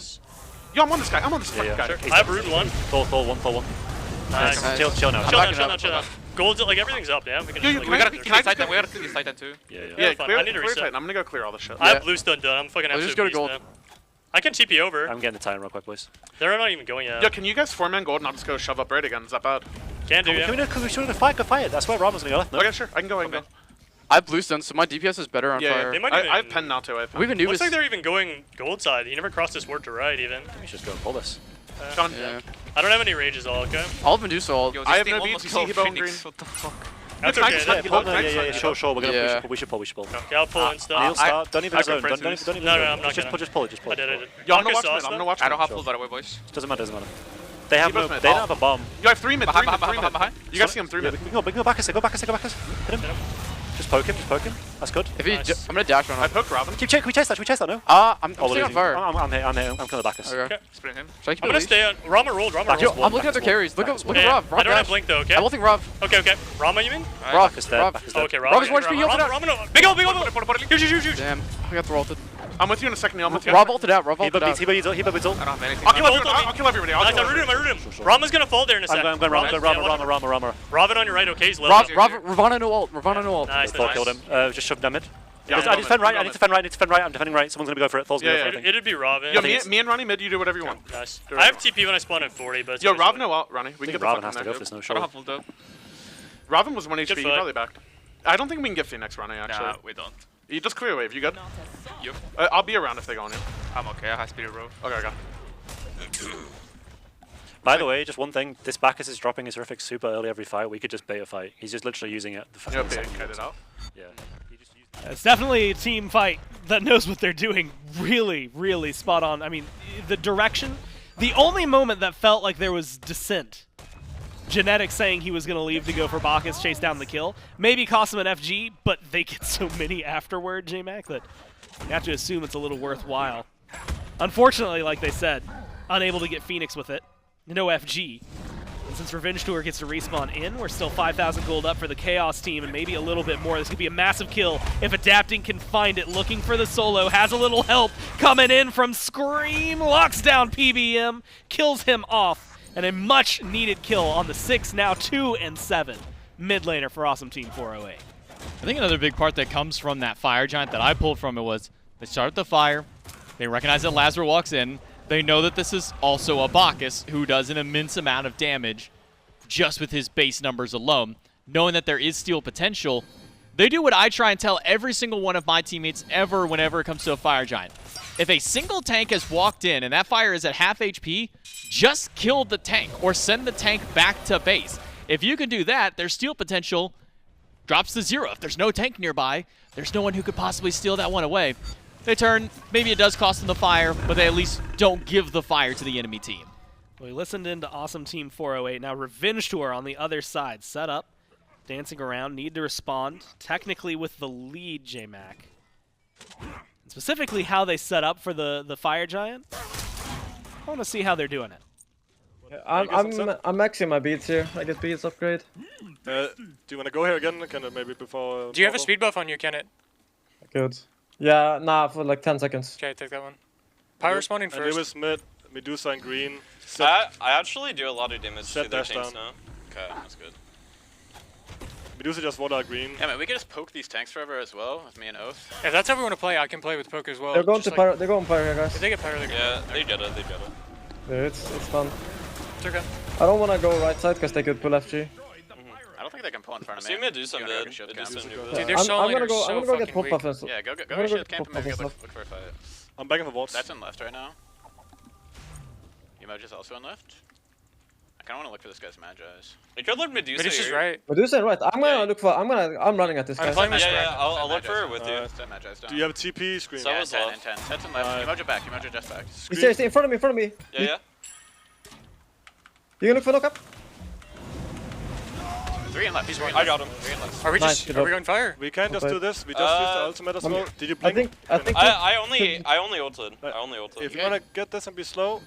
Yo, I'm on this guy. Fucking guy. Sure. I have Rune 1. Thor 1. Nice. Chill now. Chill now. Gold's like everything's up, yeah. We can just, We gotta clear Titan. We gotta clear this Titan too. Yeah, clear I need to reset. I'm gonna go clear all this shit. I have blue stun done. I'm fucking absolute just go to beast, gold. man. I can TP over. I'm getting the Titan real quick, boys. They're not even going yet. Yo, can you guys 4-man gold and I'll just go shove up right again? Is that bad? Can do, yeah. Can we shoot the fight? Go fight it. That's where Ravana's gonna go. No? Okay, sure. I can go. I have blue stun, so my DPS is better on fire. They might I have pen now too. We even knew looks like they're even going gold side. You never crossed this word to right even. We should go and pull this. Yeah. I don't have any rages all, okay? All of them do so. I have no beats. You see Hebo and green. What the fuck? That's okay. Yeah, sure. We should pull. Okay, I'll pull and stuff. Neil, start. Don't even zone. Don't even zone. No, I'm not gonna. Just pull it. I did. Yo, I'm gonna watch mid. I'm gonna watch mid. I don't have full by the way, boys. Doesn't matter. They have no. They don't have a bomb. You have 3 mid. Behind. You guys see him 3 mid. We can go back a sec. Hit him. Just poke him. That's good. If he, I'm gonna dash on him. I poke Robin. Can we chase that? No. I'm staying on fire. I'm here. I'm killing Bacchus. Okay. Spin him. Should I keep I'm it gonna leash? stay on. Rama rolled. I'm looking at their carries. Look at Rav. I don't have blink though, okay? I'm ulting Rav. Okay. Rama, you mean? Rav. Okay, Rama. Rav is 1 HP. He ulted out. Big ult. Huge. Damn. I got Thor ulted. I'm with you in a second, Neil. I'm with you. Rob ulted out. He builds ult. I don't have anything. I'll kill everybody. Nice, I rooted him. Rama's gonna fall there in a second. I'm going Rama. Robin on your right, okay? He's low. Ravana no ult. Nice. Thor killed him. Just shove them mid. Yeah, I need to defend right. I need to defend right. I'm defending right. Someone's gonna go for it. Thor's gonna go for it. It'd be Robin. Yo, me and Ronnie mid, you do whatever you want. Nice. I have TP when I spawn at 40, but it's Yo, Robin no out, Ronnie. We can get the Robin fuck has to go for this, no I shot. don't have full though. Robin was 1 HP, he fight. probably backed. I don't think we can get Phoenix Ronnie, actually. Nah, we don't. You just clear a wave, you good? Yep. I'll be around if they go on you. I'm okay. I have speed row. Okay. By the way, just one thing. This Bacchus is dropping his horrific super early every fight. We could just bait a fight. He's just literally using it. Yeah, cut it out. Yeah. He just used It's definitely a team fight that knows what they're doing. Really spot on. I mean, the direction. The only moment that felt like there was dissent. Genetics saying he was going to leave to go for Bacchus, chase down the kill. Maybe cost him an FG, but they get so many afterward, J-Mac, that you have to assume it's a little worthwhile. Unfortunately, like they said, unable to get Phoenix with it. No FG. And since Revenge-Tor gets to respawn in, we're still 5,000 gold up for the Chaos team and maybe a little bit more. This could be a massive kill if Adapting can find it. Looking for the solo, has a little help coming in from Scream, locks down PBM, kills him off. And a much-needed kill on the 6, now 2 and 7. Mid laner for Awesome Team 408. I think another big part that comes from that Fire Giant that I pulled from it was they start the fire, they recognize that Lazar walks in, they know that this is also a Bacchus who does an immense amount of damage just with his base numbers alone. Knowing that there is steal potential, they do what I try and tell every single one of my teammates ever whenever it comes to a Fire Giant. If a single tank has walked in and that fire is at half HP, just kill the tank or send the tank back to base. If you can do that, their steal potential drops to 0. If there's no tank nearby, there's no one who could possibly steal that one away. They turn. Maybe it does cost them the fire, but they at least don't give the fire to the enemy team. We listened into Awesome Team 408. Now Revenge Tour on the other side. Set up, dancing around, need to respond. Technically with the lead, J-Mac. Specifically how they set up for the Fire Giant. I want to see how they're doing it. Yeah, I'm maxing my beads here. I get beads upgrade. Do you want to go here again? Can maybe before? Do you have a speed buff on you, Kenneth? Good. Yeah, nah, for like 10 seconds. Okay, take that one. Power responding And first. Lewis mid, Medusa and green. I actually do a lot of damage Set to their dash tanks down. now. Okay, that's good. Medusa just water green. Yeah, man, we could just poke these tanks forever as well with me and Oath. If that's how we want to play, I can play with poke as well. They're going Just to pyro. They're going pyro here, guys. If they get pyro, they Yeah, they get it. They get it. Yeah, it's fun. It's okay. I don't want to go right side because they could pull FG. I don't think they can pull in front of See me. Medusa You mid. wanna go shield camp? Medusa Dude, mid. their soul I'm gonna laner's go. so I'm gonna go get fucking pop weak. buff and stuff. Yeah, go I'm get gonna shield get camp pop and maybe buff go and look for a fight. I'm backing for wards. That's in left right now. Emoji's also in left. I kind of want to look for this guy's Magi's. You could look Medusa Medusa's here. right. Medusa right. I'm gonna look for. I'm running at this I'm guy. playing with Yeah, Strike. I'll look for it with you. Set Magi's down. Do you have a TP screen? So- Yeah, was 10 left. and 10. Set's in left. Emoji back. Emoji just back. He's here. He's in front of me. In front of me. Yeah, yeah. You gonna look for lookup? 3 and left. He's running. I got him. 3 and left. Are we Nice, just? good Are we job. going fire? We can just do this. We just use the ultimate as well. Did you I blink? think. I only ulted. I only ulted. If you wanna get this and be slow,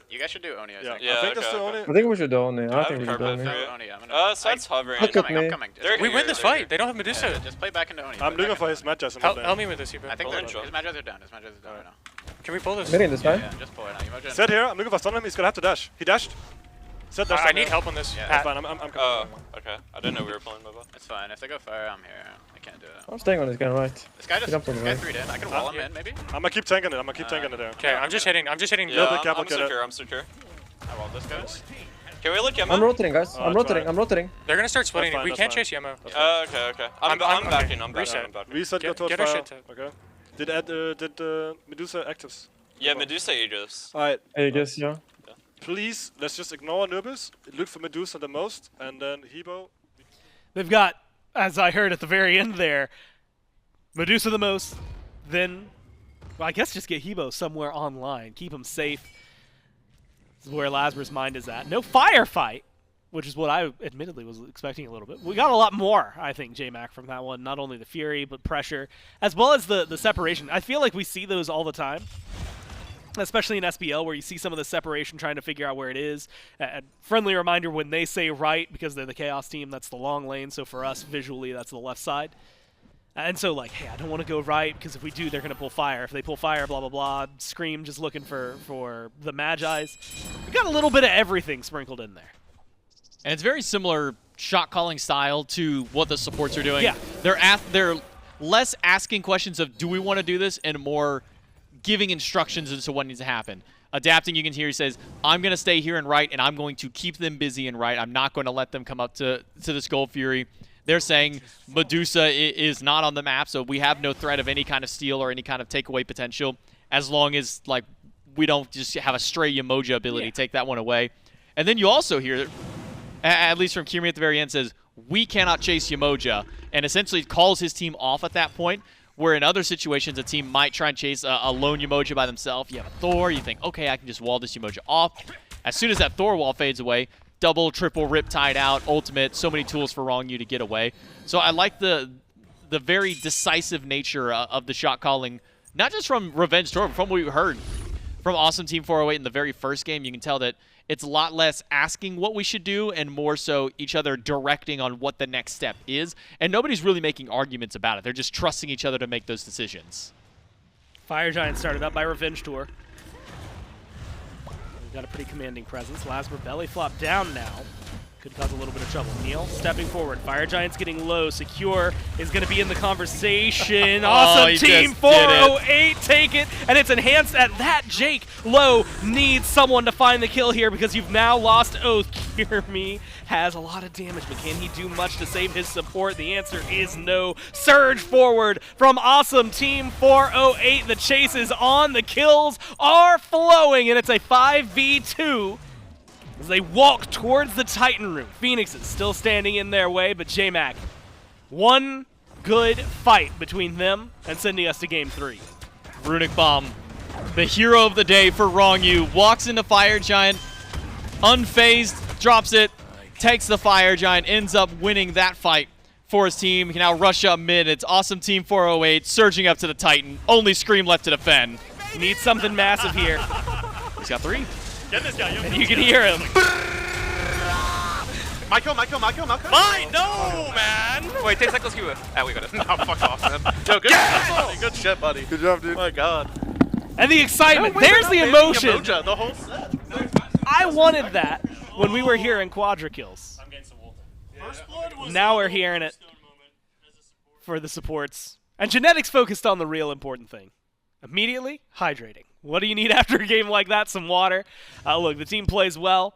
You guys should do Oni, I yeah. think. Yeah, I think that's okay, the okay. only. I think we should do only. I think we should do carpet only. for you. No, Oni, I'm gonna... Sid's hovering. Look at I'm me. coming. They're We here, win this they're fight. here. They don't have Medusa. Yeah, just play back into Oni. I'm looking for his matches. Help me with this, you. I think Pull in, his Magi's are down. His Magi's are down right now. Can we pull this? Hitting this guy. Yeah, just pull it now. Emoji. Set here. I'm looking for stun him. He's gonna have to dash. He dashed. Set dash. I need help on this. Yeah, That's Pat. fine. I'm coming. Okay. I didn't know we were playing MOBA. It's fine. If they go fire, I'm here. I can't do it. I'm staying on this guy right. This guy just... Jump on This the guy right. 3'd in. I can wall him in, maybe? I'm gonna keep tanking it. I'm gonna keep tanking it there. Okay, I'm just hitting. Yeah, bit I'm complicated. secure. I'm secure. I walled this guy. Can we look Yemo? I'm rotating, guys. Oh, I'm that's rotating. fine. I'm rotating. They're gonna start splitting. fine, We that's can't fine. chase Yemo. Okay. I'm okay. backing. I'm backing. Reset. I'm backing. Reset. Go Get towards our fire. shit to- Okay. Did Medusa actives? Yeah, Medusa Aegis. Alright. I guess, yeah. Please, let's just ignore Nubis. Look for Medusa the most, and then Hebo. They've got, as I heard at the very end there, Medusa the most, then, well, I guess just get Hebo somewhere online. Keep him safe. This is where Lazarus' mind is at. No firefight, which is what I admittedly was expecting a little bit. We got a lot more, I think, J-Mac, from that one. Not only the Fury, but pressure, as well as the separation. I feel like we see those all the time, especially in SBL, where you see some of the separation trying to figure out where it is. A friendly reminder, when they say right, because they're the Chaos team, that's the long lane. So for us, visually, that's the left side. And so, like, hey, I don't want to go right, because if we do, they're going to pull fire. If they pull fire, blah, blah, blah. Scream just looking for the Magi's. We got a little bit of everything sprinkled in there. And it's very similar shot calling style to what the supports are doing. Yeah. They're less asking questions of, do we want to do this, and more giving instructions as to what needs to happen. Adapting, you can hear he says, I'm going to stay here and right, and I'm going to keep them busy and right. I'm not going to let them come up to this Gold Fury. They're saying Medusa is not on the map, so we have no threat of any kind of steal or any kind of takeaway potential, as long as, like, we don't just have a stray Yemoja ability, take that one away. And then you also hear, at least from Kirimi at the very end, says, we cannot chase Yemoja, and essentially calls his team off at that point, where in other situations a team might try and chase a lone Yemoja by themselves. You have a Thor, you think, okay, I can just wall this Yemoja off. As soon as that Thor wall fades away, double, triple, riptide out, ultimate, so many tools for Wrong You to get away. So I like the very decisive nature of the shot calling, not just from Revenge Tour, but from what we heard from Awesome Team 408 in the very first game. You can tell that it's a lot less asking what we should do and more so each other directing on what the next step is. And nobody's really making arguments about it. They're just trusting each other to make those decisions. Fire Giant started up by Revenge Tour. We've got a pretty commanding presence. Lasper belly flop down now. Could cause a little bit of trouble. Neil stepping forward. Fire Giant's getting low. Secure is going to be in the conversation. Awesome Team 408 take it. And it's enhanced at that. Jake Low needs someone to find the kill here because you've now lost Oath. Kirimi has a lot of damage, but can he do much to save his support? The answer is no. Surge forward from Awesome Team 408. The chase is on. The kills are flowing, and it's a 5v2. As they walk towards the Titan room. Phoenix is still standing in their way, but J-Mac, one good fight between them and sending us to game 3. Runic Bomb, the hero of the day for Rongyu, walks into Fire Giant, unfazed, drops it, takes the Fire Giant, ends up winning that fight for his team. He can now rush up mid. It's awesome Team 408 surging up to the Titan. Only Scream left to defend. Needs something massive here. He's got 3. Get this guy. And you can hear him. Michael. Mine! No, man! Wait, take CycloneSpin. Ah, we got it. No, fuck off, man. Yo, good shit, buddy. Good shit, buddy. Good job, dude. Oh my god. And the excitement. No, wait, There's no, the baby, emotion. Yamoja, the whole set. I wanted that when we were hearing Quadra kills. Now we're hearing it for the supports. And Genetics focused on the real important thing. Immediately, hydrating. What do you need after a game like that? Some water. Look, the team plays well.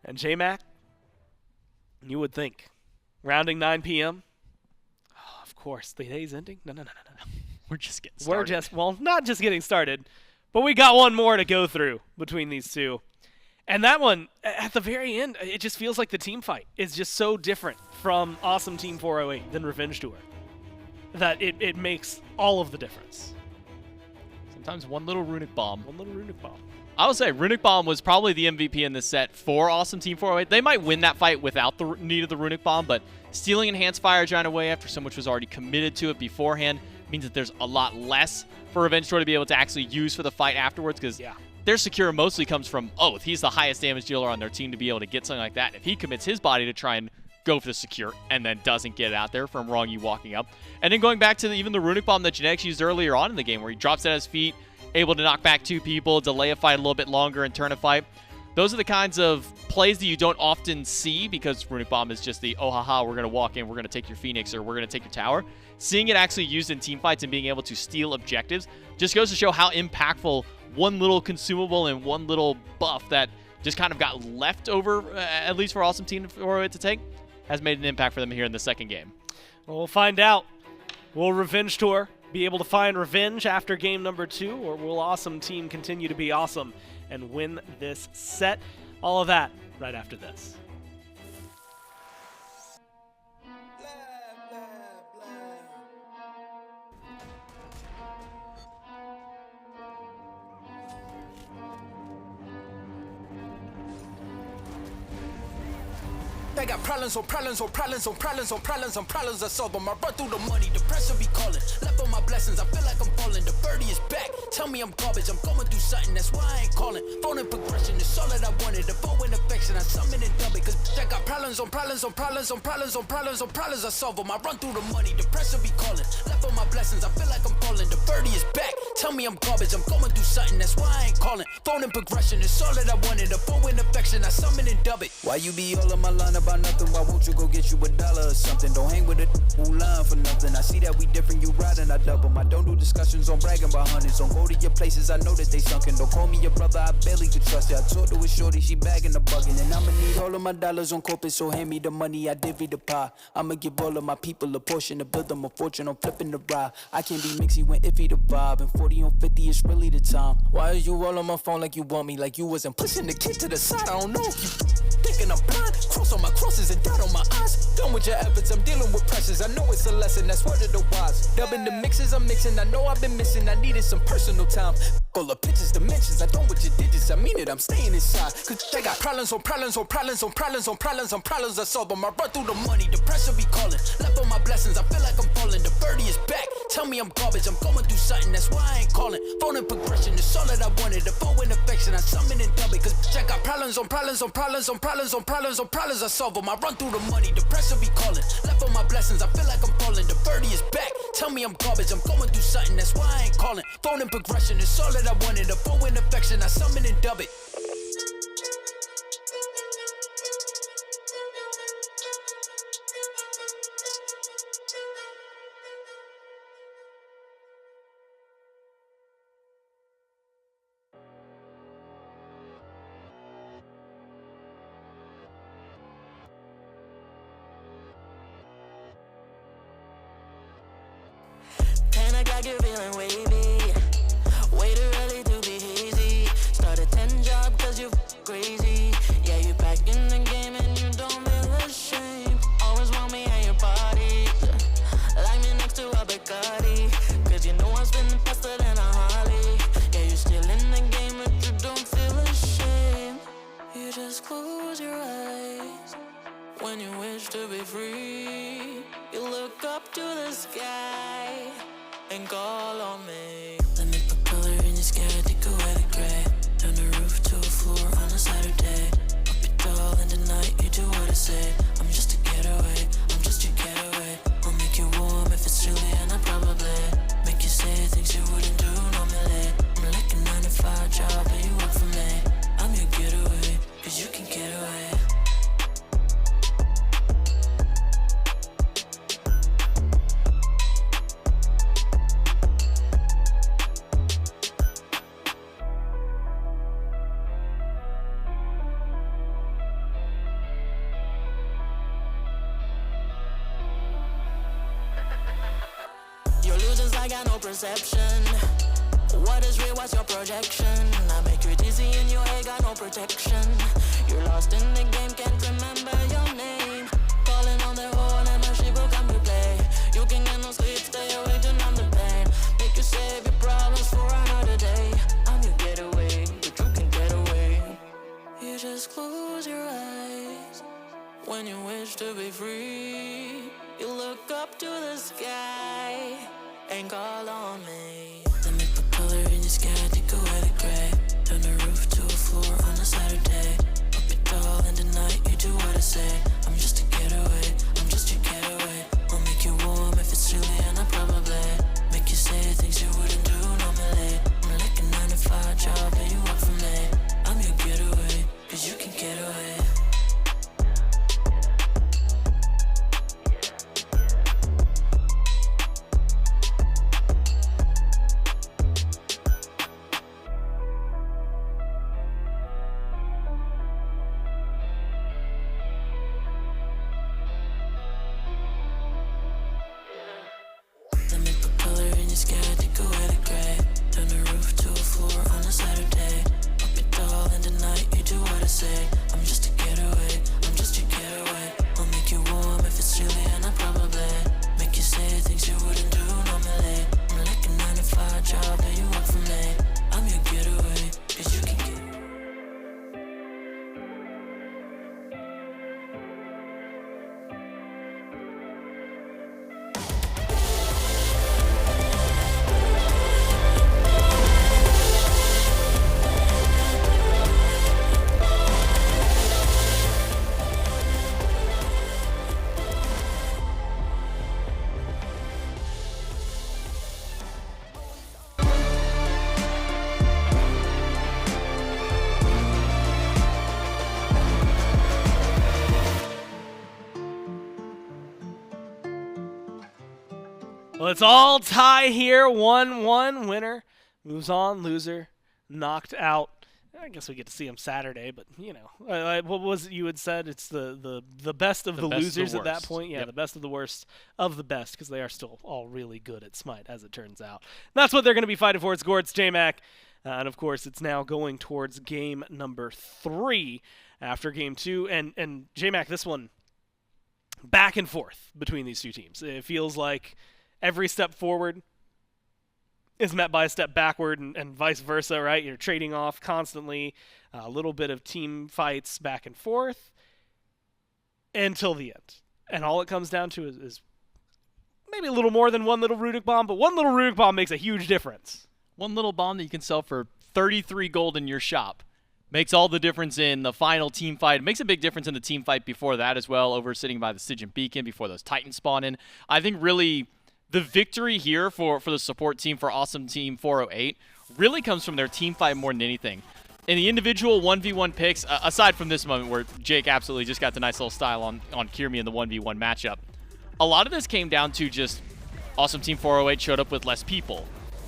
And J-Mac, you would think. Rounding 9 p.m. Oh, of course, the day's ending? No. We're just getting started. Well, not just getting started, but we got one more to go through between these two. And that one, at the very end, it just feels like the team fight is just so different from Awesome Team 408 than Revenge Tour that it makes all of the difference. Sometimes one little Runic Bomb. I would say Runic Bomb was probably the MVP in this set for Awesome Team 408. They might win that fight without the need of the Runic Bomb, but stealing Enhanced Fire Giant away after so much was already committed to it beforehand means that there's a lot less for Revenge Tour to be able to actually use for the fight afterwards, because their secure mostly comes from Oath. He's the highest damage dealer on their team to be able to get something like that. If he commits his body to try and go for the secure and then doesn't get it out there from Rongyu walking up. And then going back to even the Runic Bomb that Genetics used earlier on in the game, where he drops it at his feet, able to knock back 2 people, delay a fight a little bit longer, and turn a fight. Those are the kinds of plays that you don't often see, because Runic Bomb is just the, oh haha, we're going to walk in, we're going to take your Phoenix, or we're going to take your tower. Seeing it actually used in team fights and being able to steal objectives just goes to show how impactful one little consumable and one little buff that just kind of got left over, at least for Awesome Team 408 to take, has made an impact for them here in the second game. Well, we'll find out. Will Revenge Tour be able to find revenge after game number 2, or will Awesome Team continue to be awesome and win this set? All of that right after this. I got problems on problems on problems on problems on problems on problems I solve them. I run through the money, the pressure be calling. Left on my blessings, I feel like I'm falling. The birdie is back, tell me I'm garbage. I'm going through something, that's why I ain't calling. Phone and progression is all that I wanted. The phone and affection, I summon and dub it. Cause I got problems on problems on problems on problems on problems on problems I solve them. I run through the money, the pressure be calling. Left on my blessings, I feel like I'm falling. The birdie is back, tell me I'm garbage. I'm going through something, that's why I ain't calling. Phone and progression is all that I wanted. The phone and affection, I summon and dub it. Why you be all on my line about nothing? Why won't you go get you $1 or something? Don't hang with it who lying for nothing. I see that we different, you riding, I double. I don't do discussions on bragging about hundreds. Don't go to your places, I know that they sunken. Don't call me your brother, I barely could trust you. I talked to a shorty, she bagging the bugging. And I'ma need all of my dollars on corporate, so hand me the money, I divvy the pie. I'ma give all of my people a portion to build them a fortune. I'm flipping the ride. I can't be mixy when iffy the vibe. And 40 on 50 is really the time. Why is you all on my phone like you want me? Like you wasn't pushing the kid to the side. I don't know if you thinking I'm blind. Cross on my crosses and dot on my eyes. Done with your efforts, I'm dealing with pressures. I know it's a lesson, that's word of the wise. Dubbing the mixes I'm mixing, I know I've been missing. I needed some personal time. All the pictures, dimensions, I don't with your digits. I mean it, I'm staying inside. Cause I got problems on problems on problems on problems on problems on problems I solve them. I run through the money, the pressure be calling. Left on my blessings, I feel like I'm falling. The birdie is back, tell me I'm garbage. I'm going through something, that's why I ain't calling. Phone and progression is all that I wanted. The phone and affection, I summon and dub it. Cause I got problems on problems on problems on problems on problems on problems I solve them. I run through the money, the pressure be calling. Left on my blessings, I feel like I'm falling. The birdie is back, tell me I'm garbage. I'm going through something, that's why I ain't calling. Phone and progression is all that I wanted. The phone and affection, I summon and dub it. I got you feeling wavy. Way too early to be hazy. Start a 10 job cause you crazy. Yeah, you back in the game and you don't feel ashamed. Always want me at your party. Like me next to a Bacardi. Cause you know I'm spinning faster than a got no perception. What is real, what's your projection? I make you dizzy and your head got no protection. You're lost in the game, can't remember your name. Calling on the horn and my ship will come to play. You can get no sleep, stay awake to numb the pain. Make you save your problems for another day. I'm your getaway, but you can get away. You just close your eyes when you wish to be free. You look up to the sky and call on me. Let me put color in your sky, take away the gray. Turn the roof to a floor on a Saturday. Up it tall in the night, you do what I say. I'm just a getaway, I'm just your getaway. I'll make you warm if it's chilly and I probably make you say things you wouldn't do normally. I'm like a 9 to 5 job and you work for me. I'm your getaway, cause you can get away. I'm just a getaway, I'm just your getaway. I'll make you warm if it's chilly and I probably make you say things you wouldn't do normally. I'm like a 9 to 5 job and you work for me. I'm your getaway, cause you can get Well, it's all tie here. 1-1. Winner moves on. Loser knocked out. I guess we get to see him Saturday, but you know, what was it you had said? It's the best of the losers at that point. Yeah, the best of the worst of the best, because they are still all really good at Smite, as it turns out. That's what they're going to be fighting for. It's Gort's J-Mac, and of course, it's now going towards game number 3 after game 2. And J-Mac, this one back and forth between these two teams. It feels like every step forward is met by a step backward, and vice versa, right? You're trading off constantly, a little bit of team fights back and forth until the end. And all it comes down to is maybe a little more than one little Runic Bomb, but one little Runic Bomb makes a huge difference. One little bomb that you can sell for 33 gold in your shop makes all the difference in the final team fight. It makes a big difference in the team fight before that as well, over sitting by the Stygian Beacon before those Titans spawn in. I think really the victory here for the support team, for Awesome Team 408, really comes from their team fight more than anything. In the individual 1v1 picks, aside from this moment where Jake absolutely just got the nice little style on Kirmi in the 1v1 matchup, a lot of this came down to just Awesome Team 408 showed up with less people,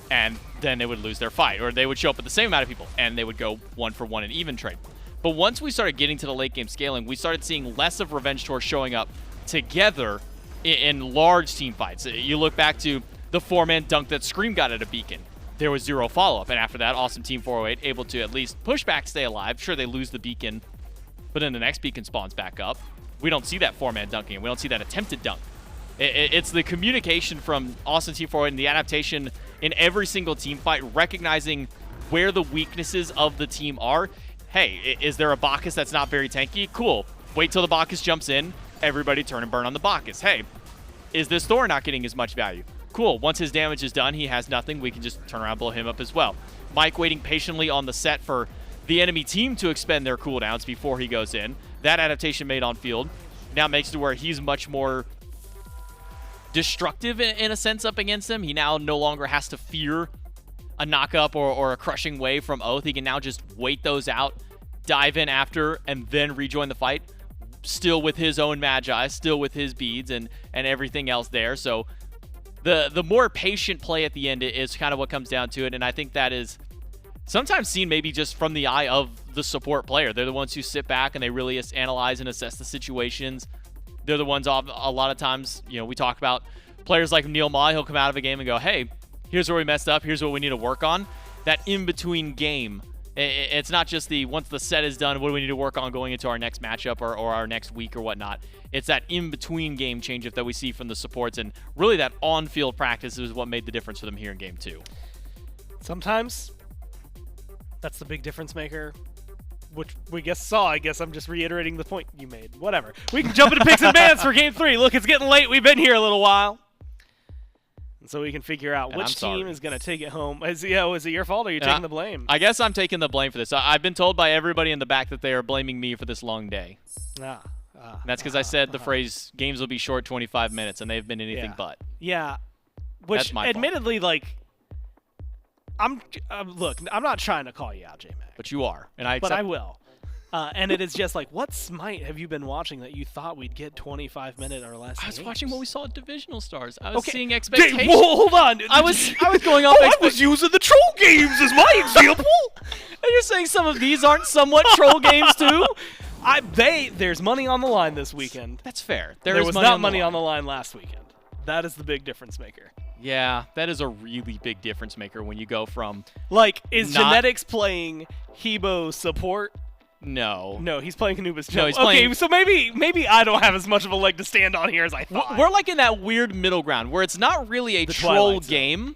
and then they would lose their fight. Or they would show up with the same amount of people, and they would go 1-for-1 in even trade. But once we started getting to the late game scaling, we started seeing less of Revenge Tour showing up together in large team fights. You look back to the 4-man dunk that Scream got at a beacon. There was 0 follow-up, and after that, Awesome Team 408 able to at least push back, stay alive. Sure, they lose the beacon, but then the next beacon spawns back up. We don't see that 4-man dunking. We don't see that attempted dunk. It's the communication from Awesome Team 408 and the adaptation in every single team fight, recognizing where the weaknesses of the team are. Hey, is there a Bacchus that's not very tanky? Cool. Wait till the Bacchus jumps in. Everybody turn and burn on the Bacchus. Hey, is this Thor not getting as much value? Cool. Once his damage is done, he has nothing. We can just turn around and blow him up as well. Mike waiting patiently on the set for the enemy team to expend their cooldowns before he goes in. That adaptation made on field now makes it to where he's much more destructive in a sense up against him. He now no longer has to fear a knock-up or a crushing wave from Oath. He can now just wait those out, dive in after, and then rejoin the fight. Still with his own Magi, still with his beads and everything else there. So the more patient play at the end is kind of what comes down to it, and I think that is sometimes seen maybe just from the eye of the support player. They're the ones who sit back and they really analyze and assess the situations. They're the ones a lot of times, you know, we talk about players like Neil Ma, he'll come out of a game and go, hey, here's where we messed up, here's what we need to work on. That in-between game, it's not just the once the set is done, what do we need to work on going into our next matchup or our next week or whatnot. It's that in-between game change-up that we see from the supports, and really that on-field practice is what made the difference for them here in Game 2. Sometimes that's the big difference maker, which we saw. I guess I'm just reiterating the point you made. Whatever. We can jump into picks and bans for Game 3. Look, it's getting late. We've been here a little while. And so we can figure out which team is going to take it home. Is it your fault or are you taking the blame? I guess I'm taking the blame for this. I've been told by everybody in the back that they are blaming me for this long day. And that's because I said the phrase, games will be short 25 minutes, and they've been anything but. Yeah. Which, that's my admittedly, like, look, I'm not trying to call you out, J-Mac. But you are, and I accept. But I will. And it is just like, what SMITE have you been watching that you thought we'd get 25-minute or less? I was games? watching what we saw at Divisional Stars. I was seeing expectations. Whoa, hold on. I was going off. I was using the troll games as my example. And you're saying some of these aren't somewhat troll games too? There's money on the line this weekend. That's fair. There was not money on the line last weekend. That is the big difference maker. Yeah, that is a really big difference maker when you go from is Genetics playing Hebo support? No. No, he's playing Anubis. No, he's playing. So maybe I don't have as much of a leg to stand on here as I thought. We're like in that weird middle ground where it's not really a troll game,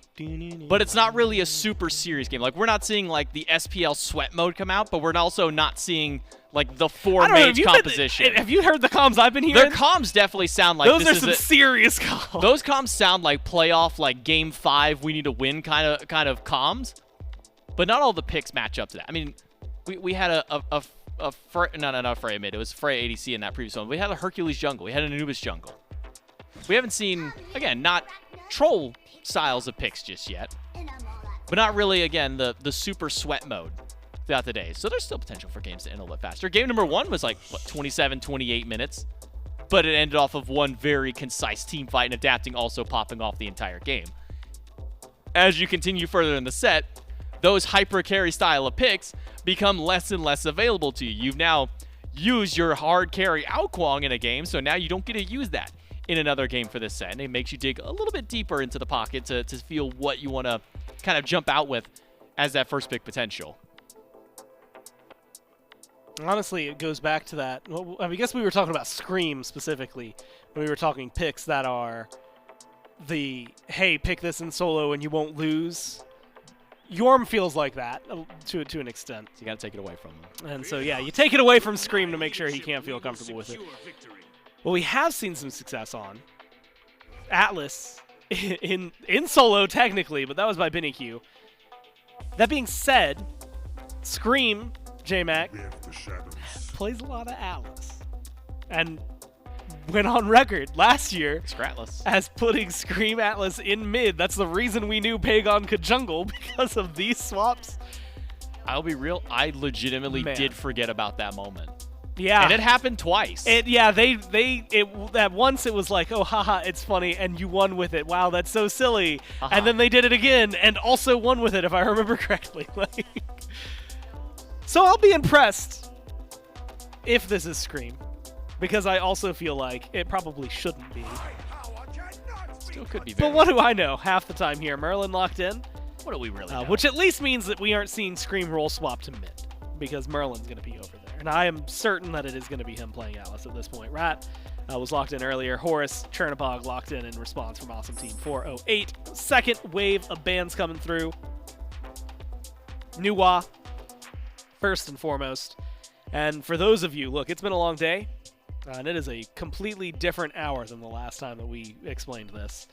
but it's not really a super serious game. Like, we're not seeing like the SPL sweat mode come out, but we're also not seeing like the 4 mage composition. Have you heard the comms I've been hearing? Their comms definitely sound like those are some serious comms. Those comms sound like playoff, like Game 5, we need to win kind of comms, but not all the picks match up to that. I mean, we had not Freya mid. It was Freya ADC in that previous one. We had a Hercules jungle. We had an Anubis jungle. We haven't seen, again, not troll styles of picks just yet, but not really, again, the super sweat mode throughout the day. So there's still potential for games to end a little bit faster. Game number 1 was like, 27, 28 minutes, but it ended off of one very concise team fight and adapting also popping off the entire game. As you continue further in the set, those hyper carry style of picks become less and less available to you. You've now used your hard carry Wukong in a game, so now you don't get to use that in another game for this set. And it makes you dig a little bit deeper into the pocket to feel what you want to kind of jump out with as that first pick potential. Honestly, it goes back to that. Well, I guess we were talking about Scream specifically when we were talking picks that are the, hey, pick this in solo and you won't lose. Yorm feels like that to an extent. So you got to take it away from him. And so, yeah, you take it away from Scream to make sure he can't feel comfortable with it. Well, we have seen some success on Atlas in solo, technically, but that was by BaRRaCCuDDa. That being said, Scream, J-Mac, plays a lot of Atlas. And went on record last year as putting Scream Atlas in mid. That's the reason we knew Pagon could jungle, because of these swaps. I'll be real, I legitimately did forget about that moment. Yeah. And it happened twice. At once it was like, oh, haha, it's funny, and you won with it. Wow, that's so silly. And then they did it again, and also won with it, if I remember correctly. So I'll be impressed if this is Scream, because I also feel like it probably shouldn't be. Still could be. But what do I know? Half the time here, Merlin locked in. What do we really know? Which at least means that we aren't seeing Scream roll swap to mid, because Merlin's going to be over there. And I am certain that it is going to be him playing Alice at this point. Rat was locked in earlier. Horace Chernabog locked in response from Awesome Team 408. Second wave of bans coming through. Nuwa, first and foremost. And for those of you, look, it's been a long day. And it is a completely different hour than the last time that we explained this.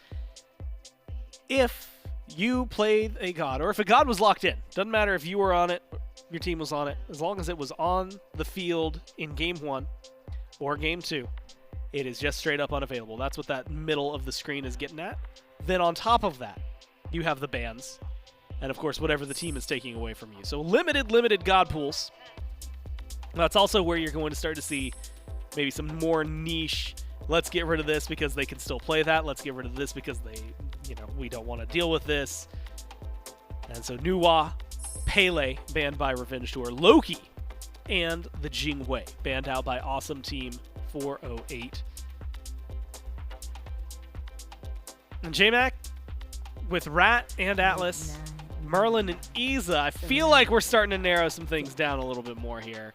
If you played a god, or if a god was locked in, doesn't matter if you were on it, your team was on it, as long as it was on the field in Game 1 or Game 2, it is just straight up unavailable. That's what that middle of the screen is getting at. Then on top of that, you have the bans, and of course whatever the team is taking away from you. So limited god pools. That's also where you're going to start to see maybe some more niche, let's get rid of this because they can still play that. Let's get rid of this because they, we don't want to deal with this. And so Nuwa, Pele, banned by Revenge Tour, Loki, and the Jing Wei, banned out by Awesome Team 408. And J-Mac, with Rat and Atlas, Merlin and Iza, I feel like we're starting to narrow some things down a little bit more here.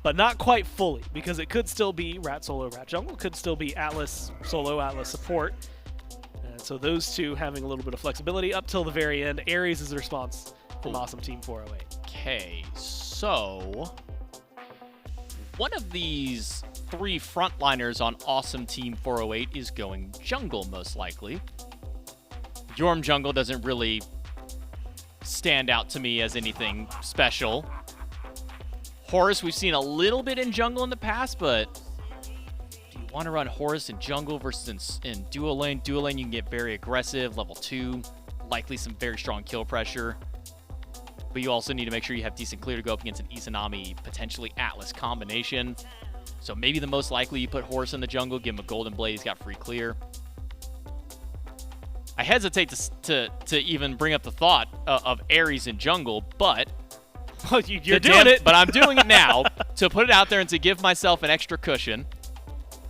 But not quite fully, because it could still be Rat Solo, Rat Jungle, could still be Atlas Solo, Atlas Support. So those two having a little bit of flexibility up till the very end. Ares is the response from Awesome Team 408. Okay, so one of these 3 frontliners on Awesome Team 408 is going jungle, most likely. Jorm jungle doesn't really stand out to me as anything special. Horus, we've seen a little bit in jungle in the past, but do you want to run Horus in jungle versus in dual lane? Dual lane, you can get very aggressive, level 2, likely some very strong kill pressure. But you also need to make sure you have decent clear to go up against an Izanami, potentially Atlas combination. So maybe the most likely you put Horus in the jungle, give him a golden blade, he's got free clear. I hesitate to even bring up the thought of Ares in jungle, but you're doing it. But I'm doing it now to put it out there and to give myself an extra cushion.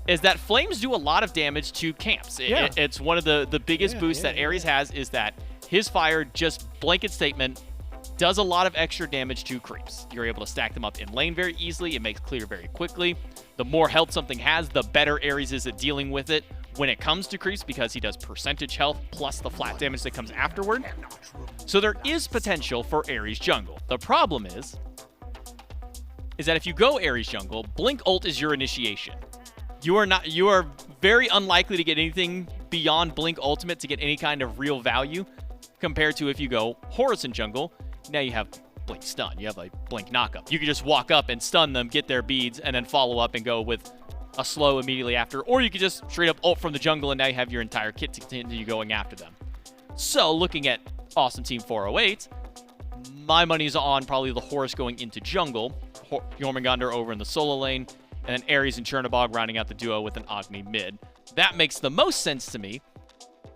Is that flames do a lot of damage to camps. It's one of the biggest boosts that Ares has, is that his fire, just blanket statement, does a lot of extra damage to creeps. You're able to stack them up in lane very easily. It makes clear very quickly. The more health something has, the better Ares is at dealing with it when it comes to creeps, because he does percentage health plus the flat damage that comes afterward. So there is potential for Ares jungle. The problem is that if you go Ares jungle, Blink ult is your initiation. You are very unlikely to get anything beyond Blink ultimate to get any kind of real value, compared to if you go Horus in jungle. Now you have Blink stun. You have like Blink knockup. You can just walk up and stun them, get their beads, and then follow up and go with a slow immediately after. Or you could just straight up ult from the jungle, and now you have your entire kit to continue going after them. So looking at Awesome Team 408, my money's on probably the Horus going into jungle, Jormungandr over in the solo lane, and then Ares and Chernobog rounding out the duo with an Agni mid. That makes the most sense to me,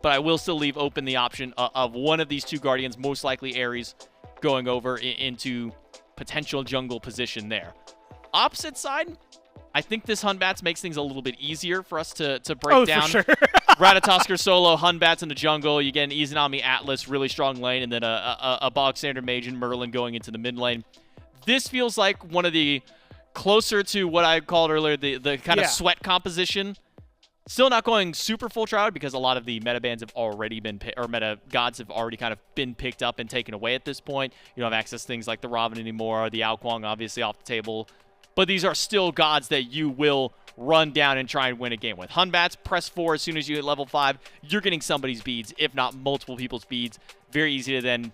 but I will still leave open the option of one of these 2 Guardians, most likely Ares, going over into potential jungle position there. Opposite side, I think this Hunbats makes things a little bit easier for us to break down. For sure. Ratatoskr solo, Hunbats in the jungle. You get an Izanami Atlas, really strong lane, and then a bog standard mage and Merlin going into the mid lane. This feels like one of the closer to what I called earlier, the kind of sweat composition. Still not going super full Shroud, because a lot of the meta bands have already been, or meta gods have already kind of been picked up and taken away at this point. You don't have access to things like the Ravana anymore, the Wukong obviously off the table. But these are still gods that you will run down and try and win a game with. Hunbats, press 4 as soon as you hit level 5. You're getting somebody's beads, if not multiple people's beads. Very easy to then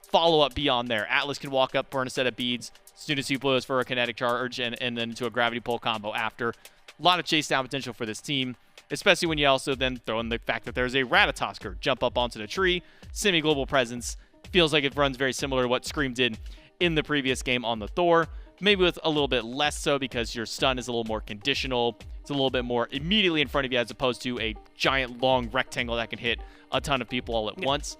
follow up beyond there. Atlas can walk up, burn a set of beads, as soon as he blows for a kinetic charge, and then into a gravity pull combo after. A lot of chase down potential for this team, especially when you also then throw in the fact that there's a Ratatoskr. Jump up onto the tree, semi-global presence. Feels like it runs very similar to what Scream did in the previous game on the Thor. Maybe with a little bit less so, because your stun is a little more conditional. It's a little bit more immediately in front of you, as opposed to a giant long rectangle that can hit a ton of people all at once.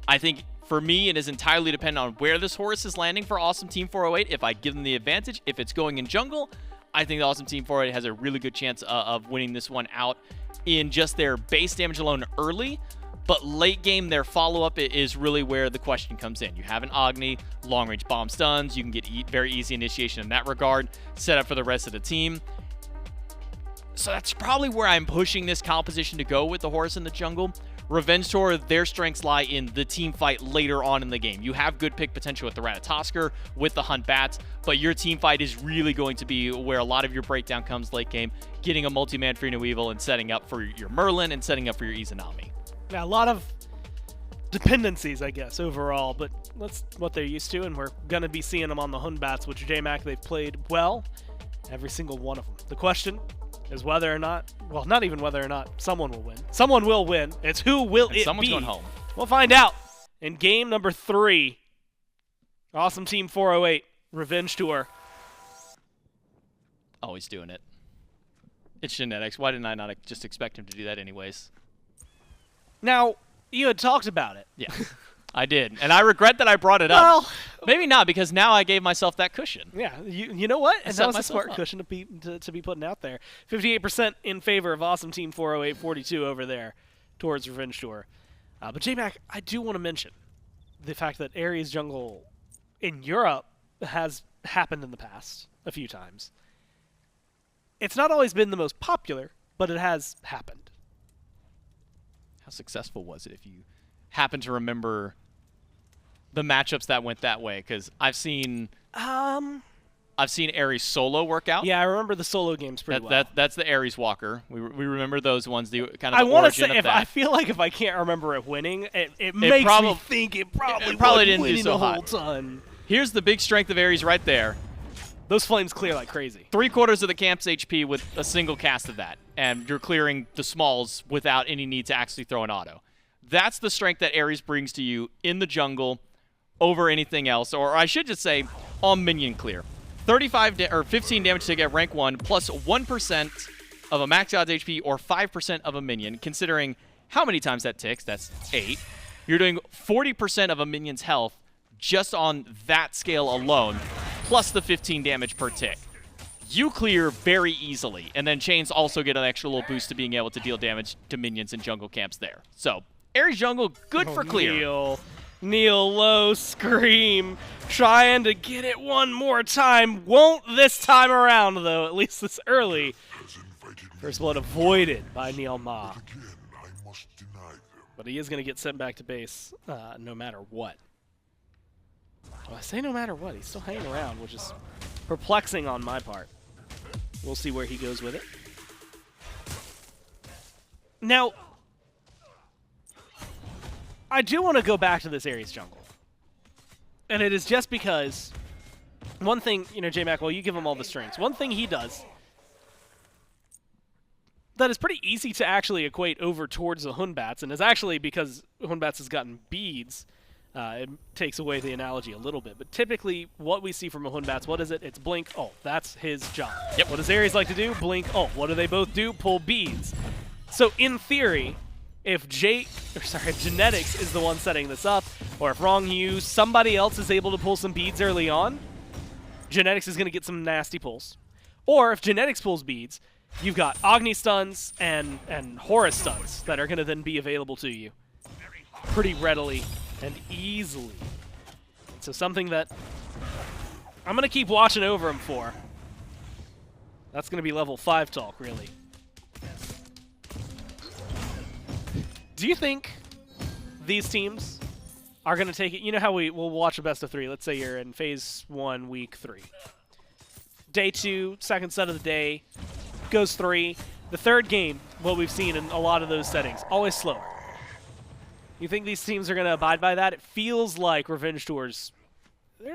I think for me, it is entirely dependent on where this Horus is landing for Awesome Team 408. If I give them the advantage, if it's going in jungle, I think the Awesome Team 408 has a really good chance of winning this one out in just their base damage alone early. But late game, their follow-up is really where the question comes in. You have an Agni, long-range bomb stuns. You can get very easy initiation in that regard, set up for the rest of the team. So that's probably where I'm pushing this composition to go with the Horus in the jungle. Revenge Tour, their strengths lie in the team fight later on in the game. You have good pick potential with the Ratatoskr, with the Hunbats, but your team fight is really going to be where a lot of your breakdown comes late game, getting a multi-man Free New Evil and setting up for your Merlin and setting up for your Izanami. Yeah, a lot of dependencies, I guess, overall, but that's what they're used to, and we're going to be seeing them on the Hunbats, which JMac, they've played well, every single one of them. The question is whether or not, well, not even whether or not, someone will win. Someone will win. It's who will it be? Someone's going home. We'll find out in game number 3. Awesome Team 408, Revenge Tour. Oh, he's doing it. It's genetics. Why didn't I not just expect him to do that anyways? Now, you had talked about it. Yeah, I did. And I regret that I brought it up. Well, maybe not, because now I gave myself that cushion. Yeah, you know what? And that was a smart up. cushion to be putting out there. 58% in favor of Awesome Team 408, 42 over there towards Revenge Tour. But J-Mac, I do want to mention the fact that Ares jungle in Europe has happened in the past a few times. It's not always been the most popular, but it has happened. How successful was it if you happen to remember the matchups that went that way? Because I've seen Ares solo work out. Yeah, I remember the solo games pretty well. That's the Ares Walker. We remember those ones. The kind of I want to say I feel like if I can't remember it winning, it makes me think it probably didn't do so hot. Whole ton. Here's the big strength of Ares right there. Those flames clear like crazy. 3/4 of the camp's HP with a single cast of that, and you're clearing the smalls without any need to actually throw an auto. That's the strength that Ares brings to you in the jungle over anything else, or I should just say on minion clear. 15 damage to get rank 1 plus 1% of a max odds HP or 5% of a minion, considering how many times that ticks, that's 8. You're doing 40% of a minion's health just on that scale alone, plus the 15 damage per tick. You clear very easily, and then Chains also get an extra little boost to being able to deal damage to minions in jungle camps there. So, Ares jungle, good for clear. Neil low scream, trying to get it one more time. Won't this time around, though, at least this early. First blood avoided by Neil Ma. But he is going to get sent back to base no matter what. Well, I say no matter what. He's still hanging around, which is perplexing on my part. We'll see where he goes with it. Now, I do want to go back to this Ares jungle. And it is just because one thing, J-Mac, well, you give him all the strengths. One thing he does that is pretty easy to actually equate over towards the Hunbats, and is actually because Hunbats has gotten beads, it takes away the analogy a little bit. But typically, what we see from a Hunbats, what is it? It's blink, ult. That's his job. Yep. What does Ares like to do? Blink, ult. What do they both do? Pull beads. So in theory, if Genetics is the one setting this up, or if Wrong somebody else is able to pull some beads early on, Genetics is going to get some nasty pulls. Or if Genetics pulls beads, you've got Agni stuns and Horus stuns that are going to then be available to you pretty readily and easily. So something that I'm going to keep watching over him for. That's going to be level 5 talk, really. Do you think these teams are going to take it? You know how we'll watch a best of 3. Let's say you're in phase 1, week 3. Day 2, second set of the day, goes 3. The third game, what we've seen in a lot of those settings, always slower. You think these teams are going to abide by that? It feels like Revenge Tours,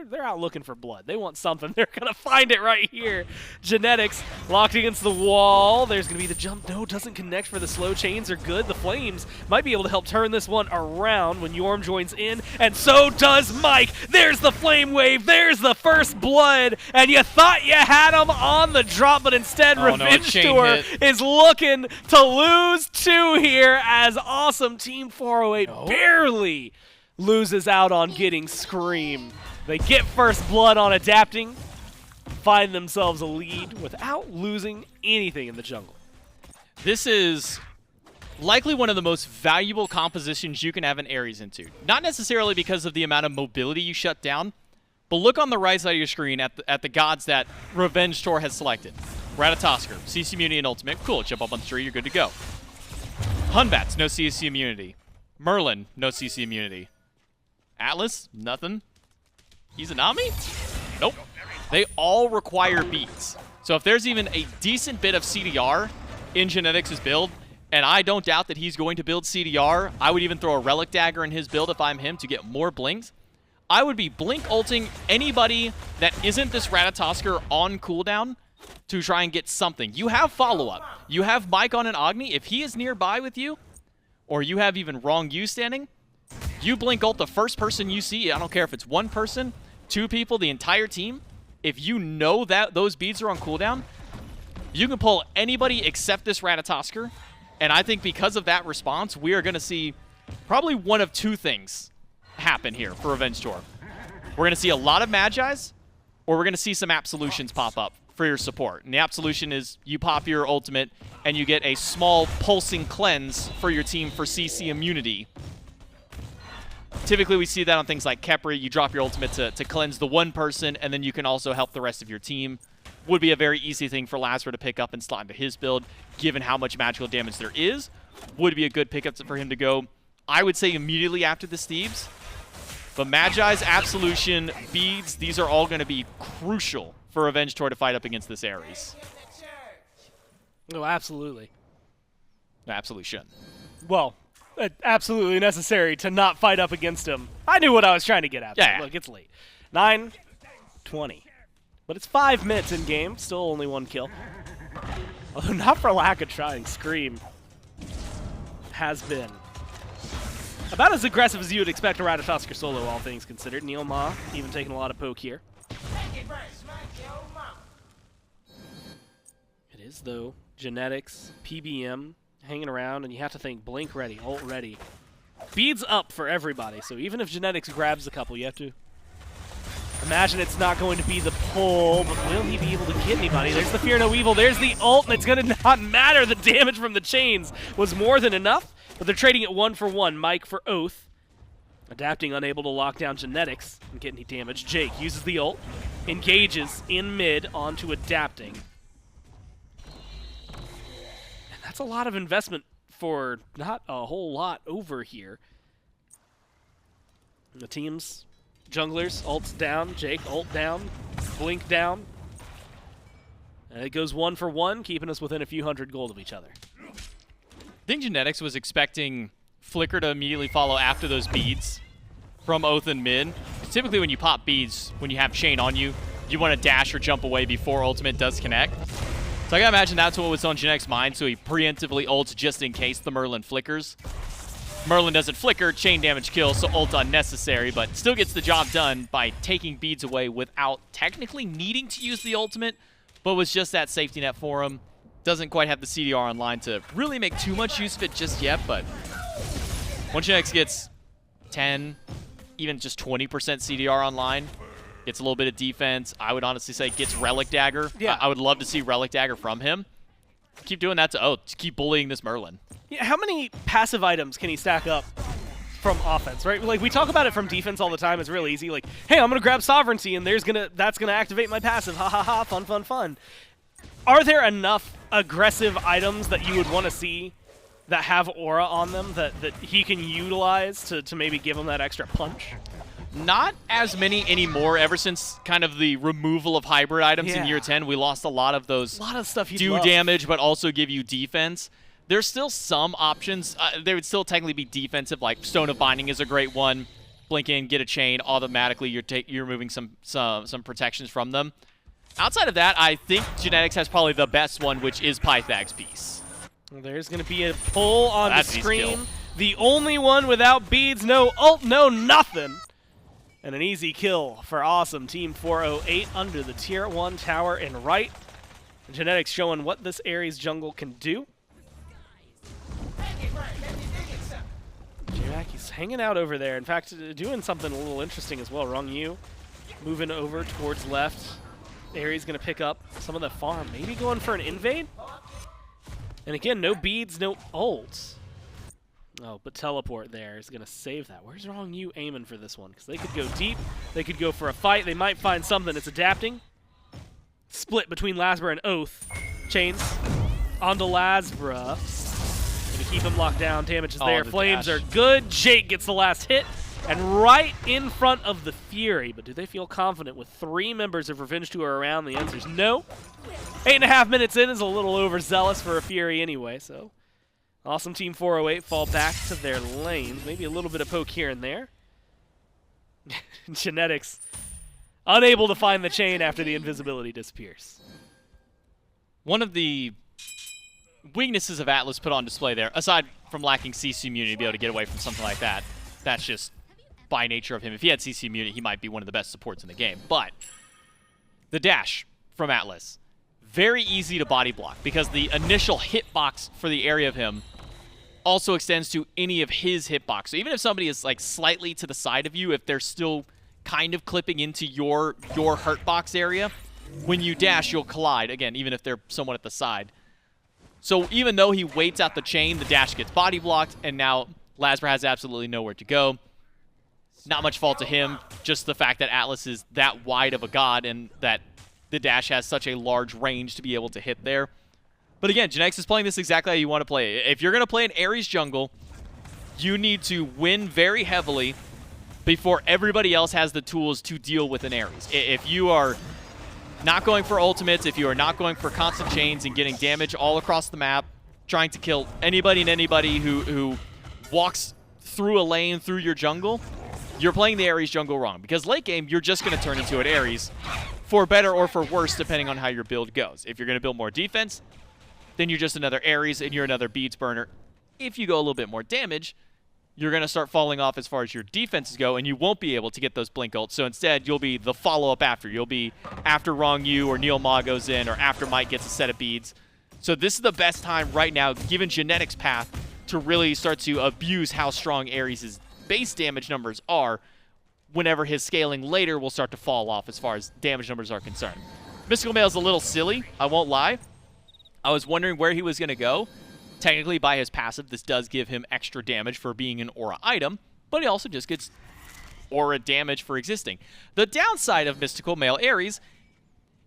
they're out looking for blood. They want something. They're going to find it right here. Genetics locked against the wall. There's going to be the jump. No, doesn't connect for the slow. Chains are good. The Flames might be able to help turn this one around when Jorm joins in, and so does Mike. There's the Flame Wave. There's the first blood, and you thought you had him on the drop, but instead Revenge Tour is looking to lose 2 here as awesome Team 408 barely loses out on getting Scream. They get first blood on adapting, find themselves a lead without losing anything in the jungle. This is likely one of the most valuable compositions you can have an Ares into. Not necessarily because of the amount of mobility you shut down, but look on the right side of your screen at the gods that Revenge Tour has selected. Ratatoskr, CC immunity and ultimate. Cool, jump up on the tree, you're good to go. Hunbats, no CC immunity. Merlin, no CC immunity. Atlas, nothing. Izanami? Nope. They all require beats. So if there's even a decent bit of CDR in Genetics' build, and I don't doubt that he's going to build CDR, I would even throw a Relic Dagger in his build if I'm him to get more blinks. I would be blink ulting anybody that isn't this Ratatoskr on cooldown to try and get something. You have follow-up. You have Mike on an Agni. If he is nearby with you, or you have even Wrong standing, you blink ult the first person you see. I don't care if it's 1 person, 2 people, the entire team. If you know that those beads are on cooldown, you can pull anybody except this Ratatoskr. And I think because of that response, we are going to see probably one of 2 things happen here for Revenge Tour. We're going to see a lot of Magi's, or we're going to see some Absolutions pop up for your support. And the Absolution is you pop your ultimate, and you get a small pulsing cleanse for your team for CC immunity Typically, we see that on things like Khepri. You drop your ultimate to cleanse the one person, and then you can also help the rest of your team. Would be a very easy thing for Lazar to pick up and slot into his build, given how much magical damage there is. Would be a good pickup for him to go, I would say, immediately after the Steves. But Magi's, Absolution, Beads, these are all going to be crucial for Revenge Tour to fight up against this Ares. No, absolutely. Absolution. Well, absolutely necessary to not fight up against him. I knew what I was trying to get at. Yeah. Look, it's late. 9:20. But it's 5 minutes in game. Still only 1 kill. Although not for lack of trying. Scream has been about as aggressive as you would expect a Ratatoskr solo, all things considered. Neil Ma even taking a lot of poke here. It is, though, genetics, PBM, hanging around, and you have to think blink ready, ult ready. Beads up for everybody, so even if genetics grabs a couple, you have to imagine it's not going to be the pull, but will he be able to get anybody? There's the Fear No Evil, there's the ult, and it's going to not matter. The damage from the chains was more than enough, but they're trading it 1 for 1. Mike for Oath. Adapting, unable to lock down genetics and get any damage. Jake uses the ult, engages in mid onto Adapting. And that's a lot of investment for not a whole lot over here. And the team's junglers, ults down, Jake, ult down, blink down. And it goes 1 for 1, keeping us within a few hundred gold of each other. I think Genetics was expecting Flicker to immediately follow after those beads from Oath and mid. Typically when you pop beads, when you have chain on you, you want to dash or jump away before ultimate does connect. So I gotta imagine that's what was on Genetics' mind, so he preemptively ults just in case the Merlin flickers. Merlin doesn't flicker, chain damage kill, so ult unnecessary, but still gets the job done by taking beads away without technically needing to use the ultimate, but was just that safety net for him. Doesn't quite have the CDR online to really make too much use of it just yet, but once Genetics gets 10, even just 20% CDR online, gets a little bit of defense, I would honestly say gets Relic Dagger. Yeah. I would love to see Relic Dagger from him. Keep doing that to Oath. Just keep bullying this Merlin. Yeah, how many passive items can he stack up from offense, right? Like, we talk about it from defense all the time. It's real easy. Like, hey, I'm going to grab Sovereignty, and that's going to activate my passive. Ha, ha, ha. Fun, fun, fun. Are there enough aggressive items that you would want to see that have aura on them that he can utilize to maybe give him that extra punch? Not as many anymore. Ever since kind of the removal of hybrid items in year 10, we lost a lot of those. A lot of stuff you do damage, but also give you defense. There's still some options. They would still technically be defensive, like Stone of Binding is a great one. Blink in, get a chain, automatically you're removing some protections from them. Outside of that, I think Genetics has probably the best one, which is Pythag's Piece. Well, there's going to be a pull on the That's Scream. The only one without beads, no ult, no nothing. And an easy kill for awesome Team 408 under the Tier 1 tower and right. Genetics showing what this Ares jungle can do. He's hanging out over there. In fact, doing something a little interesting as well. Rong Yu moving over towards left. Ares going to pick up some of the farm. Maybe going for an invade? And again, no beads, no ults. Oh, but teleport there is going to save that. Where's Rong Yu aiming for this one? Because they could go deep. They could go for a fight. They might find something. It's adapting. Split between Lasbra and Oath. Chains onto Lasbra. Going to keep him locked down. Damage is there. Flames are good. Jake gets the last hit. And right in front of the Fury. But do they feel confident with 3 members of Revenge Tour around? The answer is no. 8.5 minutes in is a little overzealous for a Fury anyway, so awesome Team 408 fall back to their lanes. Maybe a little bit of poke here and there. Genetics unable to find the chain after the invisibility disappears. One of the weaknesses of Atlas put on display there, aside from lacking CC immunity to be able to get away from something like that, that's just by nature of him. If he had CC immunity, he might be one of the best supports in the game. But the dash from Atlas, very easy to body block because the initial hitbox for the area of him also extends to any of his hitbox. So even if somebody is like slightly to the side of you, if they're still kind of clipping into your hurtbox area, when you dash, you'll collide, again, even if they're somewhat at the side. So even though he waits out the chain, the dash gets body blocked, and now Lasbra has absolutely nowhere to go. not much fault to him. Just the fact that Atlas is that wide of a god and that the dash has such a large range to be able to hit there. But again, Genetics is playing this exactly how you want to play it. If you're going to play an Ares jungle, you need to win very heavily before everybody else has the tools to deal with an Ares. If you are not going for ultimates, if you are not going for constant chains and getting damage all across the map, trying to kill anybody and anybody who walks through a lane through your jungle, you're playing the Ares jungle wrong. Because late game, you're just going to turn into an Ares, for better or for worse, depending on how your build goes. If you're going to build more defense, then you're just another Ares and you're another beads burner. If you go a little bit more damage, you're going to start falling off as far as your defenses go, and you won't be able to get those blink ults. So instead, you'll be the follow-up after. You'll be after Wrong You or Neil Ma goes in or after Mike gets a set of beads. So this is the best time right now, given Genetics' path, to really start to abuse how strong Ares' base damage numbers are whenever his scaling later will start to fall off as far as damage numbers are concerned. Mystical Male's a little silly, I won't lie. I was wondering where he was going to go. Technically, by his passive, this does give him extra damage for being an aura item, but he also just gets aura damage for existing. The downside of Mystical Male Ares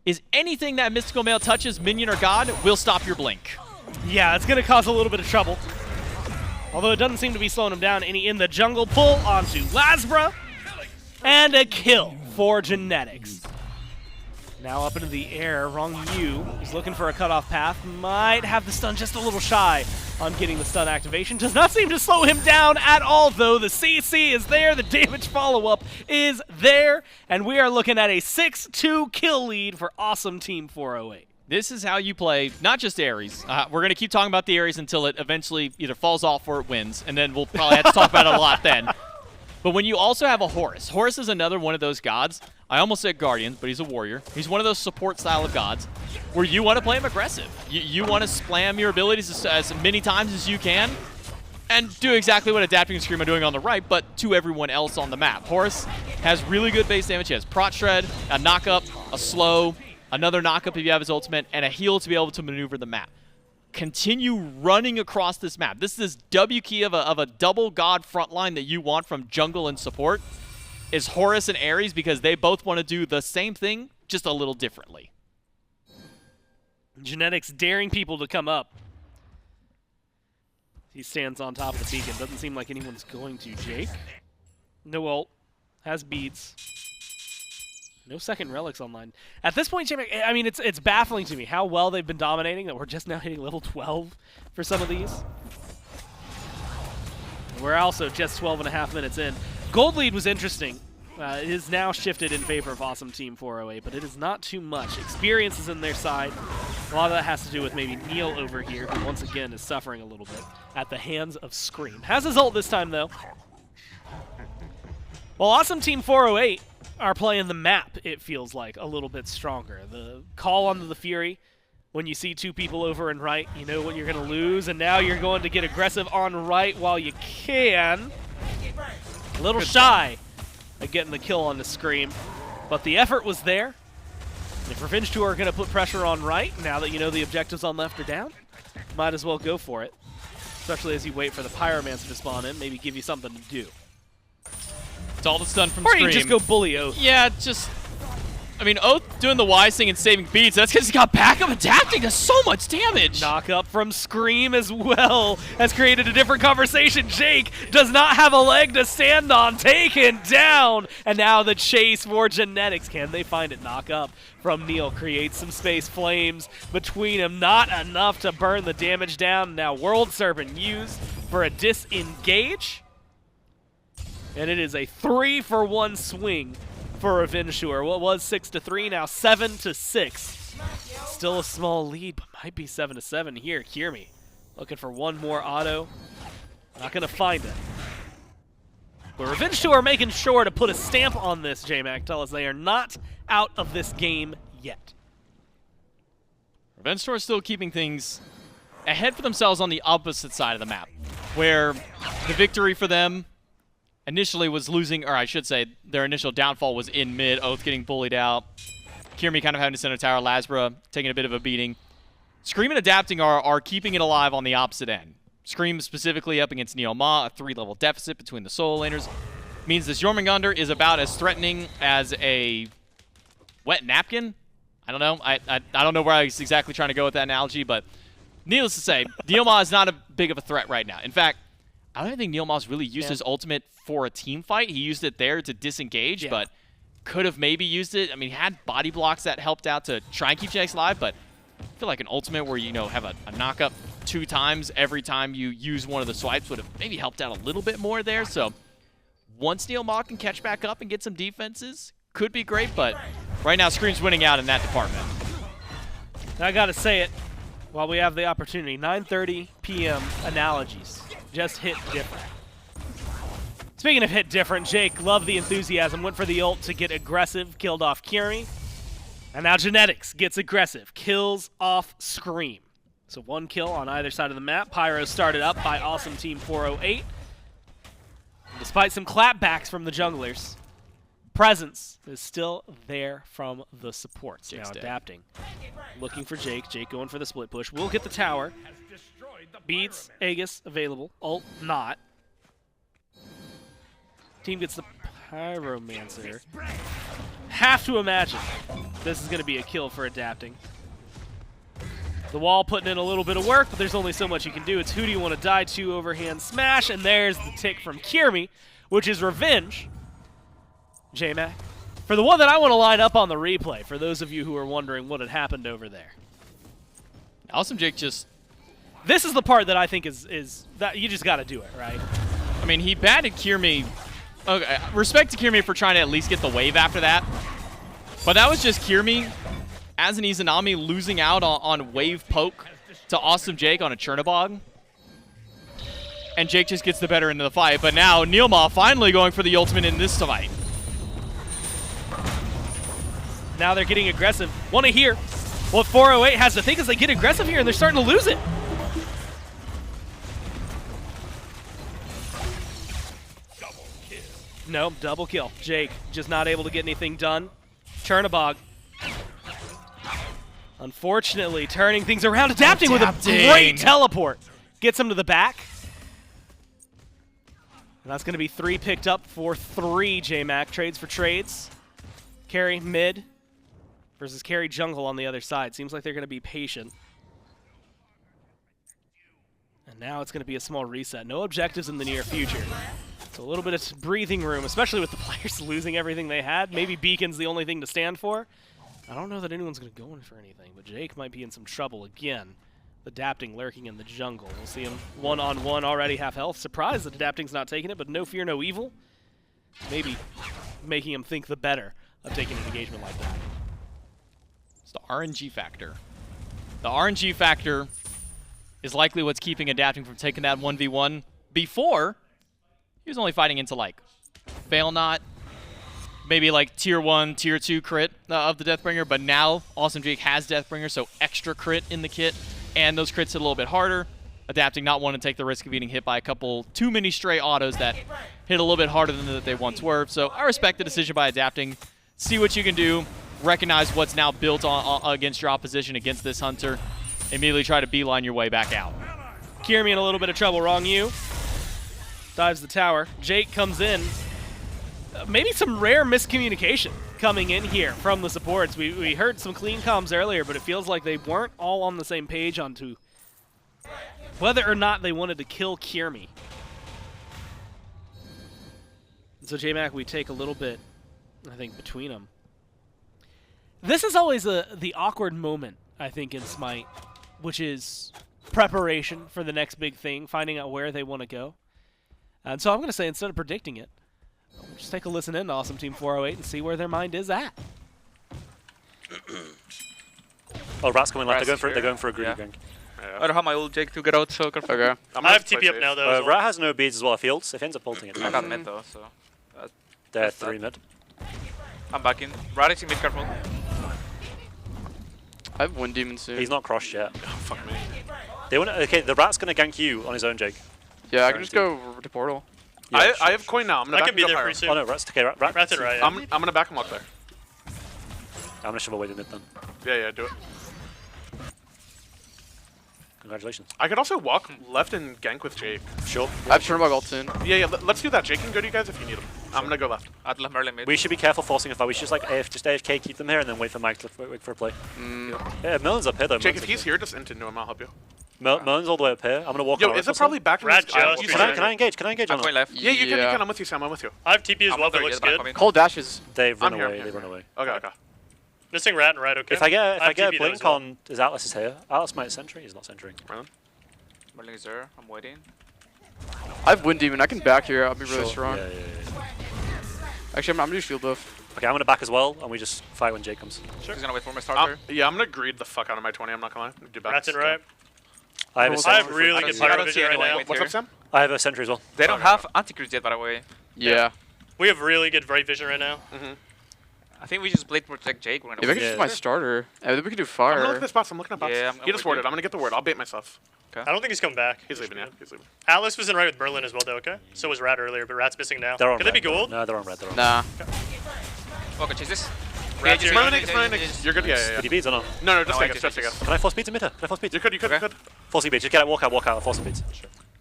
is anything that Mystical Male touches, minion or god, will stop your blink. Yeah, it's going to cause a little bit of trouble. Although it doesn't seem to be slowing him down any in the jungle. Pull onto Lasbra. And a kill for Genetics. Now up into the air, Wrong You is looking for a cutoff path. Might have the stun just a little shy on getting the stun activation. Does not seem to slow him down at all, though. The CC is there. The damage follow-up is there. And we are looking at a 6-2 kill lead for Awesome Team 408. This is how you play, not just Ares. We're going to keep talking about the Ares until it eventually either falls off or it wins, and then we'll probably have to talk about it a lot then. But when you also have a Horus, Horus is another one of those gods. I almost said Guardians, but he's a warrior. He's one of those support style of gods where you want to play him aggressive. You want to spam your abilities as many times as you can and do exactly what Adapting and Scream are doing on the right, but to everyone else on the map. Horus has really good base damage. He has Prot Shred, a knock-up, a slow, another knock-up if you have his ultimate, and a heal to be able to maneuver the map. Continue running across this map. This is this W key of a double god frontline that you want from jungle and support is Horus and Ares, because they both want to do the same thing, just a little differently. Genetics daring people to come up. He stands on top of the beacon. Doesn't seem like anyone's going to. Jake. No ult. Has beads. No second relics online. At this point, I mean, it's baffling to me how well they've been dominating that we're just now hitting level 12 for some of these. We're also just 12.5 minutes in. Gold lead was interesting. It is now shifted in favor of Awesome Team 408, but it is not too much. Experience is in their side. A lot of that has to do with maybe Neil over here, who once again is suffering a little bit at the hands of Scream. Has his ult this time, though. Well, Awesome Team 408 are playing the map, it feels like, a little bit stronger. The call onto the Fury, when you see two people over and right, you know what you're going to lose, and now you're going to get aggressive on right while you can. A little shy at getting the kill on the Scream, but the effort was there. If Revenge 2 are going to put pressure on right, now that you know the objectives on left are down, might as well go for it. Especially as you wait for the Pyromancer to spawn in, maybe give you something to do. It's all the stun from Or Scream. you just go bully Oath. Yeah, just... I mean, Oath doing the wise thing and saving beats, that's because he got backup adapting to so much damage. Knock up from Scream as well has created a different conversation. Jake does not have a leg to stand on, taken down. And now the chase for Genetics. Can they find it? Knock up from Neil creates some space flames between them. Not enough to burn the damage down. Now World Serpent used for a disengage. And it is a 3-for-1 swing for Revenge Tour. What was 6-3, now 7-6. Still a small lead, but might be 7-7 here. Hear me. Looking for one more auto. Not going to find it. But Revenge Tour making sure to put a stamp on this, J-Mac. Tell us they are not out of this game yet. Revenge Tour is still keeping things ahead for themselves on the opposite side of the map, where the victory for them initially was losing, or I should say, their initial downfall was in mid, Oath getting bullied out, Kirmi kind of having to center tower, Lasbra taking a bit of a beating. Scream and Adapting are keeping it alive on the opposite end. Scream specifically up against Neil Ma, a 3-level deficit between the solo laners. means this Jormungandr is about as threatening as a wet napkin. I don't know. I don't know where I was exactly trying to go with that analogy, but needless to say, Neilma is not a big of a threat right now. In fact, I don't even think Neilma's really used his ultimate for a team fight. He used it there to disengage, but could have maybe used it. I mean, he had body blocks that helped out to try and keep Jax alive, but I feel like an ultimate where you have a knock-up 2 times every time you use one of the swipes would have maybe helped out a little bit more there. So once Neilma can catch back up and get some defenses, could be great, but right now Scream's winning out in that department. I gotta say it while we have the opportunity. 9:30 p.m. analogies just hit different. Speaking of hit different, Jake, love the enthusiasm, went for the ult to get aggressive, killed off Kiri. And now Genetics gets aggressive, kills off Scream. So 1 kill on either side of the map. Pyro started up by Awesome Team 408. Despite some clapbacks from the junglers, presence is still there from the supports. Jake's now dead. adapting. Looking for Jake. Jake going for the split push. Will get the tower. Beats Aegis available. Ult not. Team gets the Pyromancer. Have to imagine this is going to be a kill for adapting. The wall putting in a little bit of work, but there's only so much you can do. It's who do you want to die to, overhand smash, and there's the tick from Kirmi, which is revenge. J-Mac. For the one that I want to line up on the replay, for those of you who are wondering what had happened over there. Awesome Jake just... This is the part that I think is that you just got to do it, right? I mean, he batted Kirmi. Okay, respect to Kirmi for trying to at least get the wave after that. But that was just Kirmi as an Izanami losing out on wave poke to Awesome Jake on a Chernobog. And Jake just gets the better end of the fight. But now Neilma finally going for the ultimate in this fight. Now they're getting aggressive. Want to hear what 408 has to think as they get aggressive here, and they're starting to lose it. No, double kill. Jake just not able to get anything done. Chernobog. Unfortunately, turning things around, adapting with a great teleport. Gets him to the back. And that's going to be 3 picked up for 3, J-Mac. Trades for trades. Carry mid versus carry jungle on the other side. Seems like they're going to be patient. And now it's going to be a small reset. No objectives in the near future. So a little bit of breathing room, especially with the players losing everything they had. Maybe Beacon's the only thing to stand for. I don't know that anyone's going to go in for anything, but Jake might be in some trouble again. Adapting lurking in the jungle. We'll see him one-on-one, already half health. Surprised that Adapting's not taking it, but no fear, no evil. Maybe making him think the better of taking an engagement like that. It's the RNG factor. The RNG factor is likely what's keeping Adapting from taking that 1v1. Before, he was only fighting into like Fail Not, maybe like tier 1, tier 2 crit of the Deathbringer, but now Awesome Jake has Deathbringer, so extra crit in the kit, and those crits hit a little bit harder. Adapting not wanting to take the risk of getting hit by a couple too many stray autos that hit a little bit harder than they once were. So I respect the decision by Adapting. See what you can do, recognize what's now built on against your opposition against this Hunter, immediately try to beeline your way back out. Kirmi in a little bit of trouble, wrong you. Dives the tower. Jake comes in. Maybe some rare miscommunication coming in here from the supports. We heard some clean comms earlier, but it feels like they weren't all on the same page onto whether or not they wanted to kill Kirmi. So J-Mac, we take a little bit, I think, between them. This is always the awkward moment, I think, in SMITE, which is preparation for the next big thing, finding out where they want to go. And so I'm going to say, instead of predicting it, just take a listen in to Awesome Team 408 and see where their mind is at. Oh, Rat's coming left. They're going for a greedy gank. I don't have my ult Jake to get out, so careful. Okay. I have TP up now, though. Rat has no beads as well. If he ults, if he ends up ulting it. I got mid, though, so... They're 3 mid. I'm back in. Rat is in mid, careful. I have one demon soon. He's not crossed yet. Oh, fuck me. They want okay, the Rat's going to gank you on his own, Jake. Yeah, I can just go to portal. Yeah, I have coin now. I'm gonna I can be there pretty soon. Oh no, Rat's okay. Rat's right. Yeah. I'm gonna back him up there. I'm gonna shove away the mid then. Yeah, do it. Congratulations. I could also walk left and gank with Jake. Sure. I have Chernobog ult soon. Yeah, let's do that. Jake can go to you guys if you need him. I'm gonna go left. I'd left Merlin mid. We should be careful forcing a fight. We should just like just AFK, keep them here, and then wait for Mike to wait for a play. Yeah, Merlin's up here though. Jake, if he's here, just int into him. I'll help you. Merlin's all the way up here. I'm gonna walk. Yo, is it probably back? Rat Can I engage? Can I engage? I'm going left. Yeah, you can. I'm with you, Sam. I'm with you. I have TP as well. That looks good. Cold dashes. They run I'm away. here. They run away. Okay. Missing rat and right. Okay. If I get a TP blink as well. on, is Atlas is here? Atlas might sentry. He's not centering. Merlin is there. I'm waiting. I have Wind Demon. I can back here. I'll be really strong. Yeah. Actually, I'm gonna do shield buff. Okay, I'm gonna back as well, and we just fight when Jake comes. Sure. He's gonna wait for my starter. Yeah, I'm gonna greed the fuck out of my 20. I'm not gonna lie. Do back. Rat's in right. I have really good pyro vision right now. What's up, Sam? I have a sentry as well. They don't have anti-cruise yet, by the way. Yeah. We have really good right vision right now. I think we just blade protect Jake. We're gonna If I could use my starter, I think we could do fire. I'm gonna look at the spots. I'm looking at spots. Yeah, he just warded. I'm gonna get the word. I'll bait myself. Okay. I don't think he's coming back. He's leaving. Yeah, he's leaving. Atlas was in right with Merlin as well, though. Okay. So was Rat earlier, but Rat's missing now. They're on Could red. they be gold? No, they're on red. They're on Nah. Okay, chase this. Rat's here. You're good. Yeah. Did he beads or not? No, just take us. Can I force beads in mid? Can I force beads? You could. Force beads. Just get out, walk out, force beads.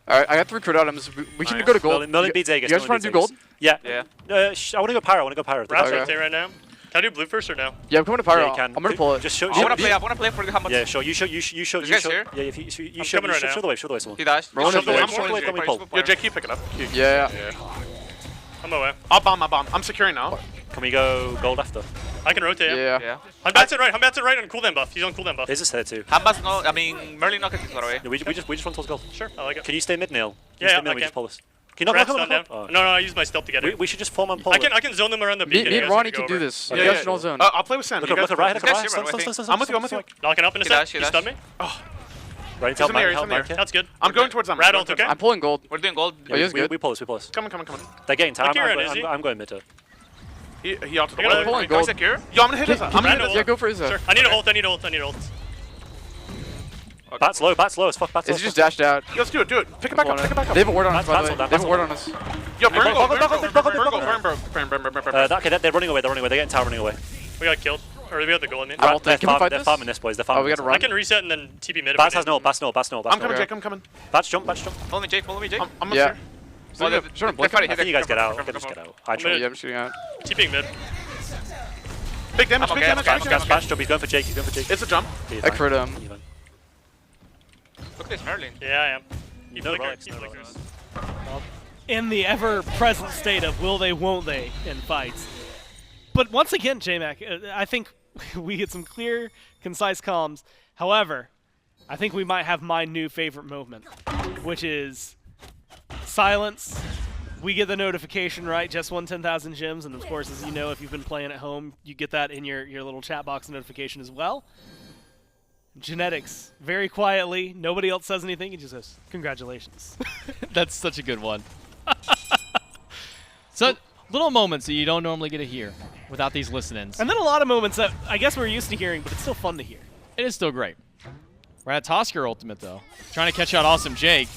Alright, I got 3 crit items. We can go to gold. Merlin beads Aegis. You guys want to do gold? Yeah. Yeah. I want to go pyro. Rat's right there right now. Can I do blue first or no? Yeah, I'm coming to pyro. Yeah, you can. I'm gonna pull it. Just show. I wanna play for how much. Yeah, sure. You show. You guys show. here? Yeah, if you I'm show. coming right now. Show the wave. Someone. He dashed. Roll Show it the wave. there. Show the wave. Let me pull. Yo, Jake, keep picking up. Yeah. I'm away. I'll bomb. I'm securing now. Can we go gold after? I can rotate. Yeah. I'm bats in right on cooldown buff. He's on cooldown buff. Is this here too? Hambas no. I mean Merlin knocked it far away. We just run towards gold. Sure, I like it. Can you stay mid, Neil? Yeah, we I can. just pull this. Can you not Rat's knock down. him? Oh. No, I use my stealth to get it. We should just form and pull. I can zone them around the Me beacon. and Ronnie can do this. You guys should all zone. I'll play with Sam. Look at right. Stun. I'm with you. Knocking up in a sec. You stun me? Right, He's in the air. That's good. I'm going towards them. Rat ult, okay? I'm pulling gold. We're doing gold. Oh, yes, good. We pull this. Come on. They're getting time. Chiron, is he? I'm going mid. He ulted the You're wall. pulling Go gold. secure. Yo, I'm gonna hit his. Yeah, go for Izza. Sure. I need a ult. Bat's low as fuck. Bat's low. Izza just dashed out. Yo, let's do it. Pick it back up. They have a ward on us, by the way. They have a ward on us. Yo, burn gold. Okay, they're running away. They're getting tower running away. We got killed. Or we got the goal in mid. I will take. Can we fight They're this? farming this, boys. They're farming. Oh, we gotta I run. can reset and then TP mid. Bats has no. I'm coming, Jake. I'm coming. Bats jump. Follow me, Jake. Follow me, Jake. I'm Yeah. Sure. I think you guys get out. Just get out. I try. Yeah, I'm shooting out. TPing mid. Big damage. Bats jump. He's going for Jake. It's a jump. I crit him. Look at this Merlin. Yeah, I am. He No flickered. relics. In the ever-present state of will they, won't they in fights. But once again, J-Mac, I think we get some clear, concise comms. However, I think we might have my new favorite movement, which is silence. We get the notification, right? Just won 10,000 gems, and of course, as you know, if you've been playing at home, you get that in your little chat box notification as well. Genetics, very quietly, nobody else says anything, he just says, congratulations. That's such a good one. So, little moments that you don't normally get to hear without these listen-ins. And then a lot of moments that I guess we're used to hearing, but it's still fun to hear. It is still great. Ratatoskr ultimate, though. Trying to catch out awesome Jake.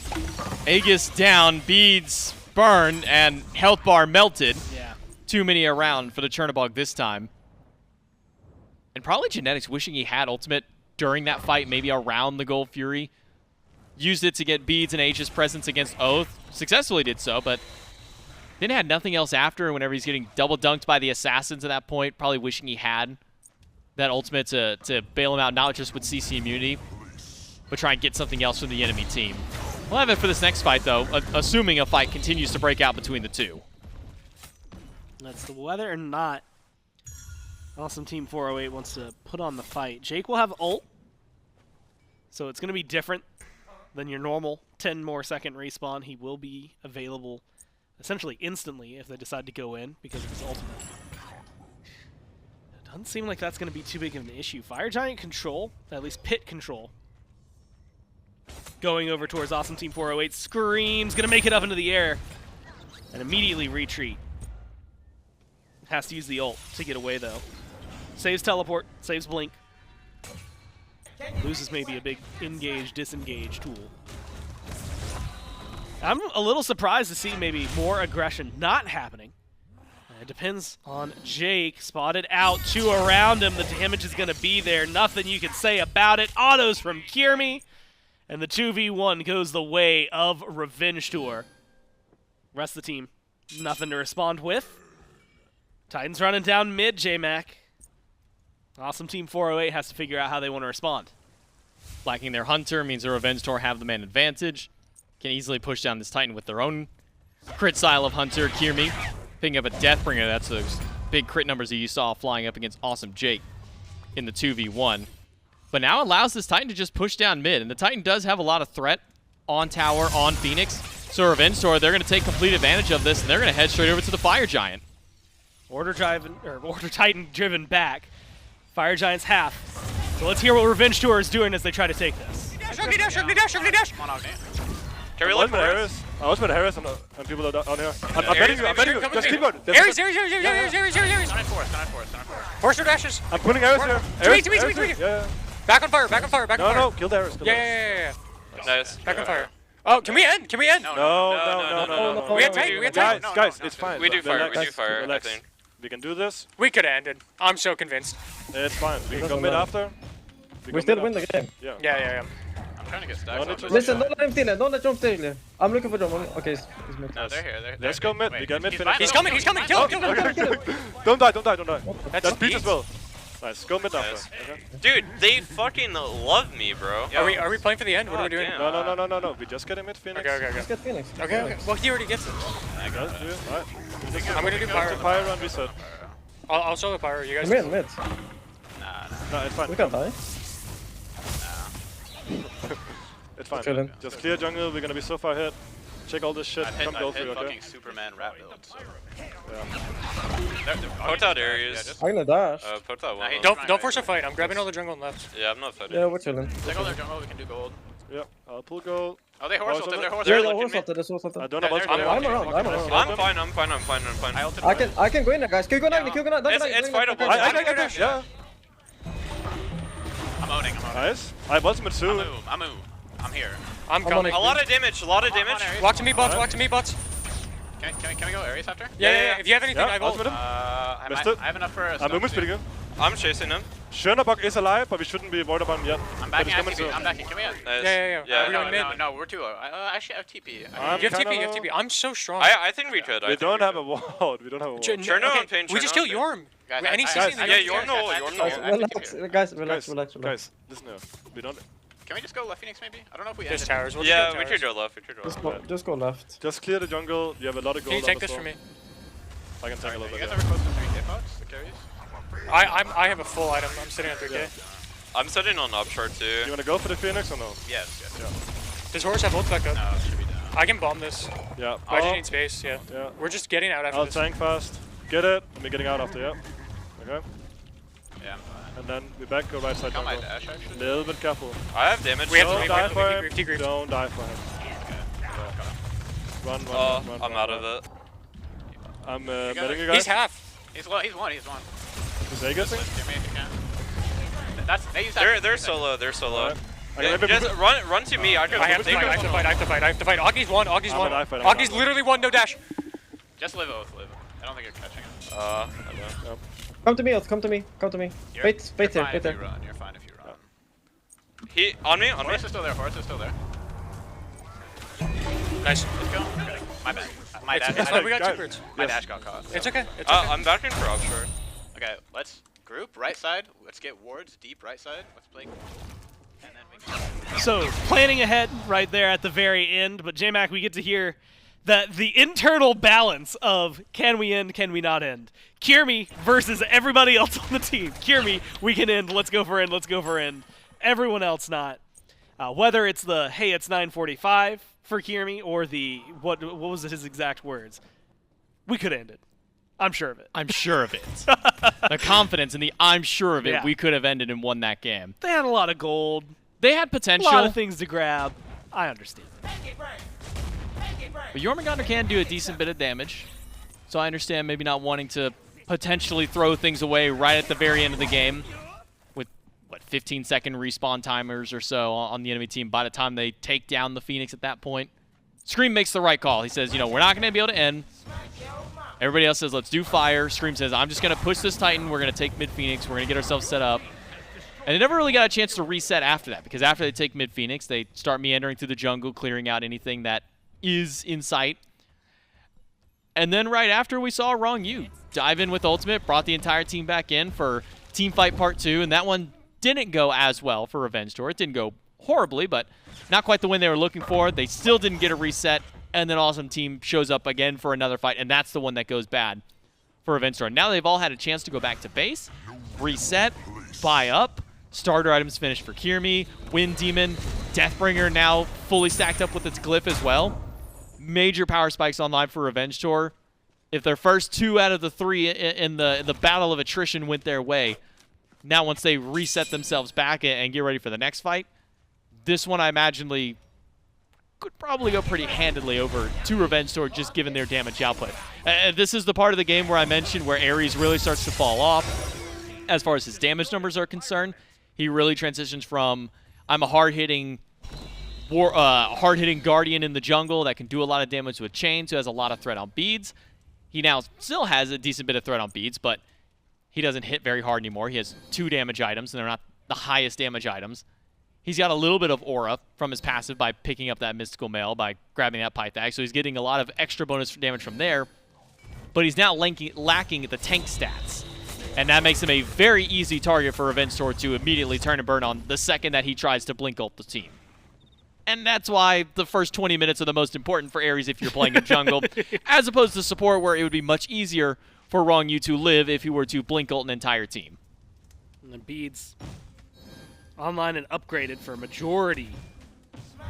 Aegis down, beads burned, and health bar melted. Yeah. Too many around for the Chernobog this time. And probably Genetics wishing he had ultimate during that fight, maybe around the Gold Fury. Used it to get beads and Aegis presence against Oath. Successfully did so, but then had nothing else after whenever he's getting double dunked by the Assassins at that point. Probably wishing he had that ultimate to bail him out, not just with CC immunity, but try and get something else from the enemy team. We'll have it for this next fight, though, assuming a fight continues to break out between the two. That's the whether or not Awesome Team 408 wants to put on the fight. Jake will have ult, so it's going to be different than your normal 10 more second respawn. He will be available essentially instantly if they decide to go in because of his ultimate. It doesn't seem like that's going to be too big of an issue. Fire Giant control, at least pit control. Going over towards Awesome Team 408. Screams, going to make it up into the air and immediately retreat. Has to use the ult to get away, though. Saves teleport, saves blink. Loses maybe a big engage, disengage tool. I'm a little surprised to see maybe more aggression not happening. It depends on Jake. Spotted out, 2 around him. The damage is going to be there. Nothing you can say about it. Autos from Kierme. And the 2v1 goes the way of Revenge Tour. Rest of the team Nothing to respond with. Titans running down mid, J-Mac. Awesome Team 408 has to figure out how they want to respond. Lacking their Hunter means their Revenge Tour have the man advantage. Can easily push down this Titan with their own crit style of Hunter. Kirmi picking up a Deathbringer. That's those big crit numbers that you saw flying up against Awesome Jake in the 2v1. But now allows this Titan to just push down mid. And the Titan does have a lot of threat on tower, on Phoenix. So Revenge Tour, they're going to take complete advantage of this, and they're going to head straight over to the Fire Giant. Order Titan driven back. Fire Giant's half. So let's hear what Revenge Tour is doing as they try to take this. Ugly dash. Come on, Agni. Can we look for Harris? I was with Harris and people are down here. I'm betting you. Just keep going. Ares. Force your dashes. I'm putting Harris here. To me. Yeah. Back on fire. No, kill the Harris. Yeah. Nice. Back on fire. Oh, can we end? No. We attack. Guys, it's fine. We do fire, I think. We can do this. We could have ended. I'm so convinced. It's fine. We can go mid after. We still win the game. Yeah. I'm trying to get stacks. Listen, don't let him steal it. Don't let him steal it. I'm looking for John. Okay, he's mid. No, they're here. Let's go mid. We got mid finish. He's coming. Kill him. Don't die. That's Pete as well. Nice. Go mid after. Okay. Dude, they fucking love me, bro. Are we playing for the end? What are we doing? No. We just get him mid Phoenix. Okay. Let's get Phoenix. Okay. Well, he already gets it. Alright. I'm gonna do pyro. Pyro and reset. I'll solo pyro. You guys. Mid. No, it's fine. We can't die. It's fine. Chilling. Just clear jungle. We're gonna be so far ahead. Check all this shit. Come go through, okay? fucking Superman rap builds. Put out areas. I'm gonna dash. Put out one. Don't force a fight. I'm grabbing all the jungle and left. Yeah, I'm not fighting. Yeah, we're chilling. Take all their jungle, we can do gold. Yeah, I'll pull gold. Oh, they horse ulted, they're horse Yeah, ulted. there's horse ulted. I don't know about I'm around. I'm fine. I can go in there, guys. Kill Guan. It's fightable. Yeah. I'm owning. Nice. I have ultimate too. I'm here. I'm coming. A lot of damage. Walk to me, bots. Can we go Ares after? Yeah. If you have anything, I will. I have enough for a I'm moving pretty good. I'm chasing him. Schönerbach is alive, but we shouldn't be worried about him yet. I'm backing. I'm backing. Can we end? Yeah. We're going mid. No, we're too low. Actually, I have TP. You have TP. I'm so strong. I think we could. We don't have a ward. We just kill Yorm. Guys, Yorm. Guys, relax. Guys, listen here. We don't. Can we just go left Phoenix maybe? I don't know if we There's ended. towers. We could go left. Just go left. Just clear the jungle. You have a lot of gold. Can you take this from me? I can take a little You bit. guys ever close to 3K pots? The carries? I have a full item. I'm sitting at 3K. I'm sitting on up short too. You wanna go for the Phoenix or no? Yes. Does Horse have ult back up? No, it should be down. I can bomb this. Yeah. I just need space, yeah. We're just getting out after I'll this. tank fast. Get it. And we're getting out after, yeah. Okay. Yeah. And then we back, go right side. Got my dash actually. Little bit careful. I have damage. Don't die for him. Don't die for him. Run. I'm out of it. I'm betting you guys. He's half. He's one. Is they guessing? Give me if you can. They use that. They're solo. Right. Just run to me. I have to fight. Augie's one. Augie's literally one, no dash. Just live. I don't think you're catching him. I don't know. Come to me, Oath. Come to me. Wait here. You're fine if you run. He on me. Horse is still there. Nice. Let's go. My bad. My dash. It's fine, we got 2 birds. My dash got caught. It's okay. I'm backing for offshore. Okay, let's group right side. Let's get wards deep right side. Let's play. And then we can... So planning ahead right there at the very end, but J-Mac, we get to hear that the internal balance of can we end, can we not end. Kirmi versus everybody else on the team. Kirmi, we can end, let's go for end. Everyone else not. Whether it's the, hey, it's 9:45 for Kirmi, or the, what was his exact words? We could end it. I'm sure of it. The confidence in the I'm sure of it, Yeah. we could have ended and won that game. They had a lot of gold. They had A potential. lot of things to grab. I understand. But Jormungandr can do a decent bit of damage. So I understand maybe not wanting to potentially throw things away right at the very end of the game with, 15-second respawn timers or so on the enemy team by the time they take down the Phoenix at that point. Scream makes the right call. He says, we're not going to be able to end. Everybody else says, let's do fire. Scream says, I'm just going to push this Titan. We're going to take mid-Phoenix. We're going to get ourselves set up. And they never really got a chance to reset after that, because after they take mid-Phoenix, they start meandering through the jungle, clearing out anything that is in sight. And then right after, we saw Wrong You dive in with ultimate, brought the entire team back in for team fight part 2, and that one didn't go as well for Revenge Tour. It didn't go horribly, but not quite the win they were looking for. They still didn't get a reset, and then Awesome Team shows up again for another fight, and that's the one that goes bad for Revenge Tour. Now they've all had a chance to go back to base, reset, buy up, starter items finished for Kirmi, Wind Demon, Deathbringer now fully stacked up with its glyph as well. Major power spikes online for Revenge Tour. If their first 2 out of the 3 in the battle of attrition went their way, now once they reset themselves back and get ready for the next fight, this one I imagine could probably go pretty handedly over to Revenge Tour just given their damage output. This is the part of the game where I mentioned where Ares really starts to fall off as far as his damage numbers are concerned. He really transitions from, I'm a hard-hitting Guardian in the jungle that can do a lot of damage with chains, who has a lot of threat on beads. He now still has a decent bit of threat on beads, but he doesn't hit very hard anymore. He has 2 damage items, and they're not the highest damage items. He's got a little bit of aura from his passive by picking up that Mystical Mail, by grabbing that Pythag, so he's getting a lot of extra bonus damage from there. But he's now lacking the tank stats, and that makes him a very easy target for Revenge Tour to immediately turn and burn on the second that he tries to blink ult the team. And that's why the first 20 minutes are the most important for Ares if you're playing in jungle, as opposed to support where it would be much easier for Wrong You to live if he were to blink ult an entire team. And the beads online and upgraded for a majority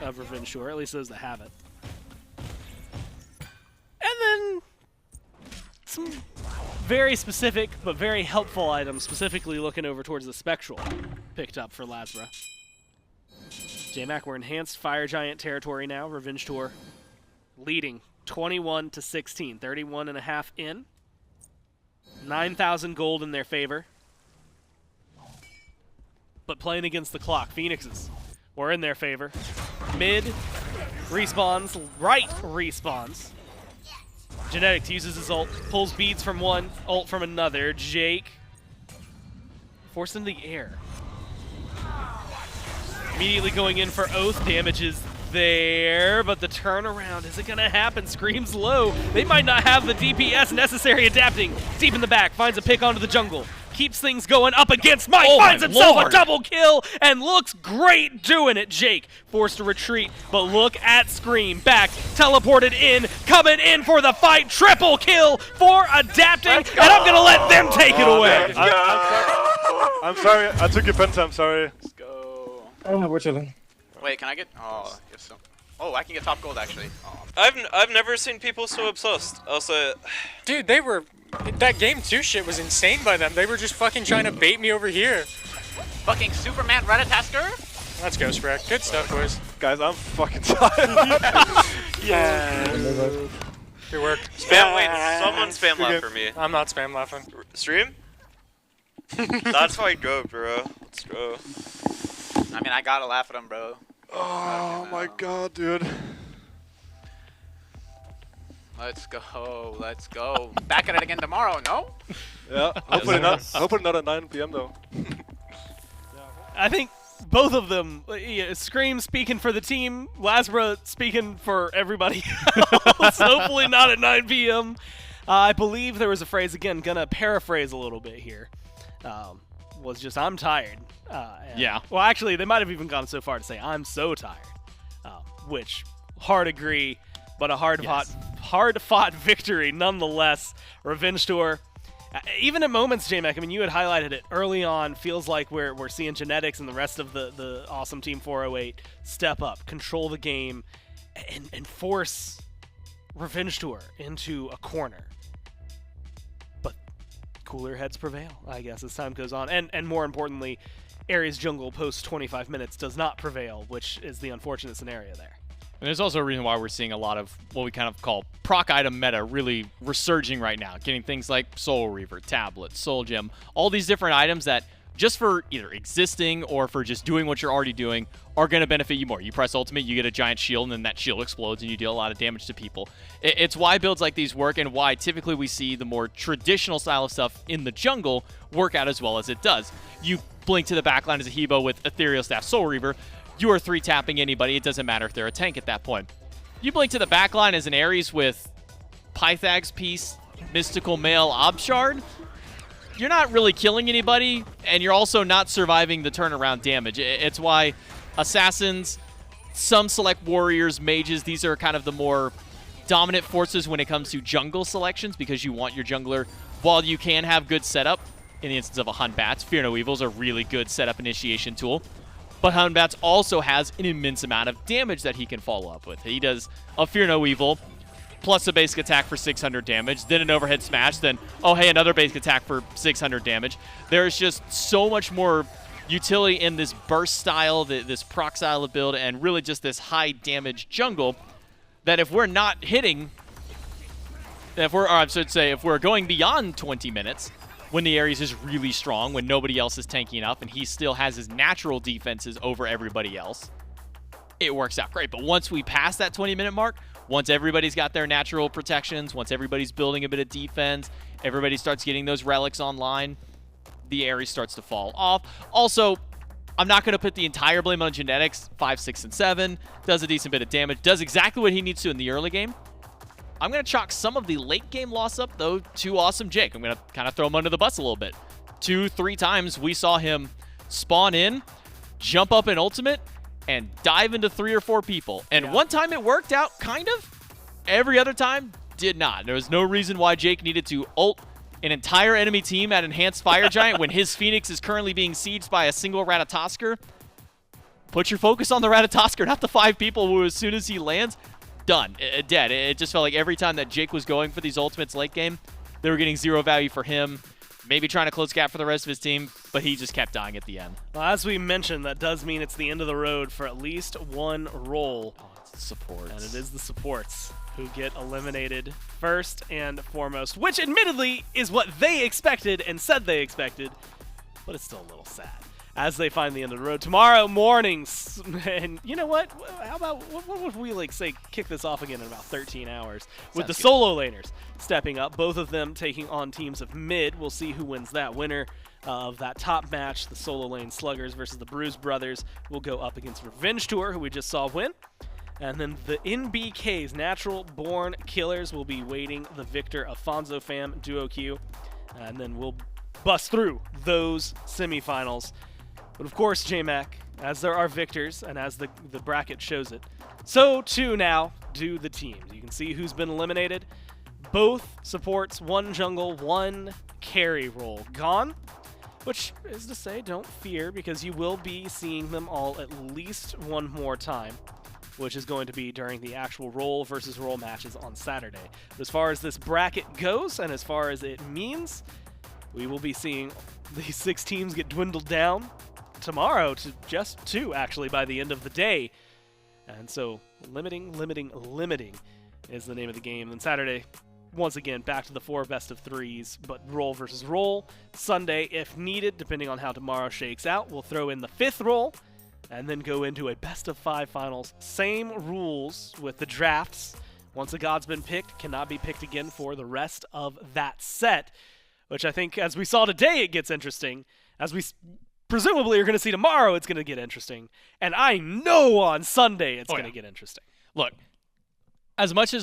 of Revenge Tour, at least those that have it. And then some very specific but very helpful items, specifically looking over towards the Spectral, picked up for Lasbra. JMac, we're enhanced Fire Giant territory now. Revenge Tour leading 21-16, 31.5 in. 9,000 gold in their favor. But playing against the clock, Phoenixes were in their favor. Mid respawns, right respawns. Genetics uses his ult, pulls beads from one, ult from another. Jake forced into the air. Immediately going in for Oath, damage is there, but the turnaround isn't going to happen. Screams low. They might not have the DPS necessary. Adapting deep in the back, finds a pick onto the jungle. Keeps things going up against Mike, finds himself a double kill, and looks great doing it. Jake forced to retreat, but look at Scream. Back, teleported in, coming in for the fight. Triple kill for Adapting, and I'm going to let them take it away. I'm sorry, I took your penta, I'm sorry. Let's go. Oh, we're chilling. Wait, can I get? Oh, yes. Oh, I can get top gold actually. Oh. I've never seen people so obsessed. I'll say it. Dude, they were. That game 2 shit was insane by them. They were just fucking trying to bait me over here. Fucking Superman Ratatoskr? Let's go, Sprek. Good stuff, boys. Guys, I'm fucking tired. Yeah. Good work. Spam, wait, someone spam laugh for me. I'm not spam laughing. Stream? That's how I go, bro. Let's go. I mean, I gotta laugh at him, bro. Oh my god, dude. Let's go, let's go. Back at it again tomorrow, no? Yeah, hopefully not at 9 PM though. I think both of them, Scream speaking for the team, Lasbra speaking for everybody else. Hopefully not at 9 PM. I believe there was a phrase, again, gonna paraphrase a little bit here, was just, I'm tired. Yeah. Well, actually, they might have even gone so far to say, I'm so tired, which, hard agree, but a hard-fought victory nonetheless. Revenge Tour, even at moments, J-Mac, I mean, you had highlighted it early on, feels like we're seeing Genetics and the rest of the awesome Team 408 step up, control the game, and force Revenge Tour into a corner. But cooler heads prevail, I guess, as time goes on. And more importantly, Ares jungle post 25 minutes does not prevail, which is the unfortunate scenario there. And there's also a reason why we're seeing a lot of what we kind of call proc item meta really resurging right now. Getting things like Soul Reaver, Tablet, Soul Gem, all these different items that just for either existing or for just doing what you're already doing are going to benefit you more. You press ultimate, you get a giant shield, and then that shield explodes and you deal a lot of damage to people. It's why builds like these work and why typically we see the more traditional style of stuff in the jungle work out as well as it does. You blink to the backline as a Hebo with Ethereal Staff Soul Reaver, you are 3-tapping anybody. It doesn't matter if they're a tank at that point. You blink to the backline as an Ares with Pythags piece, Mystical Male Obshard, you're not really killing anybody, and you're also not surviving the turnaround damage. It's why assassins, some select warriors, mages, these are kind of the more dominant forces when it comes to jungle selections, because you want your jungler, while you can have good setup, in the instance of a Hunbatz, Fear No Evil is a really good setup initiation tool. But Hunbatz also has an immense amount of damage that he can follow up with. He does a Fear No Evil, plus a basic attack for 600 damage, then an overhead smash, then, oh hey, another basic attack for 600 damage. There's just so much more utility in this burst style, this proc style of build, and really just this high damage jungle, that if we're not hitting, if we're going beyond 20 minutes, when the Ares is really strong, when nobody else is tanking up, and he still has his natural defenses over everybody else, it works out great. But once we pass that 20-minute mark, once everybody's got their natural protections, once everybody's building a bit of defense, everybody starts getting those relics online, the Ares starts to fall off. Also, I'm not going to put the entire blame on genetics. 5, 6, and 7 does a decent bit of damage, does exactly what he needs to in the early game. I'm going to chalk some of the late game loss up, though, to Awesome Jake. I'm going to kind of throw him under the bus a little bit. 2, 3 times we saw him spawn in, jump up in ultimate, and dive into 3 or 4 people. And one time it worked out, kind of. Every other time, did not. There was no reason why Jake needed to ult an entire enemy team at Enhanced Fire Giant when his Phoenix is currently being sieged by a single Ratatoskr. Put your focus on the Ratatoskr, not the 5 people who, as soon as he lands, done. Dead. It just felt like every time that Jake was going for these ultimates late game, they were getting 0 value for him, maybe trying to close gap for the rest of his team, but he just kept dying at the end. Well, as we mentioned, that does mean it's the end of the road for at least one role. Oh, it's the supports. And it is the supports who get eliminated first and foremost, which admittedly is what they expected and said they expected, but it's still a little sad as they find the end of the road tomorrow morning. And you know what? How about, what would we, like, say, kick this off again in about 13 hours with the solo laners stepping up, both of them taking on teams of mid. We'll see who wins that. Winner of that top match, the solo lane Sluggers versus the Bruise Brothers, will go up against Revenge Tour, who we just saw win. And then the NBKs, Natural Born Killers, will be waiting the victor of Fonzo Fam Duo Q. And then we'll bust through those semifinals. But of course, J-Mac, as there are victors, and as the bracket shows it, so too now do the teams. You can see who's been eliminated. Both supports, 1 jungle, 1 carry role gone, which is to say, don't fear, because you will be seeing them all at least one more time, which is going to be during the actual role versus role matches on Saturday. But as far as this bracket goes, and as far as it means, we will be seeing these 6 teams get dwindled down tomorrow to just 2, actually, by the end of the day. And so limiting is the name of the game. And Saturday, once again, back to the 4 best-of-3s, but role versus role. Sunday, if needed, depending on how tomorrow shakes out, we'll throw in the 5th role and then go into a best-of-5 finals. Same rules with the drafts. Once a god's been picked, cannot be picked again for the rest of that set, which I think, as we saw today, it gets interesting. As we presumably are going to see tomorrow, it's going to get interesting. And I know on Sunday it's going to get interesting. Look, as much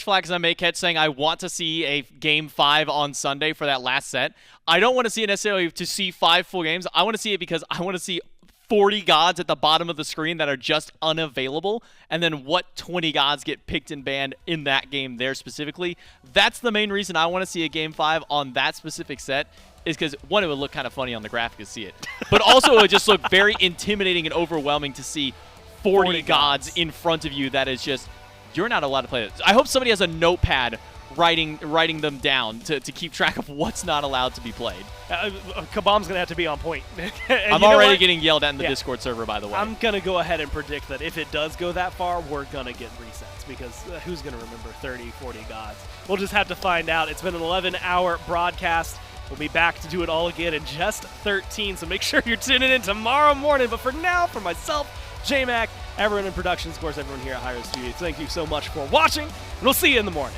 flack as I may catch saying I want to see a Game 5 on Sunday for that last set, I don't want to see it necessarily to see 5 full games. I want to see it because I want to see 40 gods at the bottom of the screen that are just unavailable, and then what 20 gods get picked and banned in that game there specifically. That's the main reason I want to see a Game 5 on that specific set, is because, one, it would look kind of funny on the graphic to see it, but also it would just look very intimidating and overwhelming to see 40 gods in front of you that is just, you're not allowed to play it. I hope somebody has a notepad writing them down to keep track of what's not allowed to be played. Kabam's going to have to be on point. I'm already getting yelled at in the Discord server, by the way. I'm going to go ahead and predict that if it does go that far, we're going to get resets, because who's going to remember 30, 40 gods? We'll just have to find out. It's been an 11-hour broadcast. We'll be back to do it all again in just 13, so make sure you're tuning in tomorrow morning. But for now, for myself, J-Mac, everyone in production, of course, everyone here at Hi-Rez Studios, thank you so much for watching, and we'll see you in the morning.